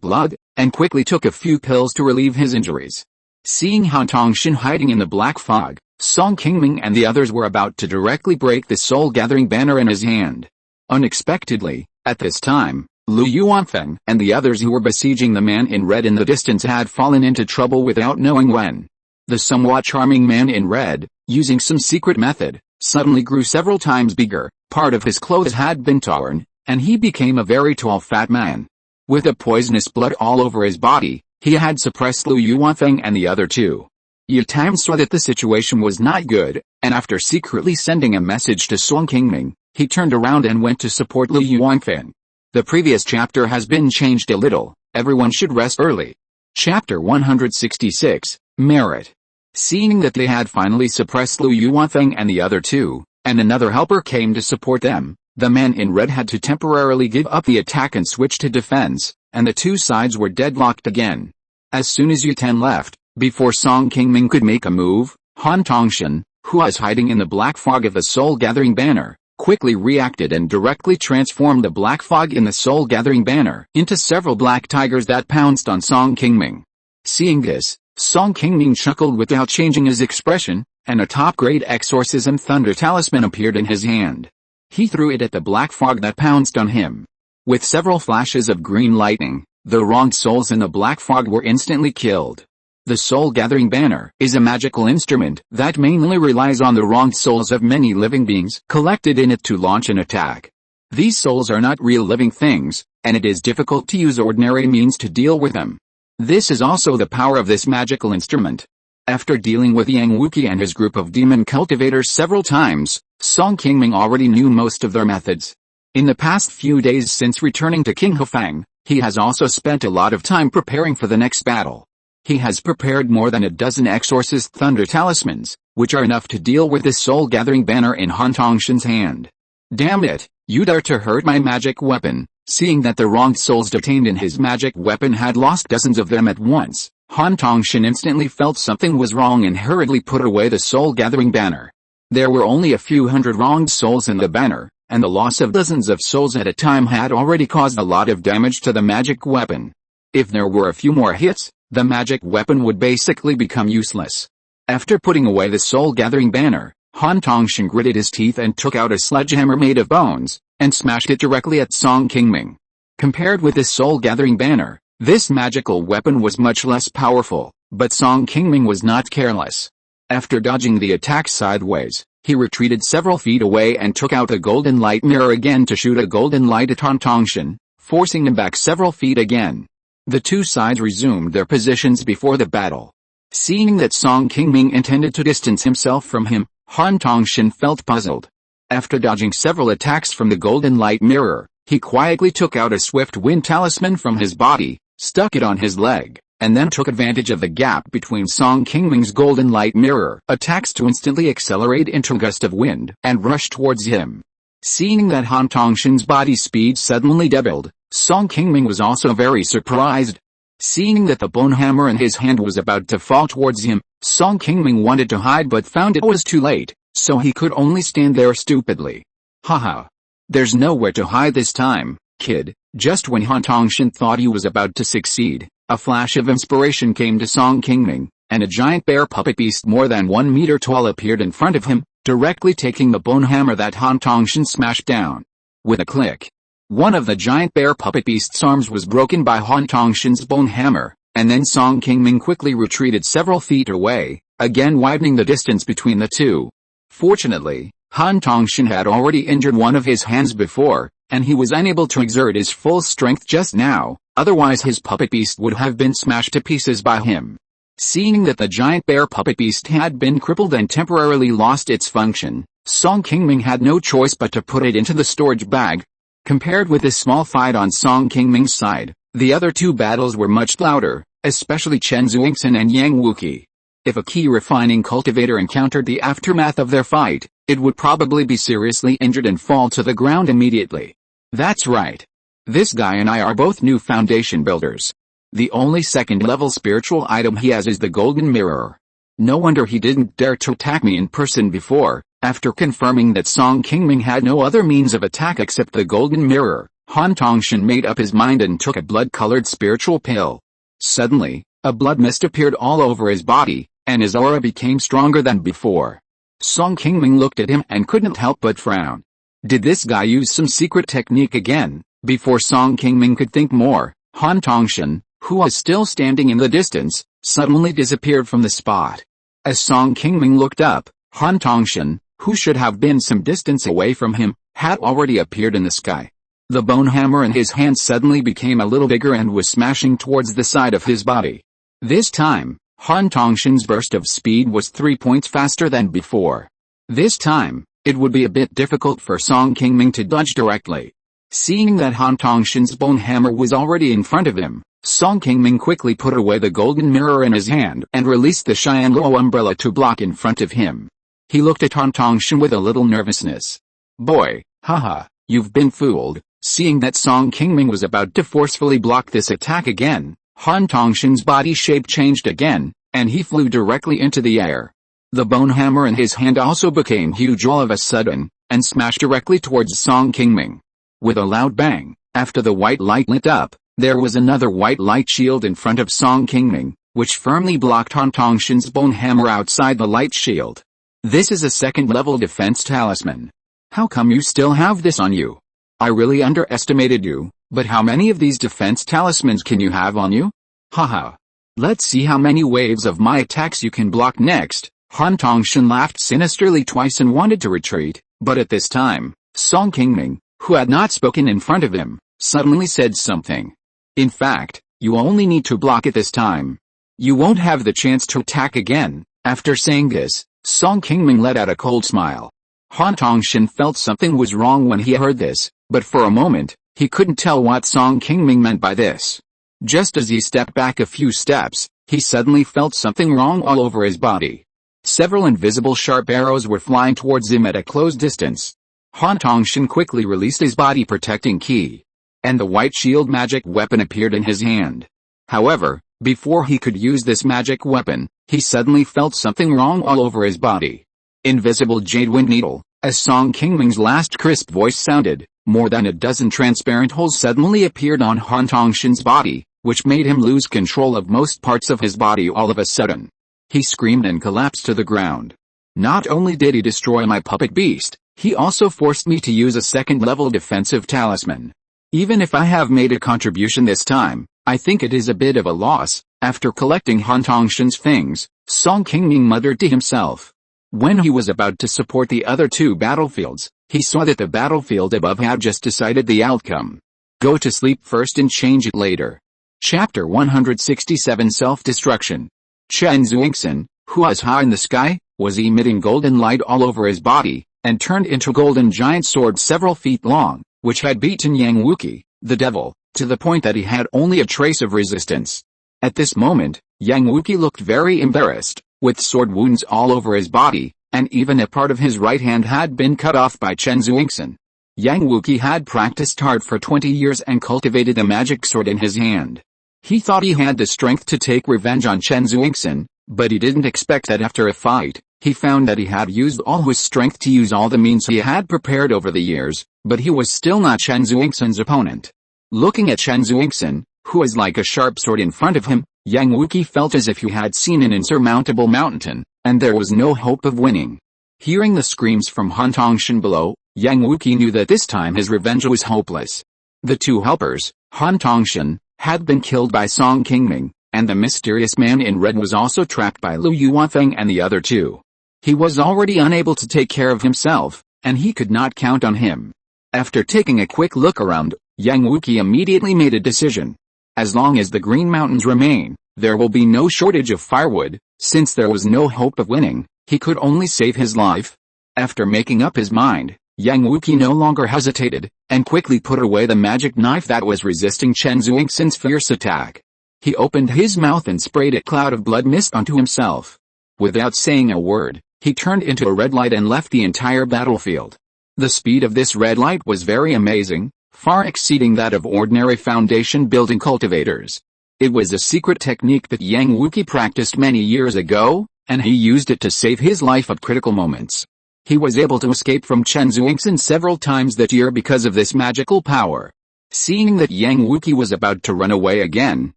blood, and quickly took a few pills to relieve his injuries. Seeing Han Tongshan hiding in the black fog, Song Qingming and the others were about to directly break the soul-gathering banner in his hand. Unexpectedly, at this time, Lu Yuanfeng and the others who were besieging the man in red in the distance had fallen into trouble without knowing when. The somewhat charming man in red, using some secret method, suddenly grew several times bigger, part of his clothes had been torn, and he became a very tall fat man. With a poisonous blood all over his body, he had suppressed Lu Yuanfeng and the other two. Yu Tam saw that the situation was not good, and after secretly sending a message to Song Qingming, he turned around and went to support Lu Yuanfeng. The previous chapter has been changed a little, everyone should rest early. Chapter 166, Merit. Seeing that they had finally suppressed Lu Yuanfeng and the other two, and another helper came to support them, the man in red had to temporarily give up the attack and switch to defense, and the two sides were deadlocked again. As soon as Yu Ten left, before Song Qingming could make a move, Han Tongshan, who was hiding in the black fog of the soul-gathering banner, quickly reacted and directly transformed the black fog in the soul-gathering banner into several black tigers that pounced on Song Qingming. Seeing this, Song Qingming chuckled without changing his expression, and a top-grade exorcism thunder talisman appeared in his hand. He threw it at the black fog that pounced on him. With several flashes of green lightning, the wronged souls in the black fog were instantly killed. The soul-gathering banner is a magical instrument that mainly relies on the wronged souls of many living beings collected in it to launch an attack. These souls are not real living things, and it is difficult to use ordinary means to deal with them. This is also the power of this magical instrument. After dealing with Yang Wuqi and his group of demon cultivators several times, Song Qingming already knew most of their methods. In the past few days since returning to King Hefang, he has also spent a lot of time preparing for the next battle. He has prepared more than a dozen exorcist thunder talismans, which are enough to deal with this soul-gathering banner in Han Tongshan's hand. Damn it, you dare to hurt my magic weapon. Seeing that the wronged souls detained in his magic weapon had lost dozens of them at once, Han Tongshan instantly felt something was wrong and hurriedly put away the soul-gathering banner. There were only a few hundred wronged souls in the banner, and the loss of dozens of souls at a time had already caused a lot of damage to the magic weapon. If there were a few more hits, the magic weapon would basically become useless. After putting away the soul-gathering banner, Han Tongshan gritted his teeth and took out a sledgehammer made of bones, and smashed it directly at Song Qingming. Compared with this soul-gathering banner, this magical weapon was much less powerful, but Song Qingming was not careless. After dodging the attack sideways, he retreated several feet away and took out a golden light mirror again to shoot a golden light at Han Tongshan, forcing him back several feet again. The two sides resumed their positions before the battle. Seeing that Song Qingming intended to distance himself from him, Han Tongshan felt puzzled. After dodging several attacks from the golden light mirror, he quietly took out a swift wind talisman from his body, stuck it on his leg, and then took advantage of the gap between Song Qingming's golden light mirror attacks to instantly accelerate into a gust of wind and rush towards him. Seeing that Han Tongshan's body speed suddenly doubled, Song Qingming was also very surprised. Seeing that the bone hammer in his hand was about to fall towards him, Song Qingming wanted to hide but found it was too late, so he could only stand there stupidly. Haha. There's nowhere to hide this time, kid. Just when Han Tongshan thought he was about to succeed, a flash of inspiration came to Song Qingming, and a giant bear puppet beast more than 1 meter tall appeared in front of him, directly taking the bone hammer that Han Tongshan smashed down. With a click, one of the giant bear puppet beast's arms was broken by Han Tongshan's bone hammer, and then Song Qingming quickly retreated several feet away, again widening the distance between the two. Fortunately, Han Tongshan had already injured one of his hands before, and he was unable to exert his full strength just now, otherwise his puppet beast would have been smashed to pieces by him. Seeing that the giant bear puppet beast had been crippled and temporarily lost its function, Song Qingming had no choice but to put it into the storage bag. Compared with this small fight on Song Qingming's side, the other two battles were much louder, especially Chen Xuingxin and Yang Wuqi. If a Qi refining cultivator encountered the aftermath of their fight, it would probably be seriously injured and fall to the ground immediately. That's right. This guy and I are both new foundation builders. The only second-level spiritual item he has is the golden mirror. No wonder he didn't dare to attack me in person before. After confirming that Song Qingming had no other means of attack except the golden mirror, Han Tongshan made up his mind and took a blood-colored spiritual pill. Suddenly, a blood mist appeared all over his body, and his aura became stronger than before. Song Qingming looked at him and couldn't help but frown. Did this guy use some secret technique again? Before Song Qingming could think more, Han Tongshan, who was still standing in the distance, suddenly disappeared from the spot. As Song Qingming looked up, Han Tongshan, who should have been some distance away from him, had already appeared in the sky. The bone hammer in his hand suddenly became a little bigger and was smashing towards the side of his body. This time, Han Tongshan's burst of speed was 3 points faster than before. This time, it would be a bit difficult for Song Qingming to dodge directly. Seeing that Han Tongshan's bone hammer was already in front of him, Song Qingming quickly put away the golden mirror in his hand and released the Xianluo umbrella to block in front of him. He looked at Han Tongshan with a little nervousness. Boy, haha, you've been fooled. Seeing that Song Qingming was about to forcefully block this attack again, Han Tongshan's body shape changed again, and he flew directly into the air. The bone hammer in his hand also became huge all of a sudden, and smashed directly towards Song Qingming. With a loud bang, after the white light lit up, there was another white light shield in front of Song Qingming, which firmly blocked Han Tongshan's bone hammer outside the light shield. This is a second-level defense talisman. How come you still have this on you? I really underestimated you, but how many of these defense talismans can you have on you? Haha. Let's see how many waves of my attacks you can block next. Han Tongshan laughed sinisterly twice and wanted to retreat, but at this time, Song Qingming, who had not spoken in front of him, suddenly said something. In fact, you only need to block it this time. You won't have the chance to attack again. After saying this, Song Qingming let out a cold smile. Han Tongshan felt something was wrong when he heard this, but for a moment, he couldn't tell what Song Qingming meant by this. Just as he stepped back a few steps, he suddenly felt something wrong all over his body. Several invisible sharp arrows were flying towards him at a close distance. Han Tongshan quickly released his body protecting ki, and the white shield magic weapon appeared in his hand. However, before he could use this magic weapon, he suddenly felt something wrong all over his body. Invisible jade wind needle. As Song Qingming's last crisp voice sounded, more than a dozen transparent holes suddenly appeared on Han Tongshan's body, which made him lose control of most parts of his body all of a sudden. He screamed and collapsed to the ground. Not only did he destroy my puppet beast, he also forced me to use a second-level defensive talisman. Even if I have made a contribution this time, I think it is a bit of a loss. After collecting Han Tongshan's things, Song Qingming muttered to himself. When he was about to support the other two battlefields, he saw that the battlefield above had just decided the outcome. Go to sleep first and change it later. Chapter 167 Self-Destruction. Chen Xuingxin, who was high in the sky, was emitting golden light all over his body, and turned into a golden giant sword several feet long, which had beaten Yang Wuqi, the devil, to the point that he had only a trace of resistance. At this moment, Yang Wuqi looked very embarrassed, with sword wounds all over his body, and even a part of his right hand had been cut off by Chen Xuingxin. Yang Wuqi had practiced hard for 20 years and cultivated a magic sword in his hand. He thought he had the strength to take revenge on Chen Xuingxin, but he didn't expect that after a fight, he found that he had used all his strength to use all the means he had prepared over the years, but he was still not Chen Xuingxin's opponent. Looking at Chen Xuingxin, who was like a sharp sword in front of him, Yang Wuqi felt as if he had seen an insurmountable mountain, and there was no hope of winning. Hearing the screams from Han Tongshan below, Yang Wuqi knew that this time his revenge was hopeless. The two helpers, Han Tongshan, had been killed by Song Qingming, and the mysterious man in red was also trapped by Lu Yuanfeng and the other two. He was already unable to take care of himself, and he could not count on him. After taking a quick look around, Yang Wuqi immediately made a decision. As long as the Green Mountains remain, There will be no shortage of firewood. Since there was no hope of winning, he could only save his life. After making up his mind, Yang Wuqi no longer hesitated, and quickly put away the magic knife that was resisting Chen Zuixin's fierce attack. He opened his mouth and sprayed a cloud of blood mist onto himself. Without saying a word, he turned into a red light and left the entire battlefield. The speed of this red light was very amazing, far exceeding that of ordinary foundation building cultivators. It was a secret technique that Yang Wuqi practiced many years ago, and he used it to save his life at critical moments. He was able to escape from Chen Zuixin several times that year because of this magical power. Seeing that Yang Wuqi was about to run away again,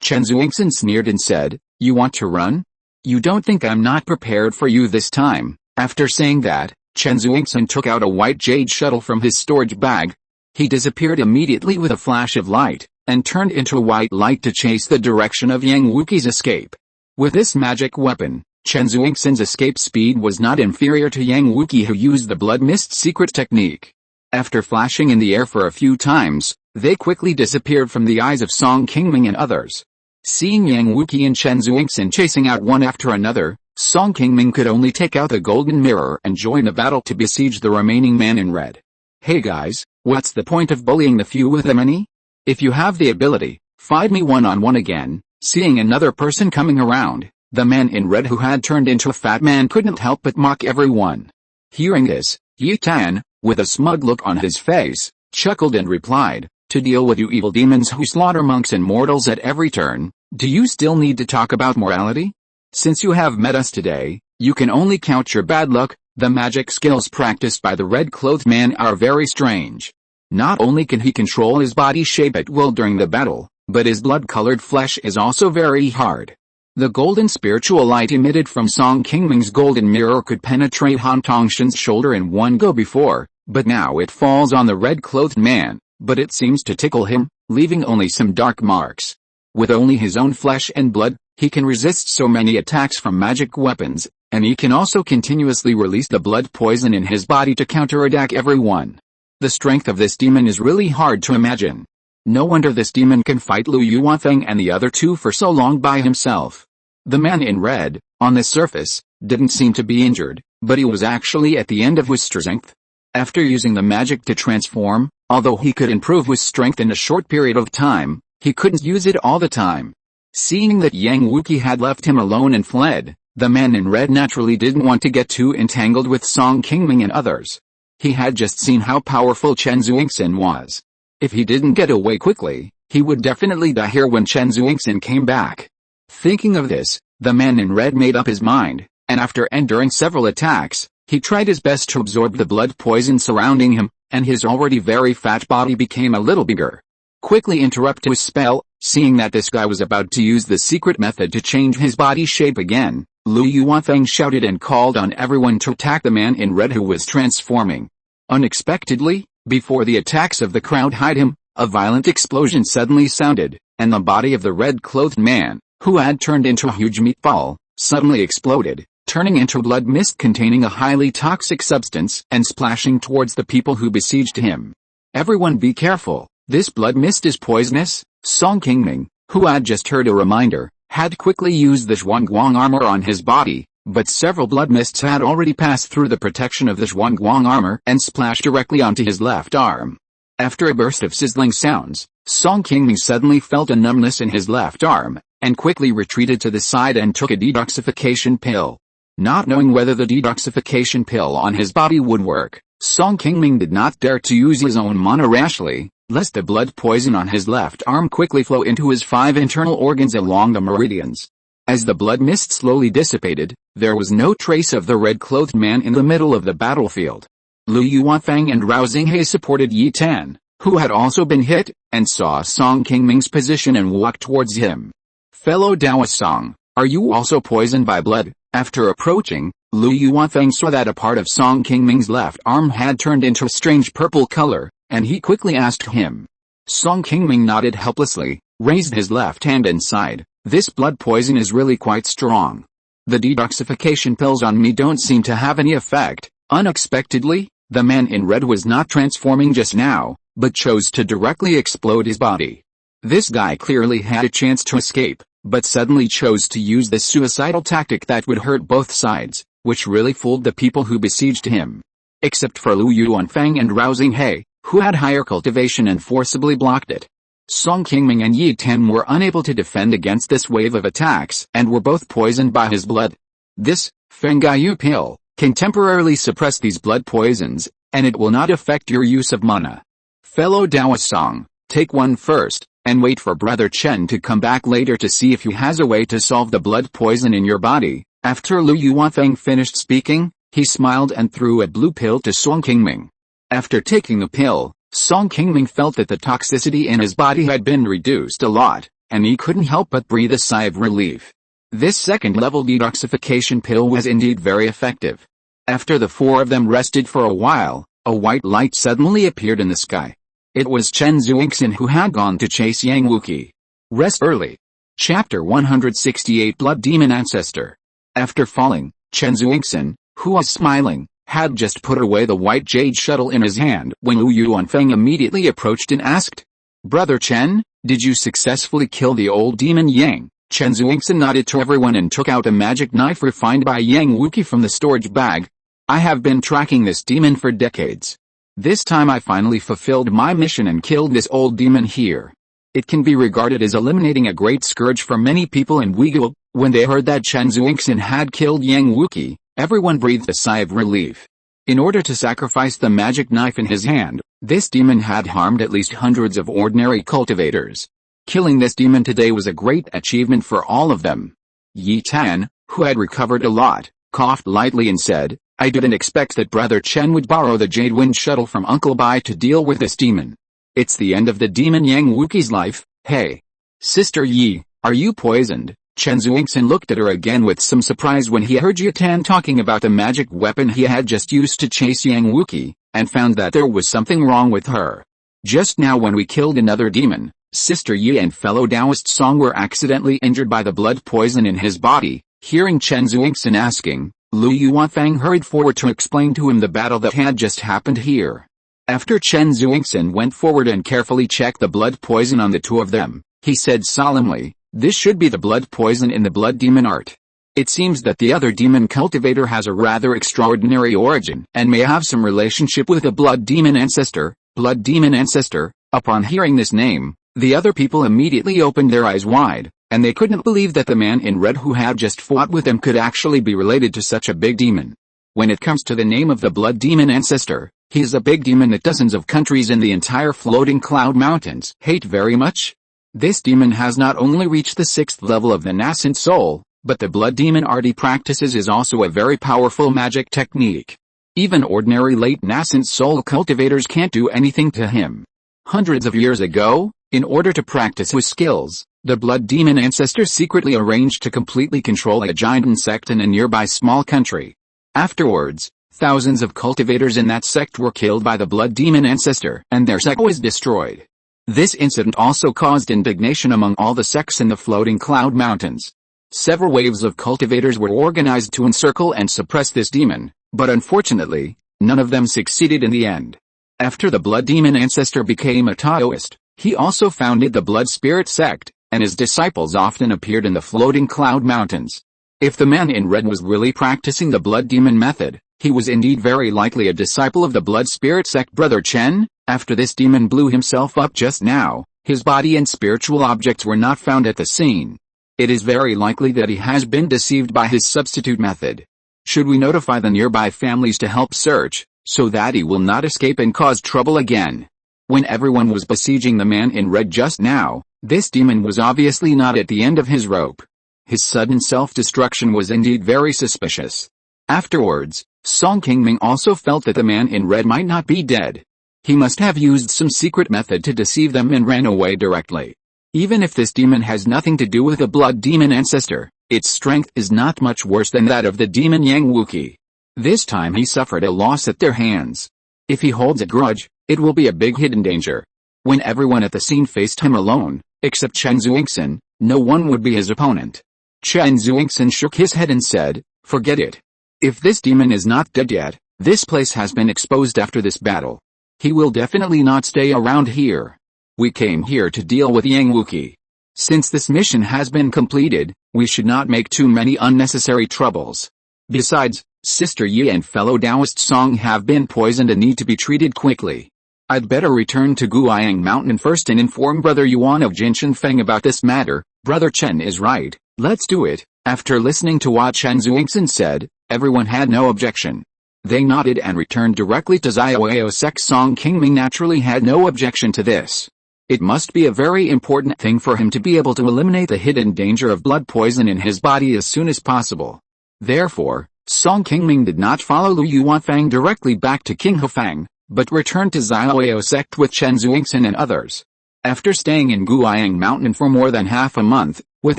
Chen Zuixin sneered and said, "You want to run? You don't think I'm not prepared for you this time?" After saying that, Chen Zuixin took out a white jade shuttle from his storage bag. He disappeared immediately with a flash of light, and turned into a white light to chase the direction of Yang Wuqi's escape. With this magic weapon, Chen Zuixin's escape speed was not inferior to Yang Wuqi, who used the blood mist secret technique. After flashing in the air for a few times, they quickly disappeared from the eyes of Song Qingming and others. Seeing Yang Wuqi and Chen Zuixin chasing out one after another, Song Qingming could only take out the golden mirror and join the battle to besiege the remaining man in red. "Hey guys, what's the point of bullying the few with the many? If you have the ability, fight me one-on-one again." Seeing another person coming around, the man in red who had turned into a fat man couldn't help but mock everyone. Hearing this, Yi Tan, with a smug look on his face, chuckled and replied, "To deal with you evil demons who slaughter monks and mortals at every turn, do you still need to talk about morality? Since you have met us today, you can only count your bad luck. The magic skills practiced by the red-clothed man are very strange. Not only can he control his body shape at will during the battle, but his blood-colored flesh is also very hard." The golden spiritual light emitted from Song Qingming's golden mirror could penetrate Han Tongshan's shoulder in one go before, but now it falls on the red-clothed man, but it seems to tickle him, leaving only some dark marks. With only his own flesh and blood, he can resist so many attacks from magic weapons, and he can also continuously release the blood poison in his body to counterattack everyone. The strength of this demon is really hard to imagine. No wonder this demon can fight Lu Yuanfeng and the other two for so long by himself. The man in red, on the surface, didn't seem to be injured, but he was actually at the end of his strength. After using the magic to transform, although he could improve his strength in a short period of time, he couldn't use it all the time. Seeing that Yang Wuqi had left him alone and fled, the man in red naturally didn't want to get too entangled with Song Qingming and others. He had just seen how powerful Chen Zuixin was. If he didn't get away quickly, he would definitely die here when Chen Zuixin came back. Thinking of this, the man in red made up his mind, and after enduring several attacks, he tried his best to absorb the blood poison surrounding him, and his already very fat body became a little bigger. Quickly interrupt his spell, seeing that this guy was about to use the secret method to change his body shape again, Lu Yuanfeng shouted and called on everyone to attack the man in red who was transforming. Unexpectedly, before the attacks of the crowd hide him, a violent explosion suddenly sounded, and the body of the red-clothed man, who had turned into a huge meatball, suddenly exploded, turning into blood mist containing a highly toxic substance and splashing towards the people who besieged him. "Everyone be careful, this blood mist is poisonous." Song Qingming, who had just heard a reminder, had quickly used the Zhuangguang armor on his body, but several blood mists had already passed through the protection of the Zhuangguang armor and splashed directly onto his left arm. After a burst of sizzling sounds, Song Qingming suddenly felt a numbness in his left arm, and quickly retreated to the side and took a detoxification pill. Not knowing whether the detoxification pill on his body would work, Song Qingming did not dare to use his own mana rashly, lest the blood poison on his left arm quickly flow into his 5 internal organs along the meridians. As the blood mist slowly dissipated, there was no trace of the red-clothed man in the middle of the battlefield. Lu Yuanfeng and Rao Xinghe supported Yi Tan, who had also been hit, and saw Song Qingming's position and walked towards him. "Fellow Taoist Song, are you also poisoned by blood?" After approaching, Lu Yuanfeng saw that a part of Song Qingming's left arm had turned into a strange purple color, and he quickly asked him. Song Qingming nodded helplessly, raised his left hand and sighed, "This blood poison is really quite strong. The detoxification pills on me don't seem to have any effect." Unexpectedly, the man in red was not transforming just now, but chose to directly explode his body. This guy clearly had a chance to escape, but suddenly chose to use this suicidal tactic that would hurt both sides, which really fooled the people who besieged him. Except for Liu Yuanfang and Rousing He, who had higher cultivation and forcibly blocked it. Song Qingming and Yi Tan were unable to defend against this wave of attacks and were both poisoned by his blood. This Fengaiyu pill can temporarily suppress these blood poisons, and it will not affect your use of mana. Fellow Taoist Song, take one first, and wait for Brother Chen to come back later to see if he has a way to solve the blood poison in your body. After Liu Yuanfeng finished speaking, he smiled and threw a blue pill to Song Qingming. After taking the pill, Song Qingming felt that the toxicity in his body had been reduced a lot, and he couldn't help but breathe a sigh of relief. This second-level detoxification pill was indeed very effective. After the four of them rested for a while, a white light suddenly appeared in the sky. It was Chen Zuixin who had gone to chase Yang Wuqi. Rest early. Chapter 168 Blood Demon Ancestor. After falling, Chen Zuixin, who was smiling, had just put away the white jade shuttle in his hand when Liu Yuanfeng immediately approached and asked, "Brother Chen, did you successfully kill the old demon Yang?" Chen Zuixin nodded to everyone and took out a magic knife refined by Yang Wuqi from the storage bag. "I have been tracking this demon for decades. This time I finally fulfilled my mission and killed this old demon here." It can be regarded as eliminating a great scourge for many people in Uyghur. When they heard that Chen Zuixin had killed Yang Wuqi, everyone breathed a sigh of relief. In order to sacrifice the magic knife in his hand, this demon had harmed at least hundreds of ordinary cultivators. Killing this demon today was a great achievement for all of them. Yi Tan, who had recovered a lot, coughed lightly and said, "I didn't expect that Brother Chen would borrow the Jade Wind Shuttle from Uncle Bai to deal with this demon. It's the end of the demon Yang Wuqi's life." "Hey, Sister Yi, are you poisoned?" Chen Zuixin looked at her again with some surprise when he heard Yi Tan talking about the magic weapon he had just used to chase Yang Wuqi, and found that there was something wrong with her. "Just now when we killed another demon, Sister Yi and fellow Taoist Song were accidentally injured by the blood poison in his body." Hearing Chen Zuixin asking, Liu Yuanfang hurried forward to explain to him the battle that had just happened here. After Chen Zuixin went forward and carefully checked the blood poison on the two of them, he said solemnly, "This should be the blood poison in the blood demon art. It seems that the other demon cultivator has a rather extraordinary origin and may have some relationship with a blood demon ancestor." Blood demon ancestor. Upon hearing this name, the other people immediately opened their eyes wide, and they couldn't believe that the man in red who had just fought with them could actually be related to such a big demon. When it comes to the name of the blood demon ancestor, he is a big demon that dozens of countries in the entire floating cloud mountains hate very much. This demon has not only reached the 6th level of the nascent soul, but the blood demon art he practices is also a very powerful magic technique. Even ordinary late nascent soul cultivators can't do anything to him. Hundreds of years ago, in order to practice his skills, the blood demon ancestor secretly arranged to completely control a giant sect in a nearby small country. Afterwards, thousands of cultivators in that sect were killed by the blood demon ancestor, and their sect was destroyed. This incident also caused indignation among all the sects in the floating cloud mountains. Several waves of cultivators were organized to encircle and suppress this demon, but unfortunately, none of them succeeded in the end. After the blood demon ancestor became a Taoist, he also founded the blood spirit sect, and his disciples often appeared in the floating cloud mountains. If the man in red was really practicing the blood demon method, he was indeed very likely a disciple of the blood spirit sect. Brother Chen, after this demon blew himself up just now, his body and spiritual objects were not found at the scene. It is very likely that he has been deceived by his substitute method. Should we notify the nearby families to help search, so that he will not escape and cause trouble again? When everyone was besieging the man in red just now, this demon was obviously not at the end of his rope. His sudden self-destruction was indeed very suspicious. Afterwards, Song Qingming also felt that the man in red might not be dead. He must have used some secret method to deceive them and ran away directly. Even if this demon has nothing to do with the blood demon ancestor, its strength is not much worse than that of the demon Yang Wuqi. This time he suffered a loss at their hands. If he holds a grudge, it will be a big hidden danger. When everyone at the scene faced him alone, except Chen Zuixin, no one would be his opponent. Chen Zuixin shook his head and said, "Forget it. If this demon is not dead yet, this place has been exposed after this battle. He will definitely not stay around here. We came here to deal with Yang Wuqi. Since this mission has been completed, we should not make too many unnecessary troubles. Besides, Sister Yi and fellow Taoist Song have been poisoned and need to be treated quickly. I'd better return to Qi Mountain first and inform Brother Yuan of Jinshan Feng about this matter. Brother Chen is right, let's do it. After listening to what Chen Zuixin said, everyone had no objection. They nodded and returned directly to Xiaoao Sect. Song Qingming naturally had no objection to this. It must be a very important thing for him to be able to eliminate the hidden danger of blood poison in his body as soon as possible. Therefore, Song Qingming did not follow Lu Yuanfang directly back to Qinghefang, but returned to Xiaoao Sect with Chen Zuixin and others. After staying in Qi Mountain for more than half a month, with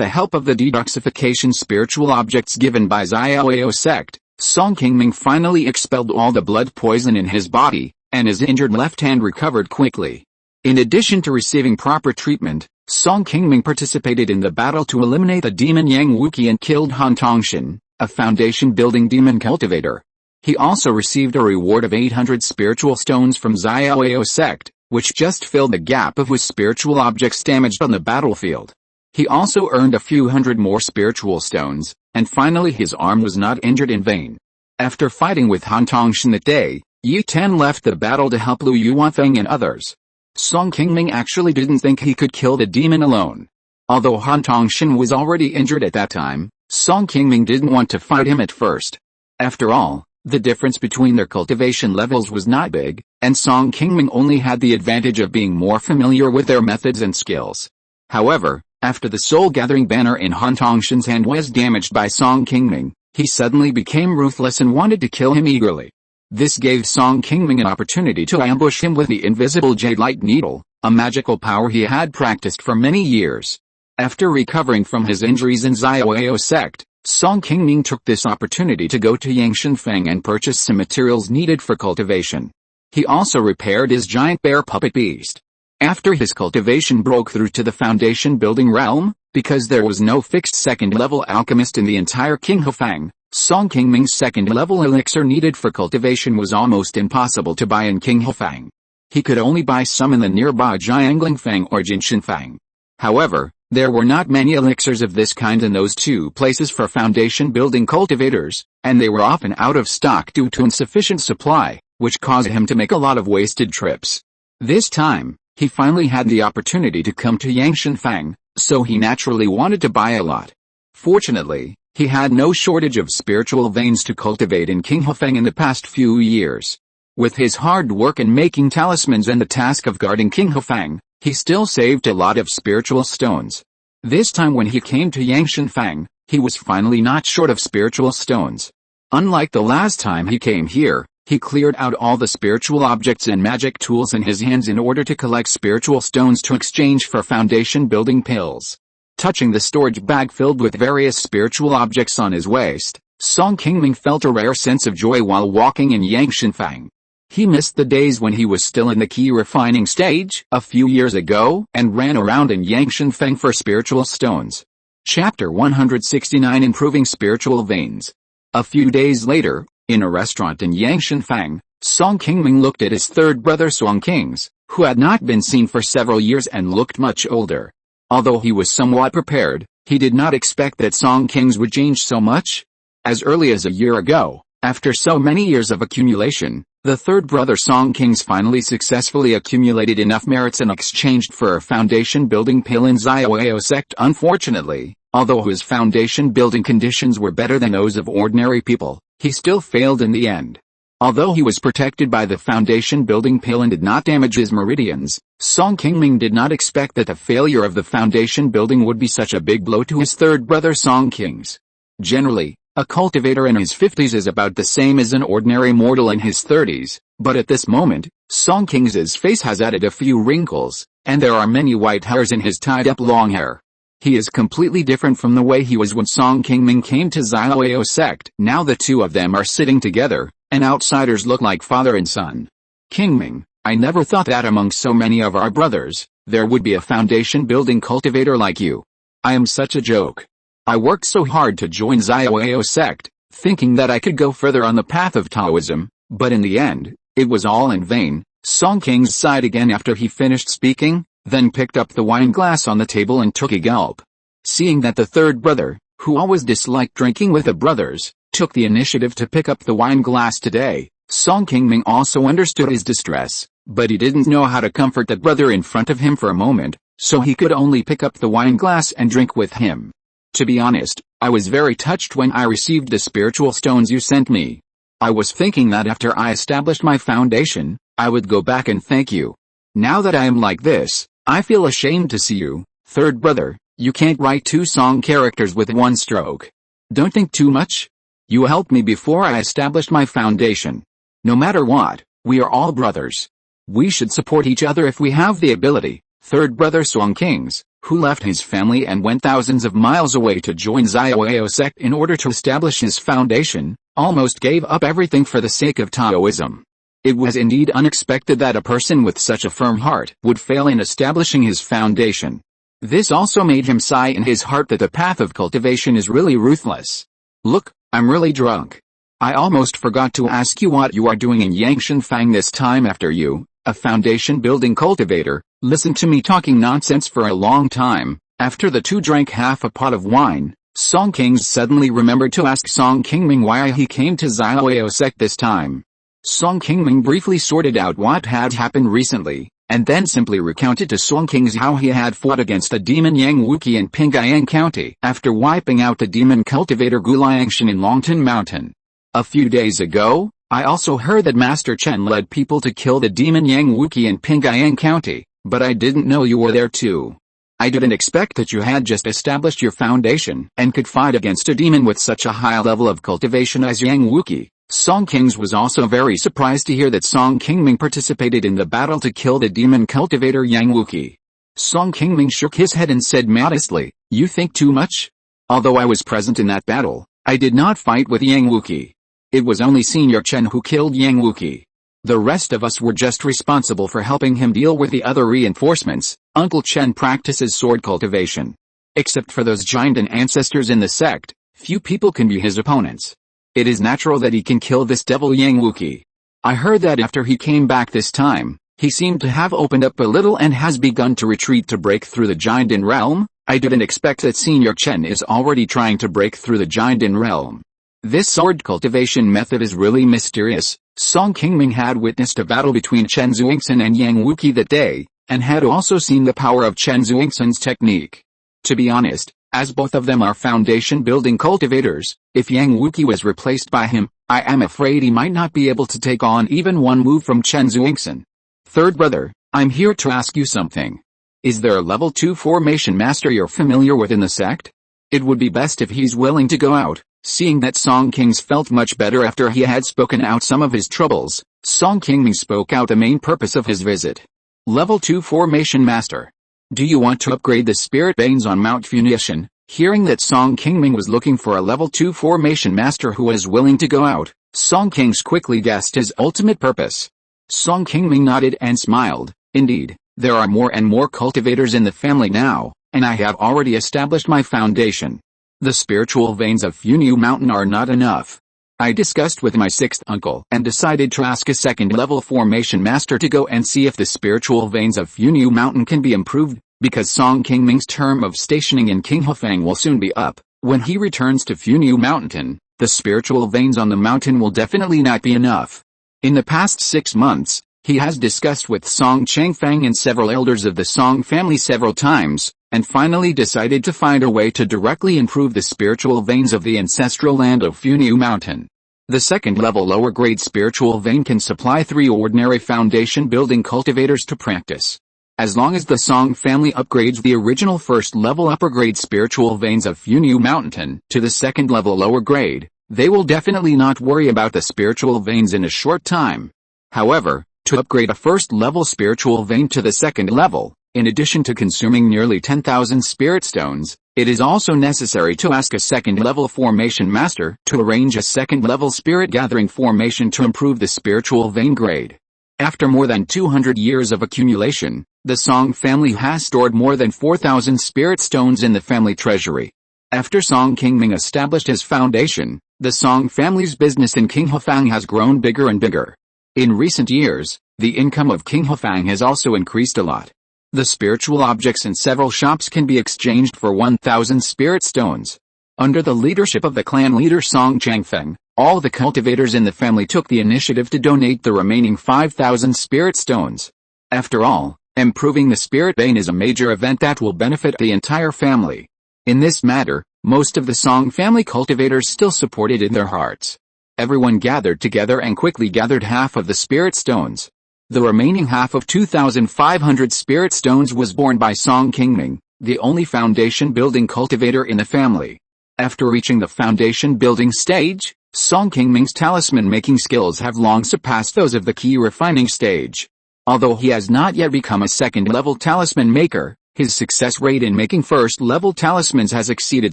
the help of the detoxification spiritual objects given by Xiaoao Sect, Song Qingming finally expelled all the blood poison in his body, and his injured left hand recovered quickly. In addition to receiving proper treatment, Song Qingming participated in the battle to eliminate the demon Yang Wuqi and killed Han Tongshan, a foundation-building demon cultivator. He also received a reward of 800 spiritual stones from Xiaoao Sect, which just filled the gap of his spiritual objects damaged on the battlefield. He also earned a few hundred more spiritual stones, and finally his arm was not injured in vain. After fighting with Han Tongshan that day, Yi Tan left the battle to help Lu Yuanfeng and others. Song Qingming actually didn't think he could kill the demon alone. Although Han Tongshan was already injured at that time, Song Qingming didn't want to fight him at first. After all, the difference between their cultivation levels was not big, and Song Qingming only had the advantage of being more familiar with their methods and skills. However, after the soul-gathering banner in Han Tongshan's hand was damaged by Song Qingming, he suddenly became ruthless and wanted to kill him eagerly. This gave Song Qingming an opportunity to ambush him with the invisible Jade Light Needle, a magical power he had practiced for many years. After recovering from his injuries in Xiaoao Sect, Song Qingming took this opportunity to go to Yangshan Feng and purchase some materials needed for cultivation. He also repaired his giant bear puppet beast. After his cultivation broke through to the foundation building realm, because there was no fixed second-level alchemist in the entire Qinghefang, Song Qingming's second-level elixir needed for cultivation was almost impossible to buy in Qinghefang. He could only buy some in the nearby Jianglingfang or Jinshanfang. However, there were not many elixirs of this kind in those two places for foundation-building cultivators, and they were often out of stock due to insufficient supply, which caused him to make a lot of wasted trips. This time, he finally had the opportunity to come to Yangshan Fang, so he naturally wanted to buy a lot. Fortunately, he had no shortage of spiritual veins to cultivate in Qinghefang in the past few years. With his hard work in making talismans and the task of guarding Qinghefang, he still saved a lot of spiritual stones. This time when he came to Yangshan Fang, he was finally not short of spiritual stones. Unlike the last time he came here, he cleared out all the spiritual objects and magic tools in his hands in order to collect spiritual stones to exchange for foundation building pills. Touching the storage bag filled with various spiritual objects on his waist, Song Qingming felt a rare sense of joy while walking in Yangshan Fang. He missed the days when he was still in the Qi refining stage a few years ago and ran around in Yangshan Fang for spiritual stones. Chapter 169 Improving Spiritual Veins. A few days later, in a restaurant in Yangshan Fang, Song Qingming looked at his third brother Song Qing's, who had not been seen for several years and looked much older. Although he was somewhat prepared, he did not expect that Song Qing's would change so much. As early as a year ago, after so many years of accumulation, the third brother Song Qing's finally successfully accumulated enough merits and exchanged for a foundation building pill in Xiaoao Sect. Unfortunately, although his foundation building conditions were better than those of ordinary people, he still failed in the end. Although he was protected by the foundation building pill and did not damage his meridians, Song Qingming did not expect that the failure of the foundation building would be such a big blow to his third brother Song Qing's. Generally, a cultivator in his 50s is about the same as an ordinary mortal in his 30s, but at this moment, Song Qing's face has added a few wrinkles, and there are many white hairs in his tied-up long hair. He is completely different from the way he was when Song Qingming came to Xiaoao Sect. Now the two of them are sitting together, and outsiders look like father and son. Qingming, I never thought that among so many of our brothers, there would be a foundation-building cultivator like you. I am such a joke. I worked so hard to join Xiaoao Sect, thinking that I could go further on the path of Taoism, but in the end, it was all in vain. Song Qing's sighed again after he finished speaking. then picked up the wine glass on the table and took a gulp. Seeing that the third brother, who always disliked drinking with the brothers, took the initiative to pick up the wine glass today, Song Qingming also understood his distress, but he didn't know how to comfort the brother in front of him for a moment, so he could only pick up the wine glass and drink with him. To be honest, I was very touched when I received the spiritual stones you sent me. I was thinking that after I established my foundation, I would go back and thank you. Now that I am like this, I feel ashamed to see you, third brother. You can't write 2 song characters with one stroke. Don't think too much. You helped me before I established my foundation. No matter what, we are all brothers. We should support each other if we have the ability. Third brother Song Kings, who left his family and went thousands of miles away to join Zhuo sect in order to establish his foundation, almost gave up everything for the sake of Taoism. It was indeed unexpected that a person with such a firm heart would fail in establishing his foundation. This also made him sigh in his heart that the path of cultivation is really ruthless. Look, I'm really drunk. I almost forgot to ask you what you are doing in Yangshan this time after you, a foundation building cultivator, listened to me talking nonsense for a long time. After the 2 drank half a pot of wine, Song Kings suddenly remembered to ask Song Qingming why he came to Zhuo sect this time. Song Qingming briefly sorted out what had happened recently, and then simply recounted to Song Kings how he had fought against the demon Yang Wuqi in Pingyang County after wiping out the demon cultivator Guliangshan in Mount Mountain. A few days ago, I also heard that Master Chen led people to kill the demon Yang Wuqi in Pingyang County, but I didn't know you were there too. I didn't expect that you had just established your foundation and could fight against a demon with such a high level of cultivation as Yang Wuqi. Song Kings was also very surprised to hear that Song Qingming participated in the battle to kill the demon cultivator Yang Wuqi. Song Qingming shook his head and said modestly, "You think too much? Although I was present in that battle, I did not fight with Yang Wuqi. It was only Senior Chen who killed Yang Wuqi. The rest of us were just responsible for helping him deal with the other reinforcements. Uncle Chen practices sword cultivation. Except for those giant ancestors in the sect, few people can be his opponents. It is natural that he can kill this devil Yang Wuqi. I heard that after he came back this time, he seemed to have opened up a little and has begun to retreat to break through the giant realm. I didn't expect that Senior Chen is already trying to break through the giant realm. This sword cultivation method is really mysterious." Song Qingming had witnessed a battle between Chen Xuingxin and Yang Wuqi that day, and had also seen the power of Chen Xuingxin's technique. To be honest, as both of them are foundation-building cultivators, if Yang Wuqi was replaced by him, I am afraid he might not be able to take on even one move from Chen Xuingxin. Third brother, I'm here to ask you something. Is there a level 2 formation master you're familiar with in the sect? It would be best if he's willing to go out. Seeing that Song Kings felt much better after he had spoken out some of his troubles, Song Qingming spoke out the main purpose of his visit. Level 2 formation master. Do you want to upgrade the spirit veins on Mount Funiu? Hearing that Song Qingming was looking for a level 2 formation master who was willing to go out, Song Kings quickly guessed his ultimate purpose. Song Qingming nodded and smiled. Indeed, there are more and more cultivators in the family now, and I have already established my foundation. The spiritual veins of Funiu Mountain are not enough. I discussed with my 6th uncle and decided to ask a 2nd level formation master to go and see if the spiritual veins of Funiu Mountain can be improved, because Song Qingming's term of stationing in Qinghefang will soon be up. When he returns to Funiu Mountain, the spiritual veins on the mountain will definitely not be enough. In the past 6 months, he has discussed with Song Changfang and several elders of the Song family several times, and finally decided to find a way to directly improve the spiritual veins of the ancestral land of Funiu Mountain. The 2nd level lower grade spiritual vein can supply 3 ordinary foundation building cultivators to practice. As long as the Song family upgrades the original 1st level upper grade spiritual veins of Funiu Mountain to the 2nd level lower grade, they will definitely not worry about the spiritual veins in a short time. However, to upgrade a 1st level spiritual vein to the 2nd level, in addition to consuming nearly 10,000 spirit stones, it is also necessary to ask a 2nd level formation master to arrange a 2nd level spirit gathering formation to improve the spiritual vein grade. After more than 200 years of accumulation, the Song family has stored more than 4,000 spirit stones in the family treasury. After Song Qingming established his foundation, the Song family's business in Qinghefang has grown bigger and bigger. In recent years, the income of Qinghefang has also increased a lot. The spiritual objects in several shops can be exchanged for 1,000 spirit stones. Under the leadership of the clan leader Song Changfeng, all the cultivators in the family took the initiative to donate the remaining 5,000 spirit stones. After all, improving the spirit vein is a major event that will benefit the entire family. In this matter, most of the Song family cultivators still supported in their hearts. Everyone gathered together and quickly gathered half of the spirit stones. The remaining half of 2,500 spirit stones was borne by Song Qingming, the only foundation building cultivator in the family. After reaching the foundation building stage, Song Qingming's talisman making skills have long surpassed those of the Qi refining stage. Although he has not yet become a second-level talisman maker, his success rate in making first-level talismans has exceeded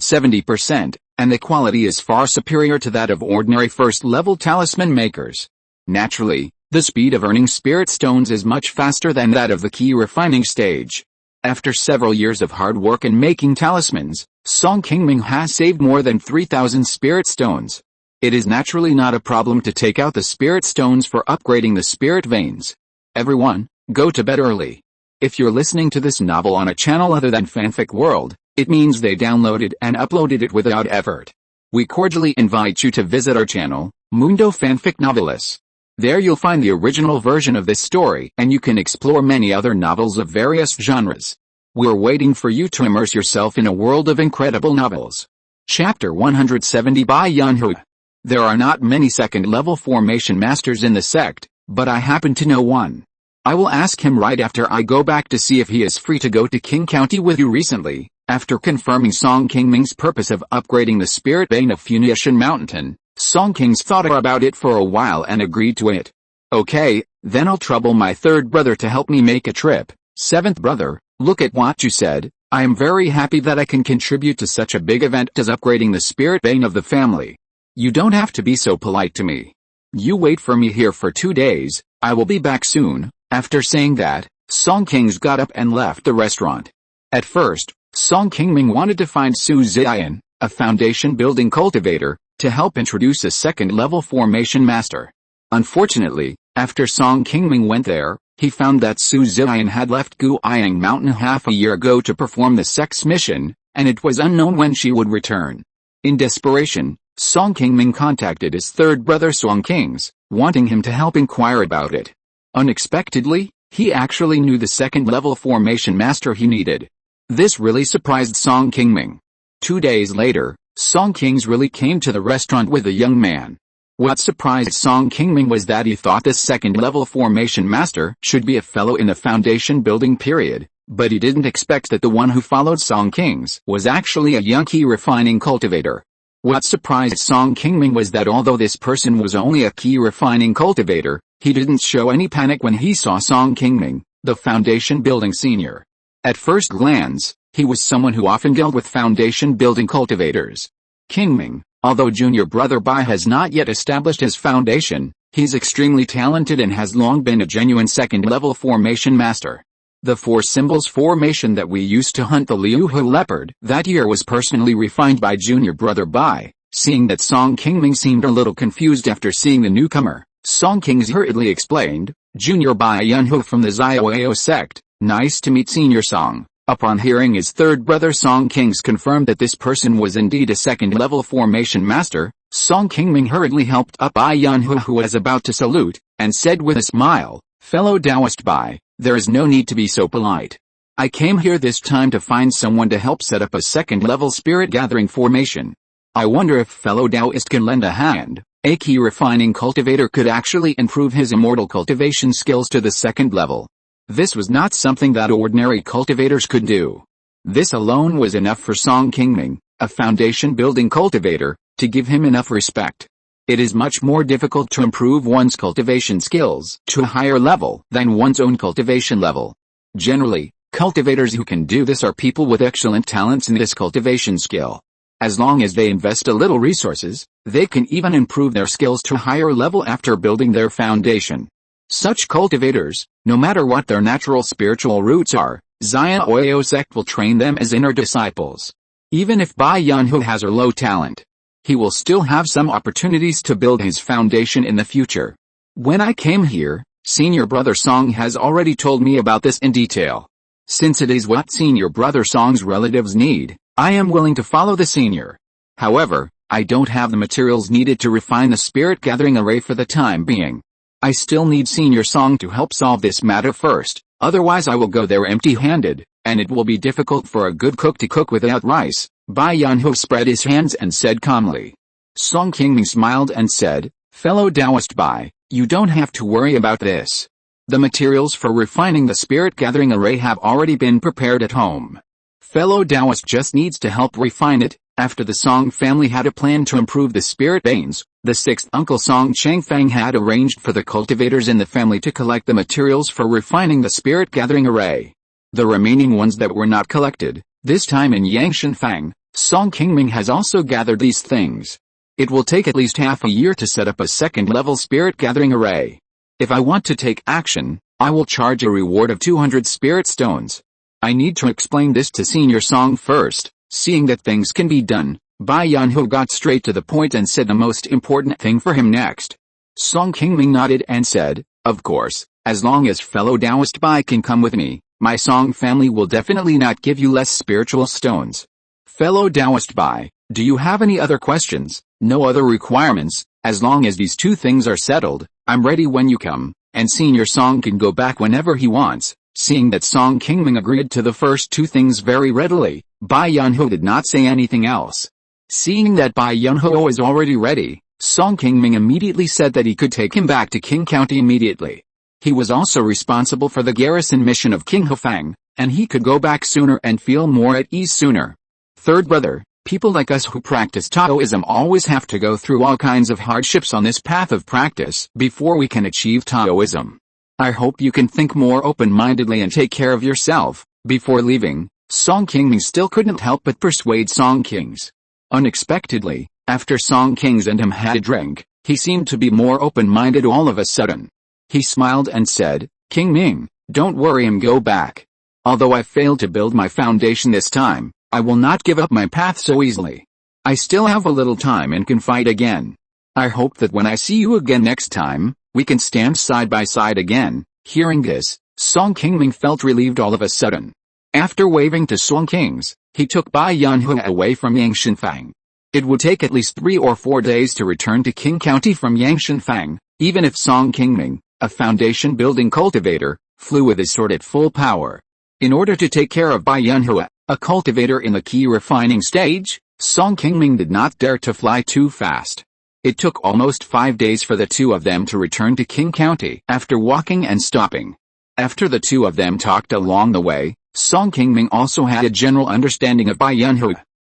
70%, and the quality is far superior to that of ordinary first-level talisman makers. Naturally, the speed of earning spirit stones is much faster than that of the Qi refining stage. After several years of hard work in making talismans, Song Qingming has saved more than 3,000 spirit stones. It is naturally not a problem to take out the spirit stones for upgrading the spirit veins. Everyone, go to bed early. If you're listening to this novel on a channel other than Fanfic World, it means they downloaded and uploaded it without effort. We cordially invite you to visit our channel, Mundo Fanfic Novelis. There you'll find the original version of this story and you can explore many other novels of various genres. We're waiting for you to immerse yourself in a world of incredible novels. Chapter 170 by Yunhu. There are not many second-level formation masters in the sect, but I happen to know one. I will ask him right after I go back to see if he is free to go to Qing County with you recently. After confirming Song Qingming's purpose of upgrading the spirit vein of Funiu Mountain, Song King's thought about it for a while and agreed to it. Okay, then I'll trouble my third brother to help me make a trip. Seventh brother, look at what you said. I am very happy that I can contribute to such a big event as upgrading the spirit vein of the family. You don't have to be so polite to me. You wait for me here for 2 days, I will be back soon. After saying that, Song Kings got up and left the restaurant. At first, Song Qingming wanted to find Su Ziyan, a foundation building cultivator, to help introduce a second-level formation master. Unfortunately, after Song Qingming went there, he found that Su Ziyan had left Guiyang Mountain half a year ago to perform the sex mission, and it was unknown when she would return. In desperation, Song Qingming contacted his third brother Song Kings, wanting him to help inquire about it. Unexpectedly, he actually knew the second-level formation master he needed. This really surprised Song Qingming. 2 days later, Song Kings really came to the restaurant with a young man. What surprised Song Qingming was that he thought this second-level formation master should be a fellow in the foundation building period, but he didn't expect that the one who followed Song Kings was actually a young Qi refining cultivator. What surprised Song Qingming was that although this person was only a Qi refining cultivator, he didn't show any panic when he saw Song Qingming, the foundation building senior. At first glance, he was someone who often dealt with foundation building cultivators. Qingming, although junior brother Bai has not yet established his foundation, he's extremely talented and has long been a genuine second-level formation master. The 4 symbols formation that we used to hunt the Liuhu leopard that year was personally refined by junior brother Bai. Seeing that Song Qingming seemed a little confused after seeing the newcomer, Song Kings hurriedly explained, Junior Bai Yunhu from the Zioao sect, nice to meet Senior Song. Upon hearing his third brother Song Kings confirmed that this person was indeed a second-level formation master, Song Qingming hurriedly helped up Bai Yunhu who was about to salute, and said with a smile, fellow Taoist Bai, there is no need to be so polite. I came here this time to find someone to help set up a second-level spirit gathering formation. I wonder if fellow Taoist can lend a hand. A Qi refining cultivator could actually improve his immortal cultivation skills to the second level. This was not something that ordinary cultivators could do. This alone was enough for Song Qingming, a foundation building cultivator, to give him enough respect. It is much more difficult to improve one's cultivation skills to a higher level than one's own cultivation level. Generally, cultivators who can do this are people with excellent talents in this cultivation skill. As long as they invest a little resources, they can even improve their skills to a higher level after building their foundation. Such cultivators, no matter what their natural spiritual roots are, Zioao sect will train them as inner disciples. Even if Bai Yunhu has a low talent, he will still have some opportunities to build his foundation in the future. When I came here, senior brother Song has already told me about this in detail. Since it is what senior brother Song's relatives need, I am willing to follow the senior. However, I don't have the materials needed to refine the spirit gathering array for the time being. I still need Senior Song to help solve this matter first, otherwise I will go there empty-handed, and it will be difficult for a good cook to cook without rice. Bai Yunhu spread his hands and said calmly. Song Qingming smiled and said, fellow Taoist Bai, you don't have to worry about this. The materials for refining the spirit gathering array have already been prepared at home. Fellow Taoist just needs to help refine it. After the Song family had a plan to improve the spirit veins, the sixth uncle Song Changfang had arranged for the cultivators in the family to collect the materials for refining the spirit gathering array. The remaining ones that were not collected, this time in Yangshanfang, Song Qingming has also gathered these things. It will take at least half a year to set up a second-level spirit gathering array. If I want to take action, I will charge a reward of 200 spirit stones. I need to explain this to Senior Song first. Seeing that things can be done, Bai Yunhu got straight to the point and said the most important thing for him next. Song Qingming nodded and said, of course, as long as fellow Taoist Bai can come with me, my Song family will definitely not give you less spiritual stones. Fellow Taoist Bai, do you have any other questions? No other requirements. As long as these two things are settled, I'm ready when you come, and Senior Song can go back whenever he wants. Seeing that Song Qingming agreed to the first two things very readily, Bai Yunhu did not say anything else. Seeing that Bai Yunhu was already ready, Song Qingming immediately said that he could take him back to Qing County immediately. He was also responsible for the garrison mission of King Hufang, and he could go back sooner and feel more at ease sooner. Third brother, people like us who practice Taoism always have to go through all kinds of hardships on this path of practice before we can achieve Taoism. I hope you can think more open-mindedly and take care of yourself. Before leaving, Song Qingming still couldn't help but persuade Song Kings. Unexpectedly, after Song Kings and him had a drink, he seemed to be more open-minded all of a sudden. He smiled and said, Qingming, don't worry and go back. Although I failed to build my foundation this time, I will not give up my path so easily. I still have a little time and can fight again. I hope that when I see you again next time, we can stand side by side again. Hearing this, Song Qingming felt relieved all of a sudden. After waving to Song Kings, he took Bai Yunhu away from Yangshanfang. It would take at least 3 or 4 days to return to Qing County from Yangshanfang, even if Song Qingming, a foundation-building cultivator, flew with his sword at full power. In order to take care of Bai Yunhu, a cultivator in the Qi refining stage, Song Qingming did not dare to fly too fast. It took almost 5 days for the two of them to return to Qing County after walking and stopping. After the two of them talked along the way, Song Qingming also had a general understanding of Bai Yunhu.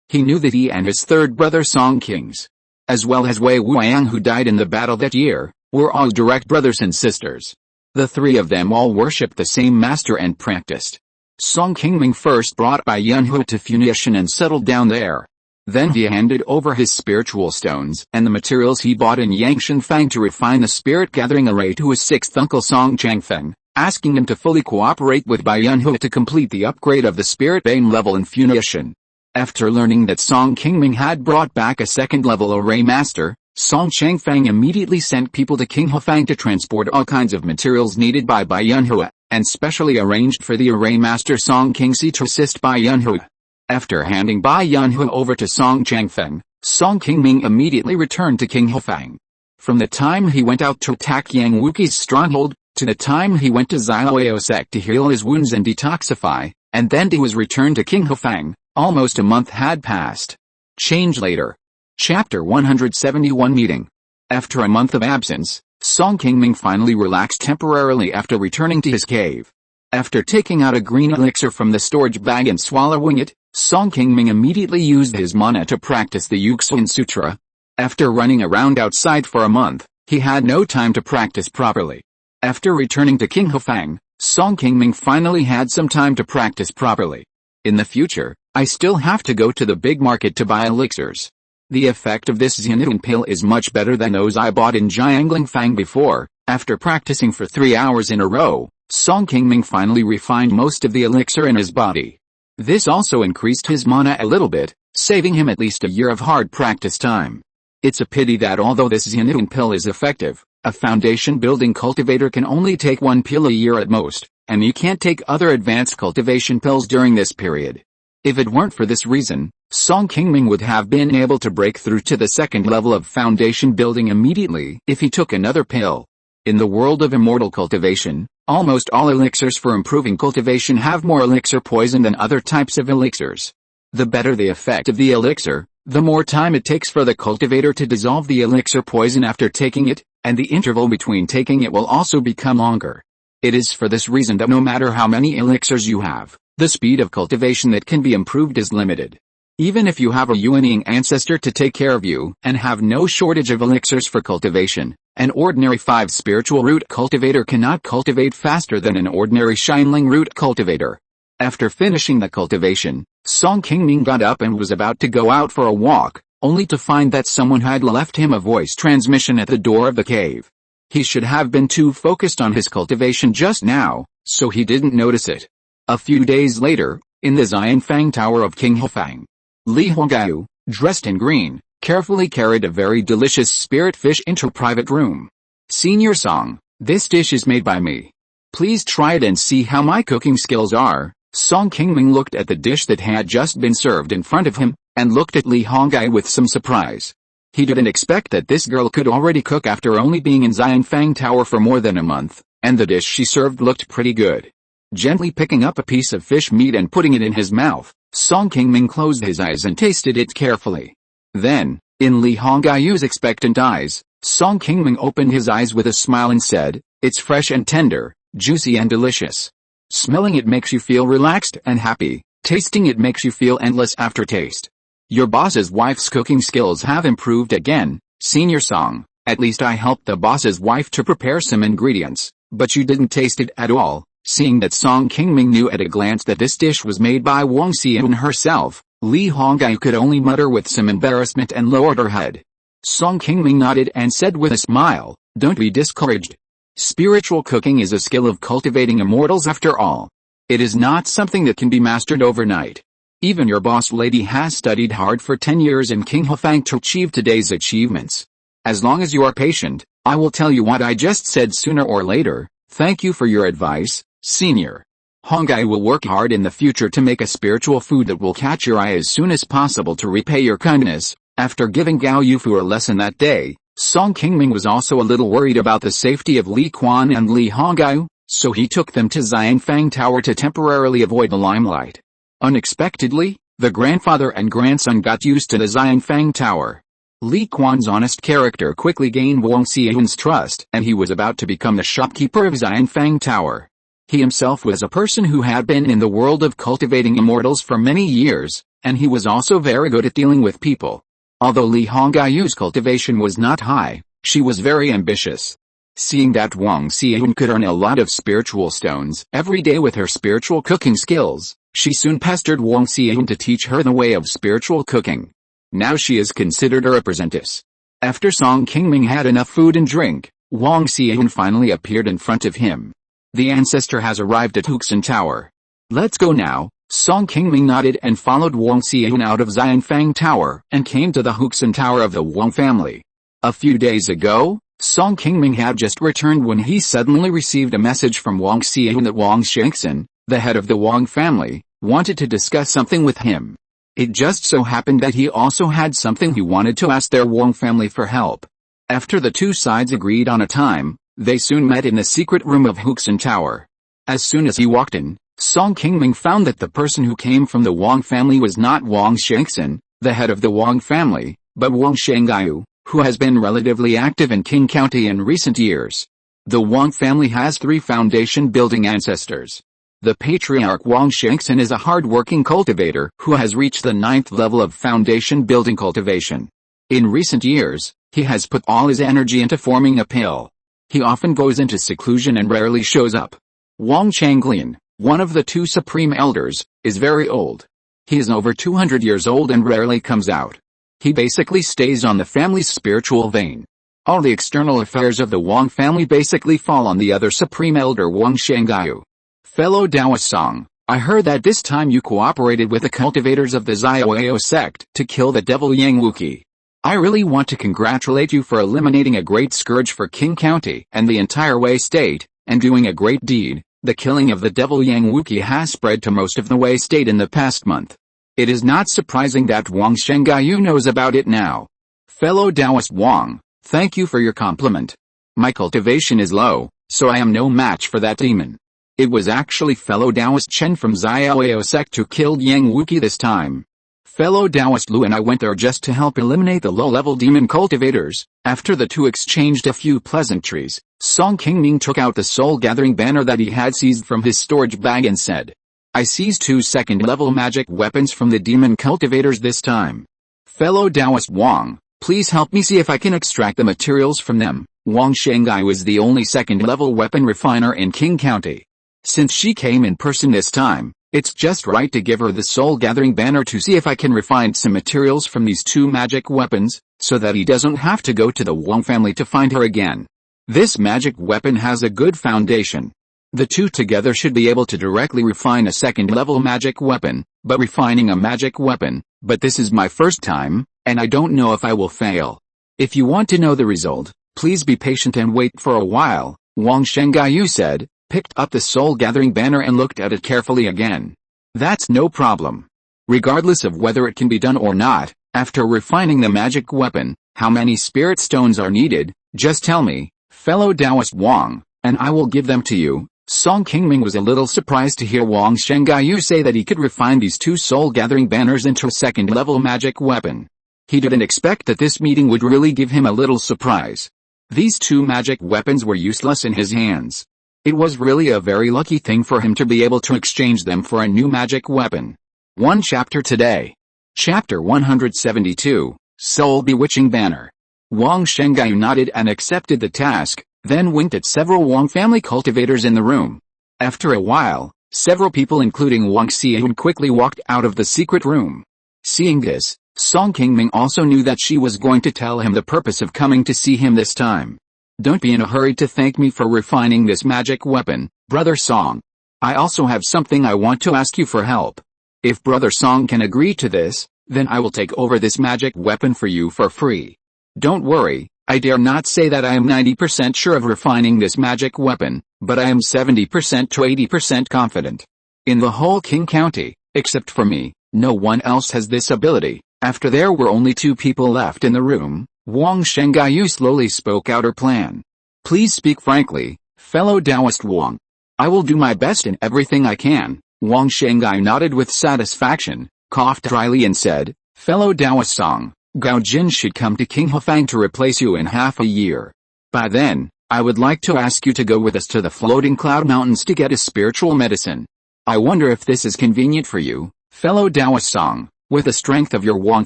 He knew that he and his third brother Song Kings, as well as Wei Wuang who died in the battle that year, were all direct brothers and sisters. The three of them all worshipped the same master and practiced. Song Qingming first brought Bai Yunhu to Funiu Mountain and settled down there. Then he handed over his spiritual stones and the materials he bought in Yangshanfang to refine the spirit gathering array to his sixth uncle Song Changfeng, asking him to fully cooperate with Bai Yunhu to complete the upgrade of the spirit vein level in Funiu Mountain. After learning that Song Qingming had brought back a second-level array master, Song Changfeng immediately sent people to King Hufang to transport all kinds of materials needed by Bai Yunhu, and specially arranged for the array master Song Qingxi to assist Bai Yunhu. After handing Bai Yunhu over to Song Changfeng, Song Qingming immediately returned to King Hufang. From the time he went out to attack Yang Wuqi's stronghold, to the time he went to Xiaoyosek to heal his wounds and detoxify, and then to his return to King Hufang, almost a month had passed. Change later. Chapter 171 Meeting. After a month of absence, Song Qingming finally relaxed temporarily after returning to his cave. After taking out a green elixir from the storage bag and swallowing it, Song Qingming immediately used his mana to practice the Yuxin Sutra. After running around outside for a month, he had no time to practice properly. After returning to King Hufang, Song Qingming finally had some time to practice properly. In the future, I still have to go to the big market to buy elixirs. The effect of this Xianun pill is much better than those I bought in Jianglingfang before. After practicing for 3 hours in a row, Song Qingming finally refined most of the elixir in his body. This also increased his mana a little bit, saving him at least a year of hard practice time. It's a pity that although this Xianun pill is effective, a foundation-building cultivator can only take 1 pill a year at most, and you can't take other advanced cultivation pills during this period. If it weren't for this reason, Song Qingming would have been able to break through to the second level of foundation building immediately if he took another pill. In the world of immortal cultivation, almost all elixirs for improving cultivation have more elixir poison than other types of elixirs. The better the effect of the elixir, the more time it takes for the cultivator to dissolve the elixir poison after taking it, and the interval between taking it will also become longer. It is for this reason that no matter how many elixirs you have, the speed of cultivation that can be improved is limited. Even if you have a unyielding ancestor to take care of you, and have no shortage of elixirs for cultivation, an ordinary 5 spiritual root cultivator cannot cultivate faster than an ordinary Qingming root cultivator. After finishing the cultivation, Song Qingming got up and was about to go out for a walk, only to find that someone had left him a voice transmission at the door of the cave. He should have been too focused on his cultivation just now, so he didn't notice it. A few days later, in the Xianfang Tower of King Hefang, Li Hongao, dressed in green, carefully carried a very delicious spirit fish into a private room. Senior Song, this dish is made by me. Please try it and see how my cooking skills are. Song Qingming looked at the dish that had just been served in front of him, and looked at Li Hongao with some surprise. He didn't expect that this girl could already cook after only being in Xianfang Tower for more than a month, and the dish she served looked pretty good. Gently picking up a piece of fish meat and putting it in his mouth, Song Qingming closed his eyes and tasted it carefully. Then, in Li Hongao's expectant eyes, Song Qingming opened his eyes with a smile and said, "It's fresh and tender, juicy and delicious. Smelling it makes you feel relaxed and happy, tasting it makes you feel endless aftertaste. Your boss's wife's cooking skills have improved again, Senior Song. At least I helped the boss's wife to prepare some ingredients, but you didn't taste it at all." Seeing that Song Qingming knew at a glance that this dish was made by Wang Xian herself, Li Hongao could only mutter with some embarrassment and lowered her head. Song Qingming nodded and said with a smile, "Don't be discouraged. Spiritual cooking is a skill of cultivating immortals after all. It is not something that can be mastered overnight. Even your boss lady has studied hard for 10 years in King Hefang to achieve today's achievements. As long as you are patient, I will tell you what I just said sooner or later. Thank you for your advice, Senior. Hongai will work hard in the future to make a spiritual food that will catch your eye as soon as possible to repay your kindness." After giving Gao Yufu a lesson that day, Song Qingming was also a little worried about the safety of Li Quan and Li Hongao, so he took them to Xianfang Tower to temporarily avoid the limelight. Unexpectedly, the grandfather and grandson got used to the Xianfang Tower. Li Quan's honest character quickly gained Wang Xian's trust, and he was about to become the shopkeeper of Xianfang Tower. He himself was a person who had been in the world of cultivating immortals for many years, and he was also very good at dealing with people. Although Li Honggao's cultivation was not high, she was very ambitious. Seeing that Wang Xian could earn a lot of spiritual stones every day with her spiritual cooking skills, she soon pestered Wang Xian to teach her the way of spiritual cooking. Now she is considered a apprentice. After Song Qingming had enough food and drink, Wang Xian finally appeared in front of him. "The ancestor has arrived at Huxin Tower. Let's go now." Song Qingming nodded and followed Wang Xian out of Xianfang Tower and came to the Huxin Tower of the Wang family. A few days ago, Song Qingming had just returned when he suddenly received a message from Wang Xian that Wang Shengxin, the head of the Wang family, wanted to discuss something with him. It just so happened that he also had something he wanted to ask their Wang family for help. After the two sides agreed on a time, they soon met in the secret room of Huxin Tower. As soon as he walked in, Song Qingming found that the person who came from the Wang family was not Wang Shengxin, the head of the Wang family, but Wang Shenggao, who has been relatively active in Qing County in recent years. The Wang family has 3 foundation-building ancestors. The patriarch Wang Shengxin is a hard-working cultivator who has reached the 9th level of foundation-building cultivation. In recent years, he has put all his energy into forming a pill. He often goes into seclusion and rarely shows up. Wang Changlian, one of the 2 supreme elders, is very old. He is over 200 years old and rarely comes out. He basically stays on the family's spiritual vein. All the external affairs of the Wang family basically fall on the other supreme elder Wang Shenggao. Fellow Taoist Song, I heard that this time you cooperated with the cultivators of the Xiaoao sect to kill the devil Yang Wuqi. I really want to congratulate you for eliminating a great scourge for Qing County and the entire Wei state, and doing a great deed. The killing of the devil Yang Wuqi has spread to most of the Wei state in the past month. It is not surprising that Wang Shengaiyu knows about it now. Fellow Taoist Wang, thank you for your compliment. My cultivation is low, so I am no match for that demon. It was actually fellow Taoist Chen from Xiaoyao sect who killed Yang Wuqi this time. Fellow Taoist Lu and I went there just to help eliminate the low-level demon cultivators. After the two exchanged a few pleasantries, Song Qingming took out the soul-gathering banner that he had seized from his storage bag and said, I seized 2 second-level magic weapons from the demon cultivators this time. Fellow Taoist Wang, please help me see if I can extract the materials from them. Wang Shengai was the only second-level weapon refiner in Qing County. Since she came in person this time, it's just right to give her the soul-gathering banner to see if I can refine some materials from these 2 magic weapons, so that he doesn't have to go to the Wang family to find her again. This magic weapon has a good foundation. The 2 together should be able to directly refine a second-level magic weapon, but refining a magic weapon, but this is my first time, and I don't know if I will fail. If you want to know the result, please be patient and wait for a while, Wang Shengaiyu said, picked up the soul-gathering banner and looked at it carefully again. That's no problem. Regardless of whether it can be done or not, after refining the magic weapon, how many spirit stones are needed, just tell me, fellow Taoist Wang, and I will give them to you. Song Qingming was a little surprised to hear Wang Shengaiyu say that he could refine these 2 soul-gathering banners into a second-level magic weapon. He didn't expect that this meeting would really give him a little surprise. These 2 magic weapons were useless in his hands. It was really a very lucky thing for him to be able to exchange them for a new magic weapon. 1 chapter today. Chapter 172, Soul Bewitching Banner. Wang Shengaiyu nodded and accepted the task, then winked at several Wang family cultivators in the room. After a while, several people including Wang Xiaoyun quickly walked out of the secret room. Seeing this, Song Qingming also knew that she was going to tell him the purpose of coming to see him this time. Don't be in a hurry to thank me for refining this magic weapon, Brother Song. I also have something I want to ask you for help. If Brother Song can agree to this, then I will take over this magic weapon for you for free. Don't worry, I dare not say that I am 90% sure of refining this magic weapon, but I am 70% to 80% confident. In the whole Qing County, except for me, no one else has this ability. After there were only 2 people left in the room, Wang Shengaiyu slowly spoke out her plan. Please speak frankly, fellow Taoist Wang. I will do my best in everything I can. Wang Shengaiyu nodded with satisfaction, coughed dryly and said, fellow Taoist Song, Gao Jin should come to King Hefang to replace you in half a year. By then, I would like to ask you to go with us to the floating cloud mountains to get a spiritual medicine. I wonder if this is convenient for you, fellow Taoist Song. With the strength of your Wang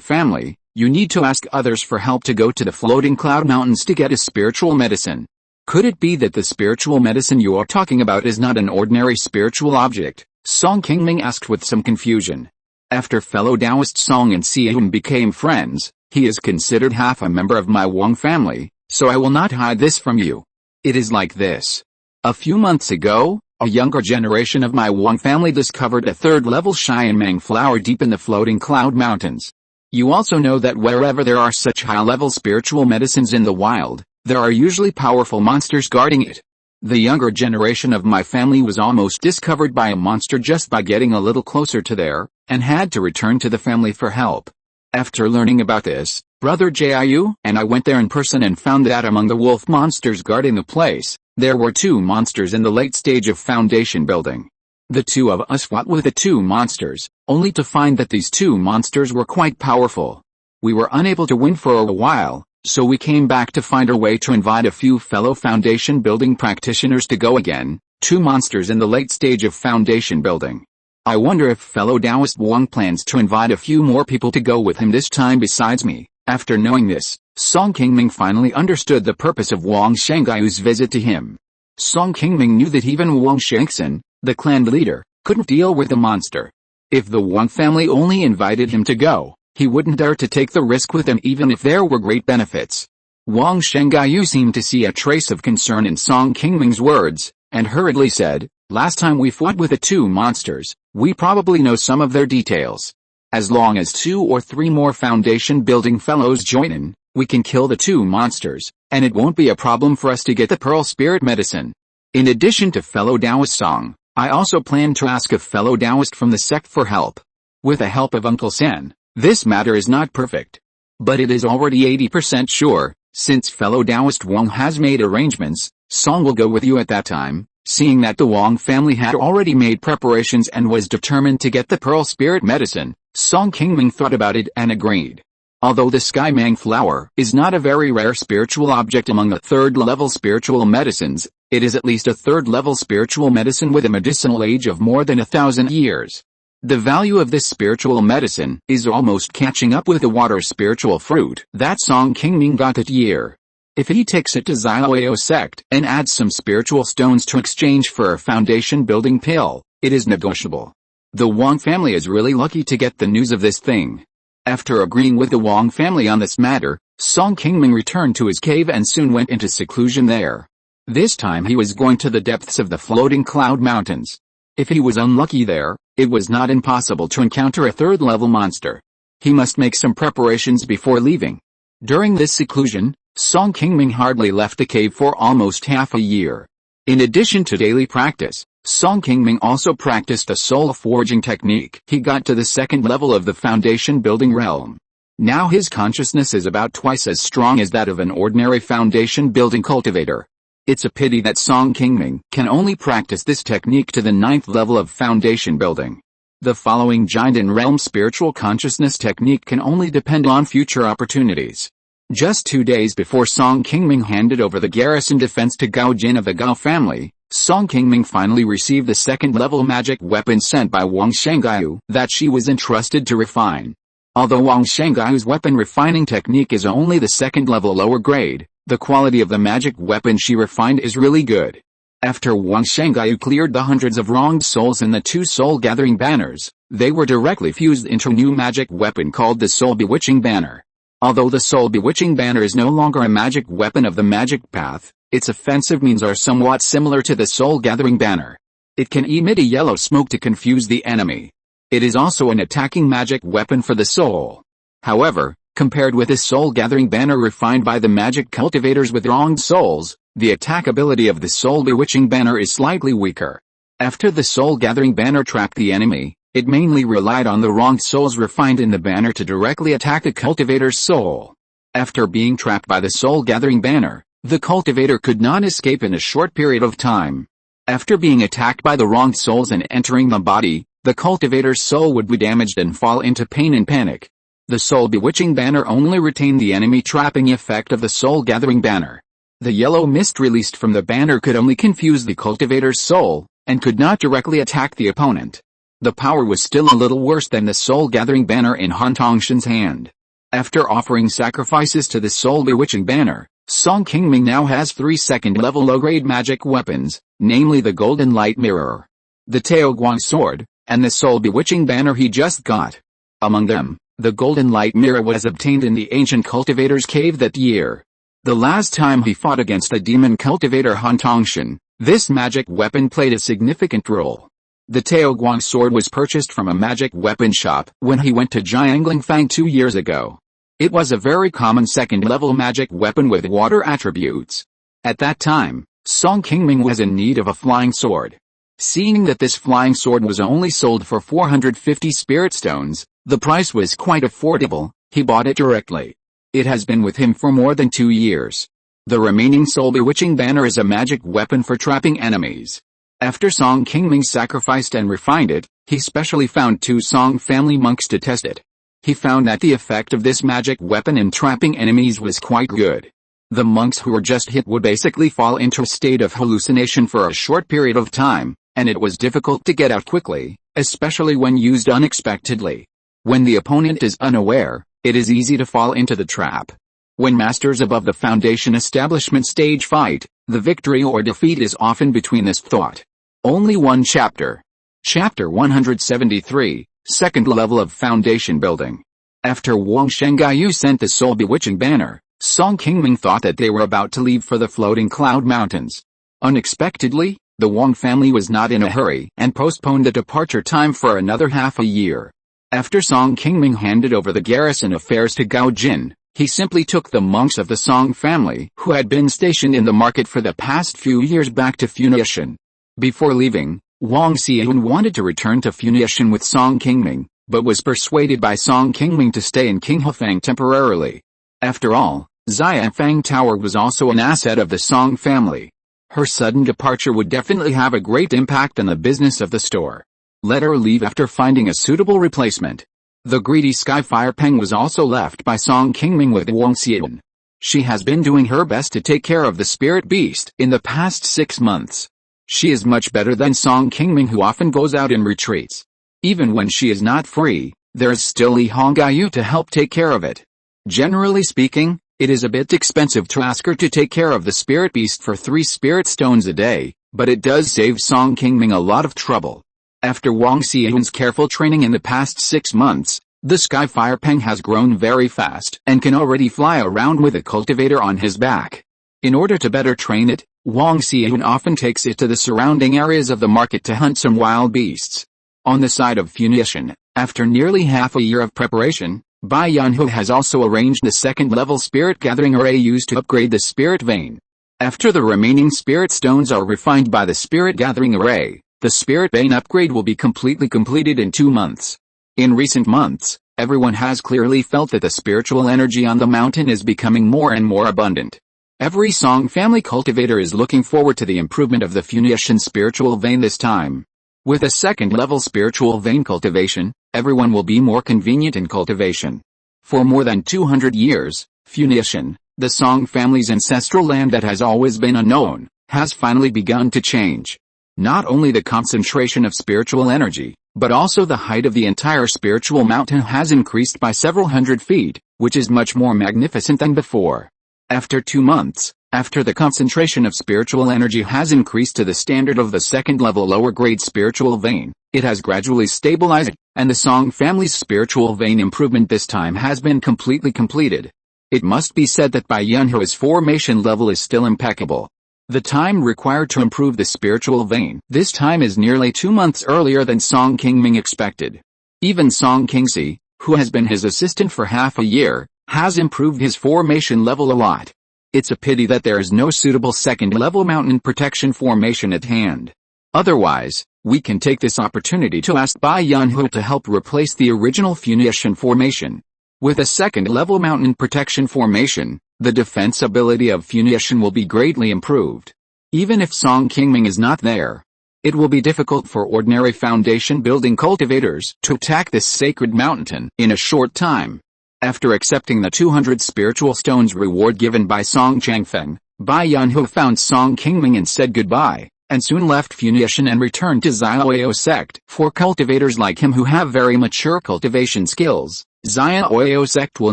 family, you need to ask others for help to go to the floating cloud mountains to get a spiritual medicine. Could it be that the spiritual medicine you are talking about is not an ordinary spiritual object? Song Qingming asked with some confusion. After fellow Taoist Song and Xiaoyun became friends, he is considered half a member of my Wang family, so I will not hide this from you. It is like this. A few months ago, a younger generation of my Wang family discovered a 3rd-level Qingming flower deep in the floating cloud mountains. You also know that wherever there are such high-level spiritual medicines in the wild, there are usually powerful monsters guarding it. The younger generation of my family was almost discovered by a monster just by getting a little closer to there, and had to return to the family for help. After learning about this, Brother Jiayu and I went there in person and found that among the wolf monsters guarding the place, there were 2 monsters in the late stage of foundation building. The 2 of us fought with the 2 monsters, only to find that these 2 monsters were quite powerful. We were unable to win for a while, so we came back to find a way to invite a few fellow foundation building practitioners to go again, 2 monsters in the late stage of foundation building. I wonder if fellow Taoist Wang plans to invite a few more people to go with him this time besides me. After knowing this, Song Qingming finally understood the purpose of Wang Shengaiyu's visit to him. Song Qingming knew that even Wang Shengxin, the clan leader, couldn't deal with the monster. If the Wang family only invited him to go, he wouldn't dare to take the risk with them even if there were great benefits. Wang Shengaiyu seemed to see a trace of concern in Song Qingming's words, and hurriedly said, last time we fought with the 2 monsters, we probably know some of their details. As long as 2 or 3 more foundation building fellows join in, we can kill the 2 monsters, and it won't be a problem for us to get the pearl spirit medicine. In addition to fellow Taoist Song, I also plan to ask a fellow Taoist from the sect for help. With the help of Uncle Sen, this matter is not perfect. But it is already 80% sure, since fellow Taoist Wang has made arrangements. Song will go with you at that time. Seeing that the Wang family had already made preparations and was determined to get the Pearl Spirit Medicine, Song Qingming thought about it and agreed. Although the Sky Mang flower is not a very rare spiritual object among the third-level spiritual medicines, it is at least a third-level spiritual medicine with a medicinal age of more than 1,000 years. The value of this spiritual medicine is almost catching up with the water spiritual fruit that Song Qingming got that year. If he takes it to Xiaoyao sect and adds some spiritual stones to exchange for a foundation-building pill, it is negotiable. The Wang family is really lucky to get the news of this thing. After agreeing with the Wang family on this matter, Song Qingming returned to his cave and soon went into seclusion there. This time he was going to the depths of the floating cloud mountains. If he was unlucky there, it was not impossible to encounter a third-level monster. He must make some preparations before leaving. During this seclusion, Song Qingming hardly left the cave for almost half a year. In addition to daily practice, Song Qingming also practiced a soul forging technique. He got to the second level of the foundation building realm. Now his consciousness is about twice as strong as that of an ordinary foundation building cultivator. It's a pity that Song Qingming can only practice this technique to the 9th level of foundation building. The following giant and realm spiritual consciousness technique can only depend on future opportunities. Just 2 days before Song Qingming handed over the garrison defense to Gao Jin of the Gao family, Song Qingming finally received the second-level magic weapon sent by Wang Shanggaiyu that she was entrusted to refine. Although Wang Shanggaiu's weapon refining technique is only the second-level lower grade, the quality of the magic weapon she refined is really good. After Wang Shanggaiyu cleared the hundreds of wronged souls in the 2 soul-gathering banners, they were directly fused into a new magic weapon called the Soul Bewitching Banner. Although the Soul Bewitching Banner is no longer a magic weapon of the magic path, its offensive means are somewhat similar to the Soul Gathering Banner. It can emit a yellow smoke to confuse the enemy. It is also an attacking magic weapon for the soul. However, compared with the Soul Gathering Banner refined by the magic cultivators with wronged souls, the attack ability of the Soul Bewitching Banner is slightly weaker. After the Soul Gathering Banner trapped the enemy, it mainly relied on the wronged souls refined in the banner to directly attack the cultivator's soul. After being trapped by the Soul Gathering Banner, the cultivator could not escape in a short period of time. After being attacked by the wronged souls and entering the body, the cultivator's soul would be damaged and fall into pain and panic. The Soul Bewitching Banner only retained the enemy trapping effect of the Soul Gathering Banner. The yellow mist released from the banner could only confuse the cultivator's soul, and could not directly attack the opponent. The power was still a little worse than the Soul Gathering Banner in Han Tongshan's hand. After offering sacrifices to the Soul Bewitching Banner, Song Qingming now has 3 second-level low-grade magic weapons, namely the Golden Light Mirror, the Taoguang Sword, and the Soul Bewitching Banner he just got. Among them, the Golden Light Mirror was obtained in the ancient cultivator's cave that year. The last time he fought against the demon cultivator Han Tongshan, this magic weapon played a significant role. The Taoguang Sword was purchased from a magic weapon shop when he went to Jiangling Fang 2 years ago. It was a very common second-level magic weapon with water attributes. At that time, Song Qingming was in need of a flying sword. Seeing that this flying sword was only sold for 450 spirit stones, the price was quite affordable, he bought it directly. It has been with him for more than 2 years. The remaining Soul Bewitching Banner is a magic weapon for trapping enemies. After Song Qingming sacrificed and refined it, he specially found 2 Song family monks to test it. He found that the effect of this magic weapon in trapping enemies was quite good. The monks who were just hit would basically fall into a state of hallucination for a short period of time, and it was difficult to get out quickly, especially when used unexpectedly. When the opponent is unaware, it is easy to fall into the trap. When masters above the foundation establishment stage fight, the victory or defeat is often between this thought. Only one chapter. Chapter 173, Second Level of Foundation Building. After Wang Shanggaiyu sent the Soul Bewitching Banner, Song Qingming thought that they were about to leave for the floating cloud mountains. Unexpectedly, the Wang family was not in a hurry and postponed the departure time for another half a year. After Song Qingming handed over the garrison affairs to Gao Jin, He simply took the monks of the Song family who had been stationed in the market for the past few years back to Funiu. Before leaving, Wang Xian wanted to return to Funiu with Song Qingming, but was persuaded by Song Qingming to stay in Qinghefang temporarily. After all, Xianfang Tower was also an asset of the Song family. Her sudden departure would definitely have a great impact on the business of the store. Let her leave after finding a suitable replacement. The greedy Skyfire Peng was also left by Song Qingming with Wang Xian. She has been doing her best to take care of the spirit beast in the past 6 months. She is much better than Song Qingming, who often goes out in retreats. Even when she is not free, there is still Li Hongyu to help take care of it. Generally speaking, it is a bit expensive to ask her to take care of the spirit beast for 3 spirit stones a day, but it does save Song Qingming a lot of trouble. After Wang Xian's careful training in the past 6 months, the Skyfire Peng has grown very fast and can already fly around with a cultivator on his back. In order to better train it, Wang Xian often takes it to the surrounding areas of the market to hunt some wild beasts. On the side of Funiu, after nearly half a year of preparation, Bai Yanhu has also arranged the second-level spirit gathering array used to upgrade the spirit vein. After the remaining spirit stones are refined by the spirit gathering array, the spirit vein upgrade will be completely completed in 2 months. In recent months, everyone has clearly felt that the spiritual energy on the mountain is becoming more and more abundant. Every Song family cultivator is looking forward to the improvement of the Funiu spiritual vein this time. With a second-level spiritual vein cultivation, everyone will be more convenient in cultivation. For more than 200 years, Funiu, the Song family's ancestral land that has always been unknown, has finally begun to change. Not only the concentration of spiritual energy, but also the height of the entire spiritual mountain has increased by several hundred feet, which is much more magnificent than before. After 2 months, after the concentration of spiritual energy has increased to the standard of the second-level lower-grade spiritual vein, it has gradually stabilized, and the Song family's spiritual vein improvement this time has been completely completed. It must be said that Bai Yanhu's formation level is still impeccable. The time required to improve the spiritual vein this time is nearly 2 months earlier than Song Qingming expected. Even Song Qingxi, who has been his assistant for half a year, has improved his formation level a lot. It's a pity that there is no suitable second-level mountain protection formation at hand. Otherwise, we can take this opportunity to ask Bai Yanhu to help replace the original Funiu formation. With a second-level mountain protection formation, the defense ability of Funiu will be greatly improved. Even if Song Qingming is not there, it will be difficult for ordinary foundation building cultivators to attack this sacred mountain in a short time. After accepting the 200 spiritual stones reward given by Song Changfeng, Bai Yanhu found Song Qingming and said goodbye, and soon left Funiu and returned to Xiaoyao sect. For cultivators like him who have very mature cultivation skills, Xiaoyao sect will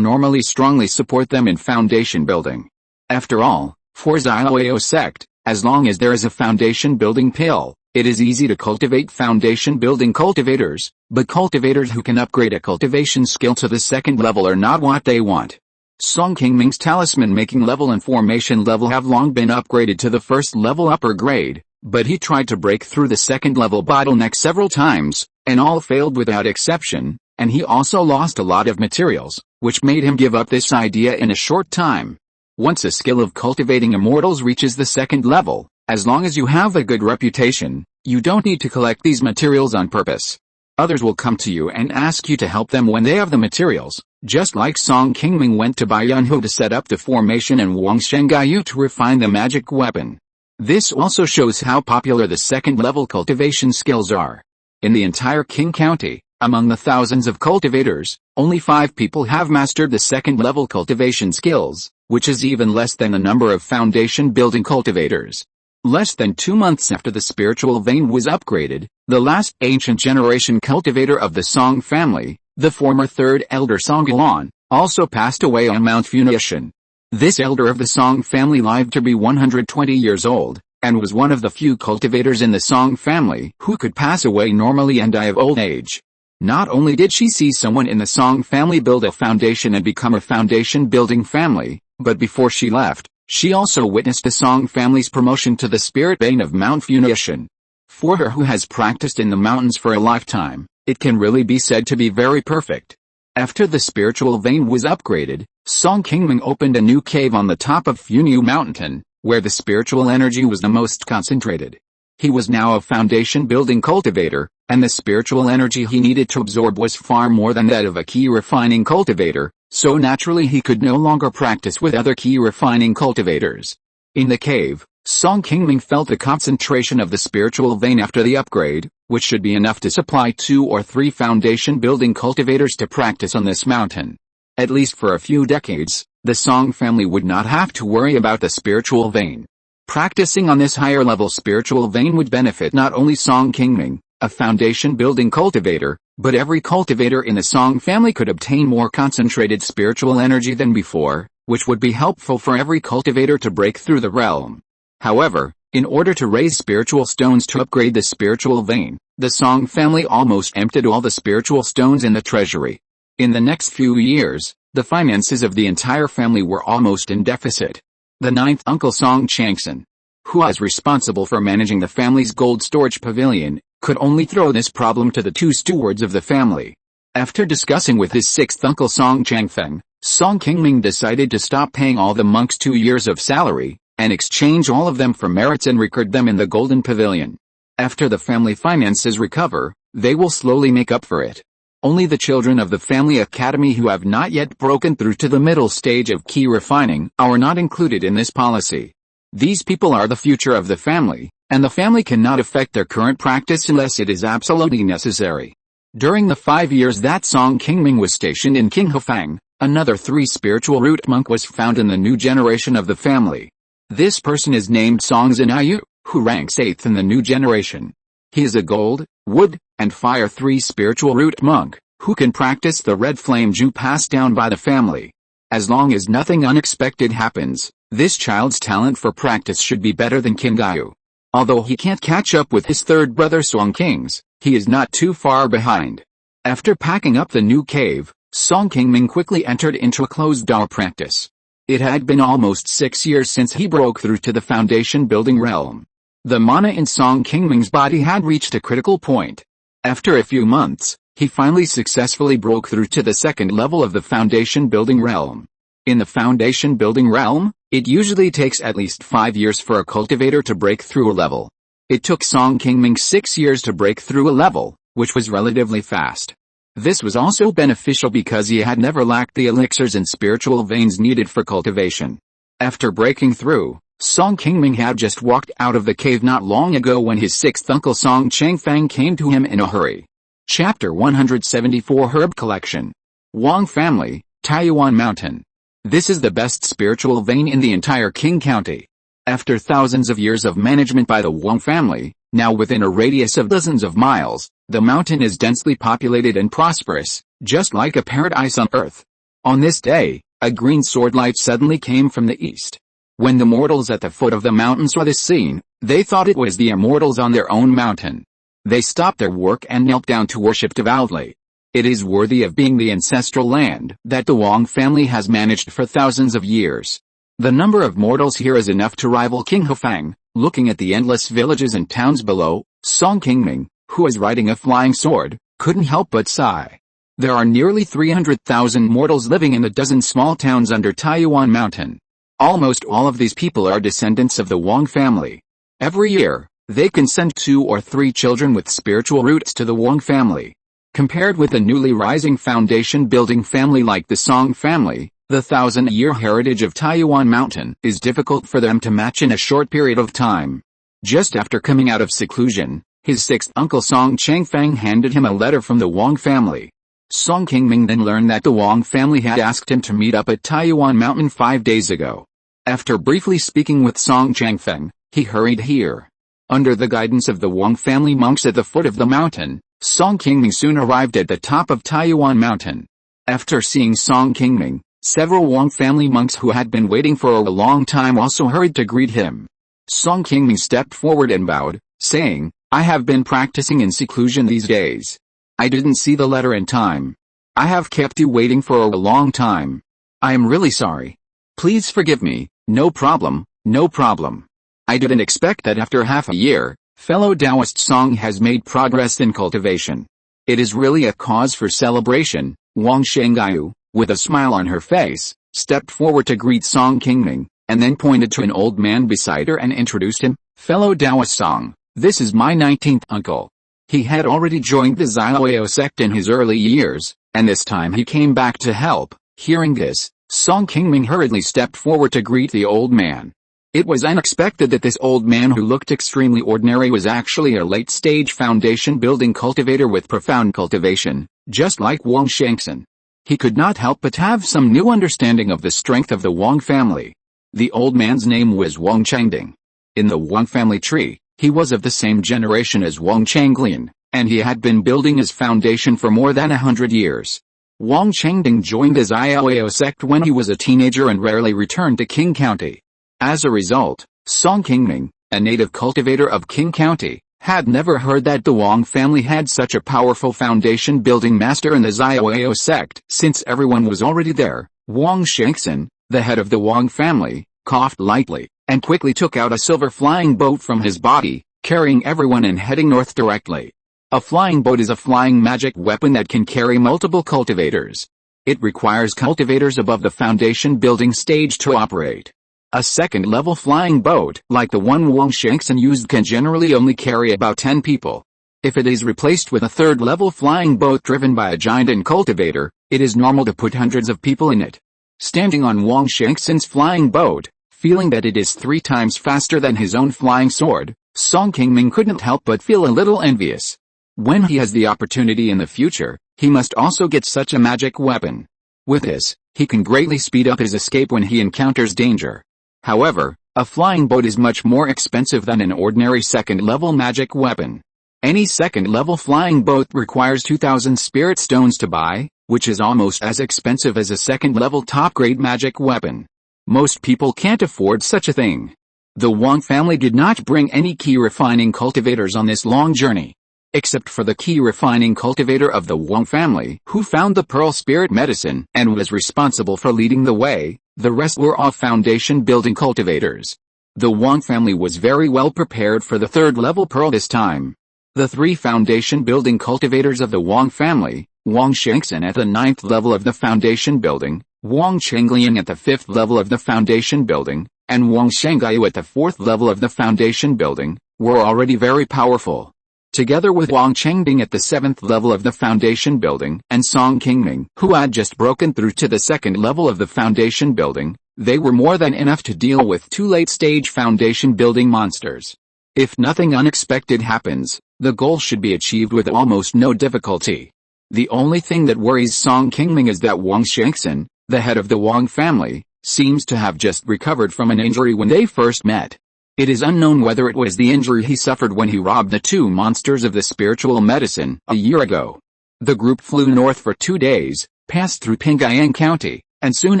normally strongly support them in foundation building. After all, for Xiaoyao sect, as long as there is a foundation building pill, it is easy to cultivate foundation building cultivators, but cultivators who can upgrade a cultivation skill to the second level are not what they want. Song Qingming's talisman making level and formation level have long been upgraded to the first level upper grade, but he tried to break through the second level bottleneck several times, and all failed without exception, and he also lost a lot of materials, which made him give up this idea in a short time. Once a skill of cultivating immortals reaches the second level, as long as you have a good reputation, you don't need to collect these materials on purpose. Others will come to you and ask you to help them when they have the materials, just like Song Qingming went to Bai Yanhu to set up the formation and Wang Shengaiyu to refine the magic weapon. This also shows how popular the second-level cultivation skills are. In the entire Qing County, among the thousands of cultivators, only 5 people have mastered the second-level cultivation skills, which is even less than the number of foundation-building cultivators. Less than 2 months after the spiritual vein was upgraded, the last ancient generation cultivator of the Song family, the former third elder Song Yuan, also passed away on Mount Funiu. This elder of the Song family lived to be 120 years old, and was one of the few cultivators in the Song family who could pass away normally and die of old age. Not only did she see someone in the Song family build a foundation and become a foundation-building family, but before she left, she also witnessed the Song family's promotion to the spirit vein of Mount Funiu. For her who has practiced in the mountains for a lifetime, it can really be said to be very perfect. After the spiritual vein was upgraded, Song Qingming opened a new cave on the top of Funiu Mountain, where the spiritual energy was the most concentrated. He was now a foundation-building cultivator, and the spiritual energy he needed to absorb was far more than that of a Qi refining cultivator, so naturally he could no longer practice with other Qi refining cultivators. In the cave, Song Qingming felt the concentration of the spiritual vein after the upgrade, which should be enough to supply 2 or 3 foundation-building cultivators to practice on this mountain. At least for a few decades, the Song family would not have to worry about the spiritual vein. Practicing on this higher-level spiritual vein would benefit not only Song Qingming, a foundation-building cultivator, but every cultivator in the Song family could obtain more concentrated spiritual energy than before, which would be helpful for every cultivator to break through the realm. However, in order to raise spiritual stones to upgrade the spiritual vein, the Song family almost emptied all the spiritual stones in the treasury. In the next few years, the finances of the entire family were almost in deficit. The 9th uncle Song Changson, who was responsible for managing the family's gold storage pavilion, could only throw this problem to the 2 stewards of the family. After discussing with his 6th uncle Song Changfeng, Song Qingming decided to stop paying all the monks 2 years of salary, and exchange all of them for merits and record them in the golden pavilion. After the family finances recover, they will slowly make up for it. Only the children of the family academy who have not yet broken through to the middle stage of Qi refining are not included in this policy. These people are the future of the family, and the family cannot affect their current practice unless it is absolutely necessary. During the 5 years that Song Qingming was stationed in Qinghefang, another 3 spiritual root monk was found in the new generation of the family. This person is named Song Zinayu, who ranks 8th in the new generation. He is a gold, wood, and fire 3 spiritual root monk, who can practice the red flame Ju passed down by the family. As long as nothing unexpected happens, this child's talent for practice should be better than Qinggayu. Although he can't catch up with his 3rd brother Song King's, he is not too far behind. After packing up the new cave, Song Qingming quickly entered into a closed-door practice. It had been almost 6 years since he broke through to the foundation-building realm. The mana in Song Qingming's body had reached a critical point. After a few months, he finally successfully broke through to the 2nd level of the foundation-building realm. In the foundation-building realm, it usually takes at least 5 years for a cultivator to break through a level. It took Song Qingming 6 years to break through a level, which was relatively fast. This was also beneficial because he had never lacked the elixirs and spiritual veins needed for cultivation. After breaking through, Song Qingming had just walked out of the cave not long ago when his 6th uncle Song Changfeng came to him in a hurry. Chapter 174 Herb Collection. Wang Family, Taiyuan Mountain. This is the best spiritual vein in the entire Qing County. After thousands of years of management by the Wang family, now within a radius of dozens of miles, the mountain is densely populated and prosperous, just like a paradise on earth. On this day, a green sword light suddenly came from the east. When the mortals at the foot of the mountain saw this scene, they thought it was the immortals on their own mountain. They stopped their work and knelt down to worship devoutly. It is worthy of being the ancestral land that the Wang family has managed for thousands of years. The number of mortals here is enough to rival Qinghefang. Looking at the endless villages and towns below, Song Qingming, who is riding a flying sword, couldn't help but sigh. There are nearly 300,000 mortals living in the dozen small towns under Taiyuan Mountain. Almost all of these people are descendants of the Wang family. Every year, they can send 2 or 3 children with spiritual roots to the Wang family. Compared with a newly rising foundation-building family like the Song family, the 1,000-year heritage of Taiyuan Mountain is difficult for them to match in a short period of time. Just after coming out of seclusion, his 6th uncle Song Changfeng handed him a letter from the Wang family. Song Qingming then learned that the Wang family had asked him to meet up at Taiyuan Mountain 5 days ago. After briefly speaking with Song Changfeng, he hurried here. Under the guidance of the Wang family monks at the foot of the mountain, Song Qingming soon arrived at the top of Taiyuan Mountain. After seeing Song Qingming, several Wang family monks who had been waiting for a long time also hurried to greet him. Song Qingming stepped forward and bowed, saying, "I have been practicing in seclusion these days. I didn't see the letter in time. I have kept you waiting for a long time. I am really sorry. Please forgive me." "No problem, no problem. I didn't expect that after half a year, fellow Taoist Song has made progress in cultivation. It is really a cause for celebration. Wang Shanggaiyu, with a smile on her face, stepped forward to greet Song Qingming, and then pointed to an old man beside her and introduced him. Fellow Taoist Song, this is my 19th uncle. He had already joined the Xiaoyao sect in his early years, and this time he came back to help. Hearing this, Song Qingming hurriedly stepped forward to greet the old man. It was unexpected that this old man who looked extremely ordinary was actually a late-stage foundation-building cultivator with profound cultivation, just like Wang Shangxin. He could not help but have some new understanding of the strength of the Wang family. The old man's name was Wang Changding. In the Wang family tree, he was of the same generation as Wang Changlian, and he had been building his foundation for more than 100 years. Wang Changding joined the Xiaoyao sect when he was a teenager and rarely returned to Qing County. As a result, Song Qingming, a native cultivator of Qing County, had never heard that the Wang family had such a powerful foundation-building master in the Xiaoyao sect. Since everyone was already there, Wang Shangxin, the head of the Wang family, coughed lightly, and quickly took out a silver flying boat from his body, carrying everyone and heading north directly. A flying boat is a flying magic weapon that can carry multiple cultivators. It requires cultivators above the foundation building stage to operate. A second-level flying boat, like the one Wang Shangxin used, can generally only carry about 10 people. If it is replaced with a third-level flying boat driven by a giant and cultivator, it is normal to put hundreds of people in it. Standing on Wang Shangxin's flying boat, feeling that it is 3 times faster than his own flying sword, Song Qingming couldn't help but feel a little envious. When he has the opportunity in the future, he must also get such a magic weapon. With this, he can greatly speed up his escape when he encounters danger. However, a flying boat is much more expensive than an ordinary second-level magic weapon. Any second-level flying boat requires 2,000 spirit stones to buy, which is almost as expensive as a second-level top-grade magic weapon. Most people can't afford such a thing. The Wang family did not bring any Qi refining cultivators on this long journey. Except for the Qi refining cultivator of the Wang family, who found the pearl spirit medicine and was responsible for leading the way, the rest were all foundation building cultivators. The Wang family was very well prepared for the third-level pearl this time. The 3 foundation building cultivators of the Wang family, Wang Shangxin at the 9th level of the foundation building, Wang Changlian at the 5th level of the foundation building, and Wang Shanggaiyu at the 4th level of the foundation building, were already very powerful. Together with Wang Changding at the 7th level of the foundation building, and Song Qingming, who had just broken through to the 2nd level of the foundation building, they were more than enough to deal with 2 late-stage foundation building monsters. If nothing unexpected happens, the goal should be achieved with almost no difficulty. The only thing that worries Song Qingming is that Wang Shangxin, the head of the Wang family, seems to have just recovered from an injury when they first met. It is unknown whether it was the injury he suffered when he robbed the 2 monsters of the spiritual medicine a year ago. The group flew north for 2 days, passed through Pingyang County, and soon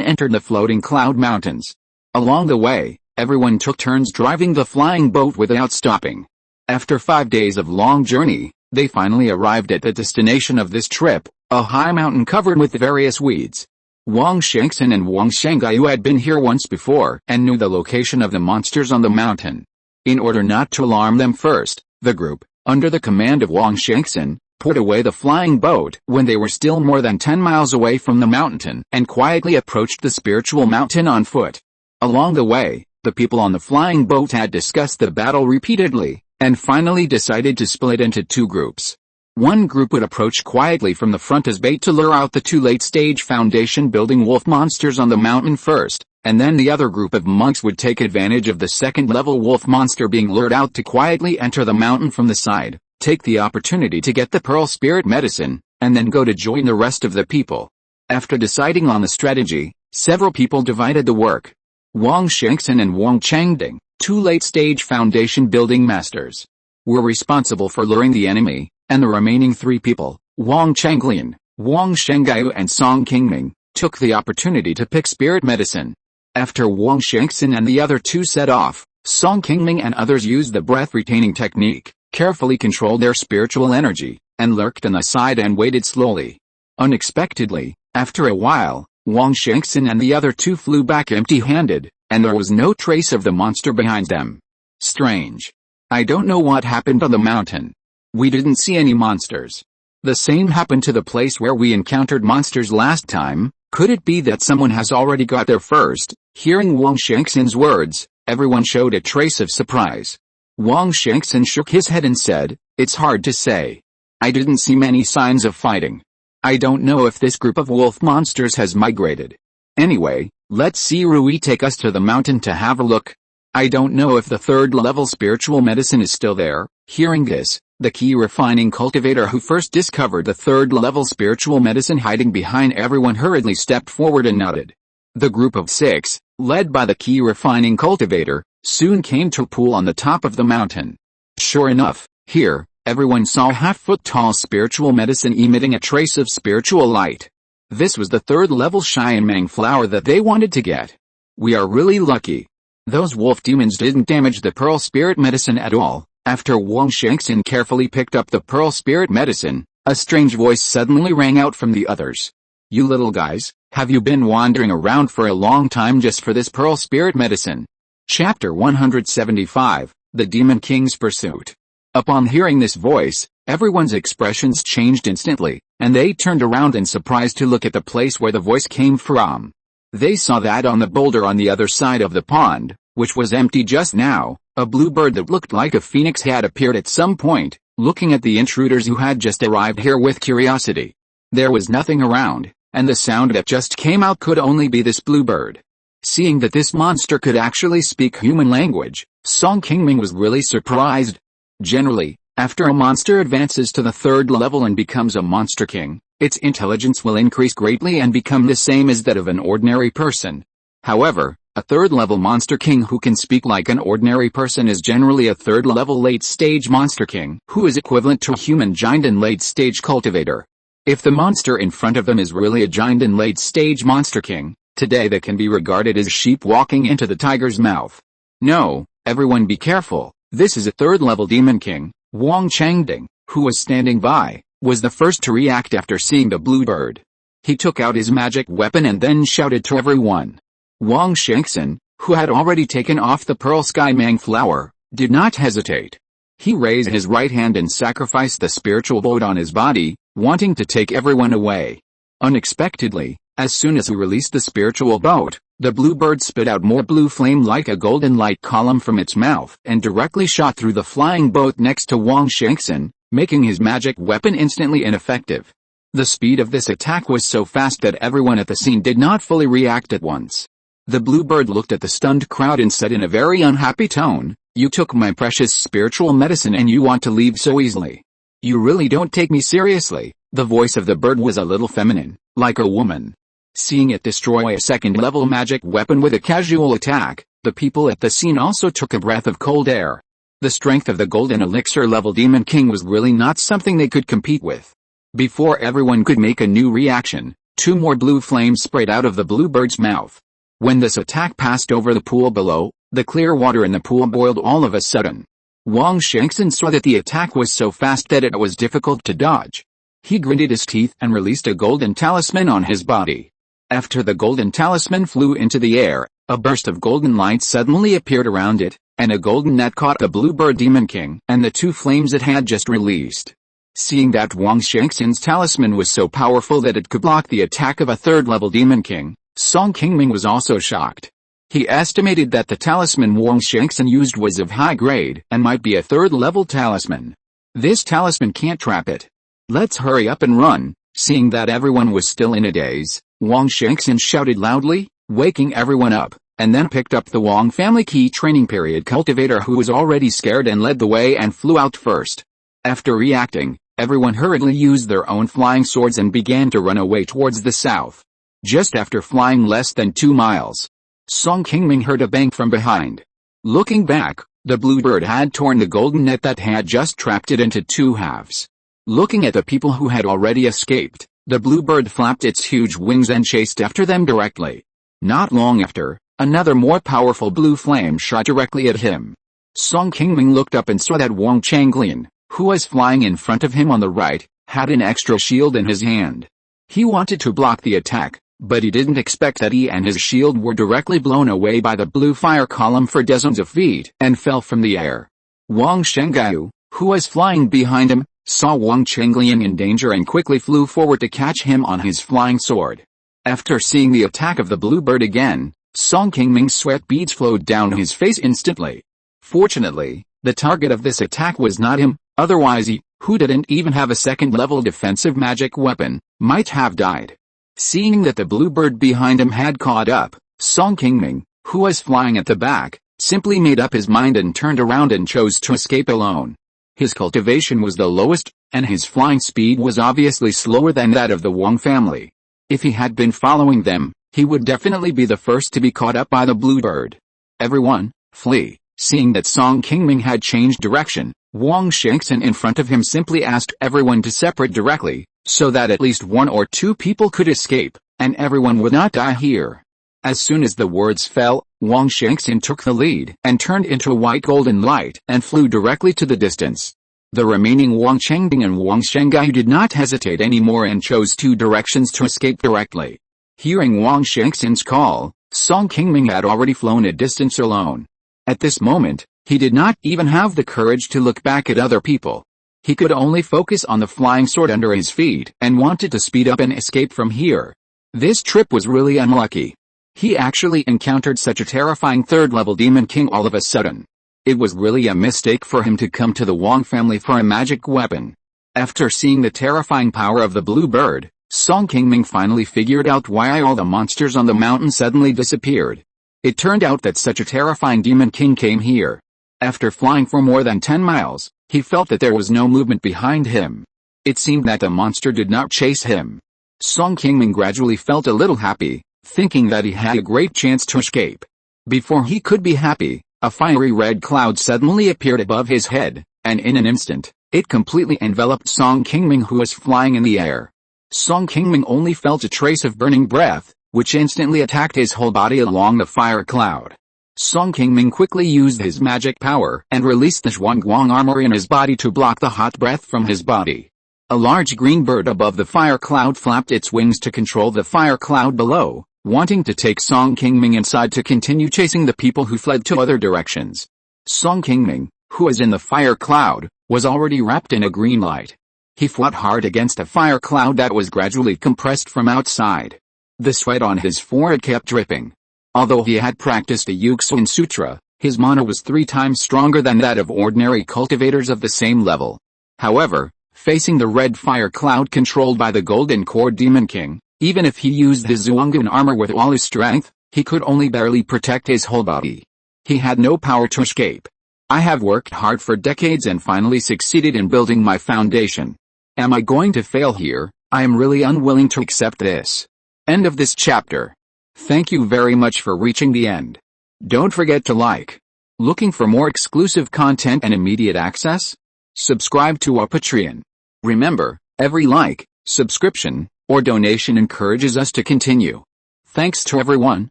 entered the floating cloud mountains. Along the way, everyone took turns driving the flying boat without stopping. After 5 days of long journey, they finally arrived at the destination of this trip, a high mountain covered with various weeds. Wang Shangxin and Wang Shanggaiyu had been here once before and knew the location of the monsters on the mountain. In order not to alarm them first, the group, under the command of Wang Shangxin, put away the flying boat when they were still more than 10 miles away from the mountain and quietly approached the spiritual mountain on foot. Along the way, the people on the flying boat had discussed the battle repeatedly, and finally decided to split into 2 groups. One group would approach quietly from the front as bait to lure out the 2 late-stage foundation-building wolf monsters on the mountain first, and then the other group of monks would take advantage of the second-level wolf monster being lured out to quietly enter the mountain from the side, take the opportunity to get the pearl spirit medicine, and then go to join the rest of the people. After deciding on the strategy, several people divided the work. Wang Shangxin and Wang Changding, 2 late-stage foundation-building masters, were responsible for luring the enemy, and the remaining 3 people, Wang Changlian, Wang Shanggaiyu and Song Qingming, took the opportunity to pick spirit medicine. After Wang Shangxin and the other 2 set off, Song Qingming and others used the breath-retaining technique, carefully controlled their spiritual energy, and lurked on the side and waited slowly. Unexpectedly, after a while, Wang Shangxin and the other 2 flew back empty-handed, and there was no trace of the monster behind them. Strange. I don't know what happened on the mountain. We didn't see any monsters. The same happened to the place where we encountered monsters last time. Could it be that someone has already got there first? Hearing Wang Shengxin's words, everyone showed a trace of surprise. Wang Shengxin shook his head and said, "It's hard to say. I didn't see many signs of fighting. I don't know if this group of wolf monsters has migrated. Anyway, let's see Rui take us to the mountain to have a look. I don't know if the third level spiritual medicine is still there." Hearing this, the Qi refining cultivator who first discovered the third level spiritual medicine hiding behind everyone hurriedly stepped forward and nodded. The group of 6, led by the Qi refining cultivator, soon came to a pool on the top of the mountain. Sure enough, here, everyone saw a half-foot-tall spiritual medicine emitting a trace of spiritual light. This was the third-level Qingming flower that they wanted to get. We are really lucky. Those wolf demons didn't damage the pearl spirit medicine at all. After Wang Shengxin carefully picked up the pearl spirit medicine, a strange voice suddenly rang out from the others. "You little guys, have you been wandering around for a long time just for this pearl spirit medicine?" Chapter 175, The Demon King's Pursuit. Upon hearing this voice, everyone's expressions changed instantly, and they turned around in surprise to look at the place where the voice came from. They saw that on the boulder on the other side of the pond, which was empty just now, a blue bird that looked like a phoenix had appeared at some point, looking at the intruders who had just arrived here with curiosity. There was nothing around, and the sound that just came out could only be this blue bird. Seeing that this monster could actually speak human language, Qingming was really surprised. Generally, after a monster advances to the third level and becomes a monster king, its intelligence will increase greatly and become the same as that of an ordinary person. However, a third-level monster king who can speak like an ordinary person is generally a third-level late-stage monster king who is equivalent to a human giant and late-stage cultivator. If the monster in front of them is really a giant and late-stage monster king, today they can be regarded as sheep walking into the tiger's mouth. No, everyone be careful, this is a third-level demon king. Wang Changding, who was standing by, was the first to react after seeing the blue bird. He took out his magic weapon and then shouted to everyone. Wang Shengxin, who had already taken off the pearl Qingming flower, did not hesitate. He raised his right hand and sacrificed the spiritual boat on his body, wanting to take everyone away. Unexpectedly, as soon as he released the spiritual boat, the blue bird spit out more blue flame like a golden light column from its mouth and directly shot through the flying boat next to Wang Shengxin, making his magic weapon instantly ineffective. The speed of this attack was so fast that everyone at the scene did not fully react at once. The blue bird looked at the stunned crowd and said in a very unhappy tone, "You took my precious spiritual medicine and you want to leave so easily. You really don't take me seriously." The voice of the bird was a little feminine, like a woman. Seeing it destroy a second-level magic weapon with a casual attack, the people at the scene also took a breath of cold air. The strength of the golden elixir-level demon king was really not something they could compete with. Before everyone could make a new reaction, 2 more blue flames sprayed out of the blue bird's mouth. When this attack passed over the pool below, the clear water in the pool boiled all of a sudden. Wang Shengxin saw that the attack was so fast that it was difficult to dodge. He gritted his teeth and released a golden talisman on his body. After the golden talisman flew into the air, a burst of golden light suddenly appeared around it, and a golden net caught the bluebird demon king and the 2 flames it had just released. Seeing that Wang Shengxin's talisman was so powerful that it could block the attack of a third-level demon king, Qingming was also shocked. He estimated that the talisman Wang Shengxin used was of high grade and might be a third-level talisman. This talisman can't trap it. Let's hurry up and run. Seeing that everyone was still in a daze, Wang Shengxin shouted loudly, waking everyone up, and then picked up the Wang family key training period cultivator who was already scared and led the way and flew out first. After reacting, everyone hurriedly used their own flying swords and began to run away towards the south. Just after flying less than 2 miles, Qingming heard a bang from behind. Looking back, the bluebird had torn the golden net that had just trapped it into 2 halves. Looking at the people who had already escaped, the bluebird flapped its huge wings and chased after them directly. Not long after, another more powerful blue flame shot directly at him. Qingming looked up and saw that Wang Changlian, who was flying in front of him on the right, had an extra shield in his hand. He wanted to block the attack, but he didn't expect that he and his shield were directly blown away by the blue fire column for dozens of feet and fell from the air. Wang Shengyu, who was flying behind him, saw Wang Qingliang in danger and quickly flew forward to catch him on his flying sword. After seeing the attack of the bluebird again, Song Qingming's sweat beads flowed down his face instantly. Fortunately, the target of this attack was not him, otherwise he, who didn't even have a second-level defensive magic weapon, might have died. Seeing that the bluebird behind him had caught up, Song Qingming, who was flying at the back, simply made up his mind and turned around and chose to escape alone. His cultivation was the lowest, and his flying speed was obviously slower than that of the Wang family. If he had been following them, he would definitely be the first to be caught up by the bluebird. Everyone, flee. Seeing that Song Qingming had changed direction, Wang Shengxin in front of him simply asked everyone to separate directly, so that at least 1 or 2 people could escape, and everyone would not die here. As soon as the words fell, Wang Shengxin took the lead and turned into a white golden light and flew directly to the distance. The remaining Wang Chengbing and Wang Shengai did not hesitate anymore and chose 2 directions to escape directly. Hearing Wang Shengxin's call, Song Qingming had already flown a distance alone. At this moment, he did not even have the courage to look back at other people. He could only focus on the flying sword under his feet and wanted to speed up and escape from here. This trip was really unlucky. He actually encountered such a terrifying third-level demon king all of a sudden. It was really a mistake for him to come to the Wang family for a magic weapon. After seeing the terrifying power of the blue bird, Song Qingming finally figured out why all the monsters on the mountain suddenly disappeared. It turned out that such a terrifying demon king came here. After flying for more than 10 miles, he felt that there was no movement behind him. It seemed that the monster did not chase him. Song Qingming gradually felt a little happy, thinking that he had a great chance to escape. Before he could be happy, a fiery red cloud suddenly appeared above his head, and in an instant, it completely enveloped Song Qingming, who was flying in the air. Song Qingming only felt a trace of burning breath, which instantly attacked his whole body along the fire cloud. Song Qingming quickly used his magic power and released the Zhuangguang armor in his body to block the hot breath from his body. A large green bird above the fire cloud flapped its wings to control the fire cloud below, wanting to take Song Qingming inside to continue chasing the people who fled to other directions. Song Qingming, who was in the fire cloud, was already wrapped in a green light. He fought hard against a fire cloud that was gradually compressed from outside. The sweat on his forehead kept dripping. Although he had practiced the Yuxun Sutra, his mana was 3 times stronger than that of ordinary cultivators of the same level. However, facing the red fire cloud controlled by the Golden Core Demon King, even if he used his Zhuangguang armor with all his strength, he could only barely protect his whole body. He had no power to escape. I have worked hard for decades and finally succeeded in building my foundation. Am I going to fail here? I am really unwilling to accept this. End of this chapter. Thank you very much for reaching the end. Don't forget to like. Looking for more exclusive content and immediate access? Subscribe to our Patreon. Remember, every like, subscription, or donation encourages us to continue. Thanks to everyone.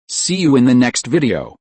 See you in the next video.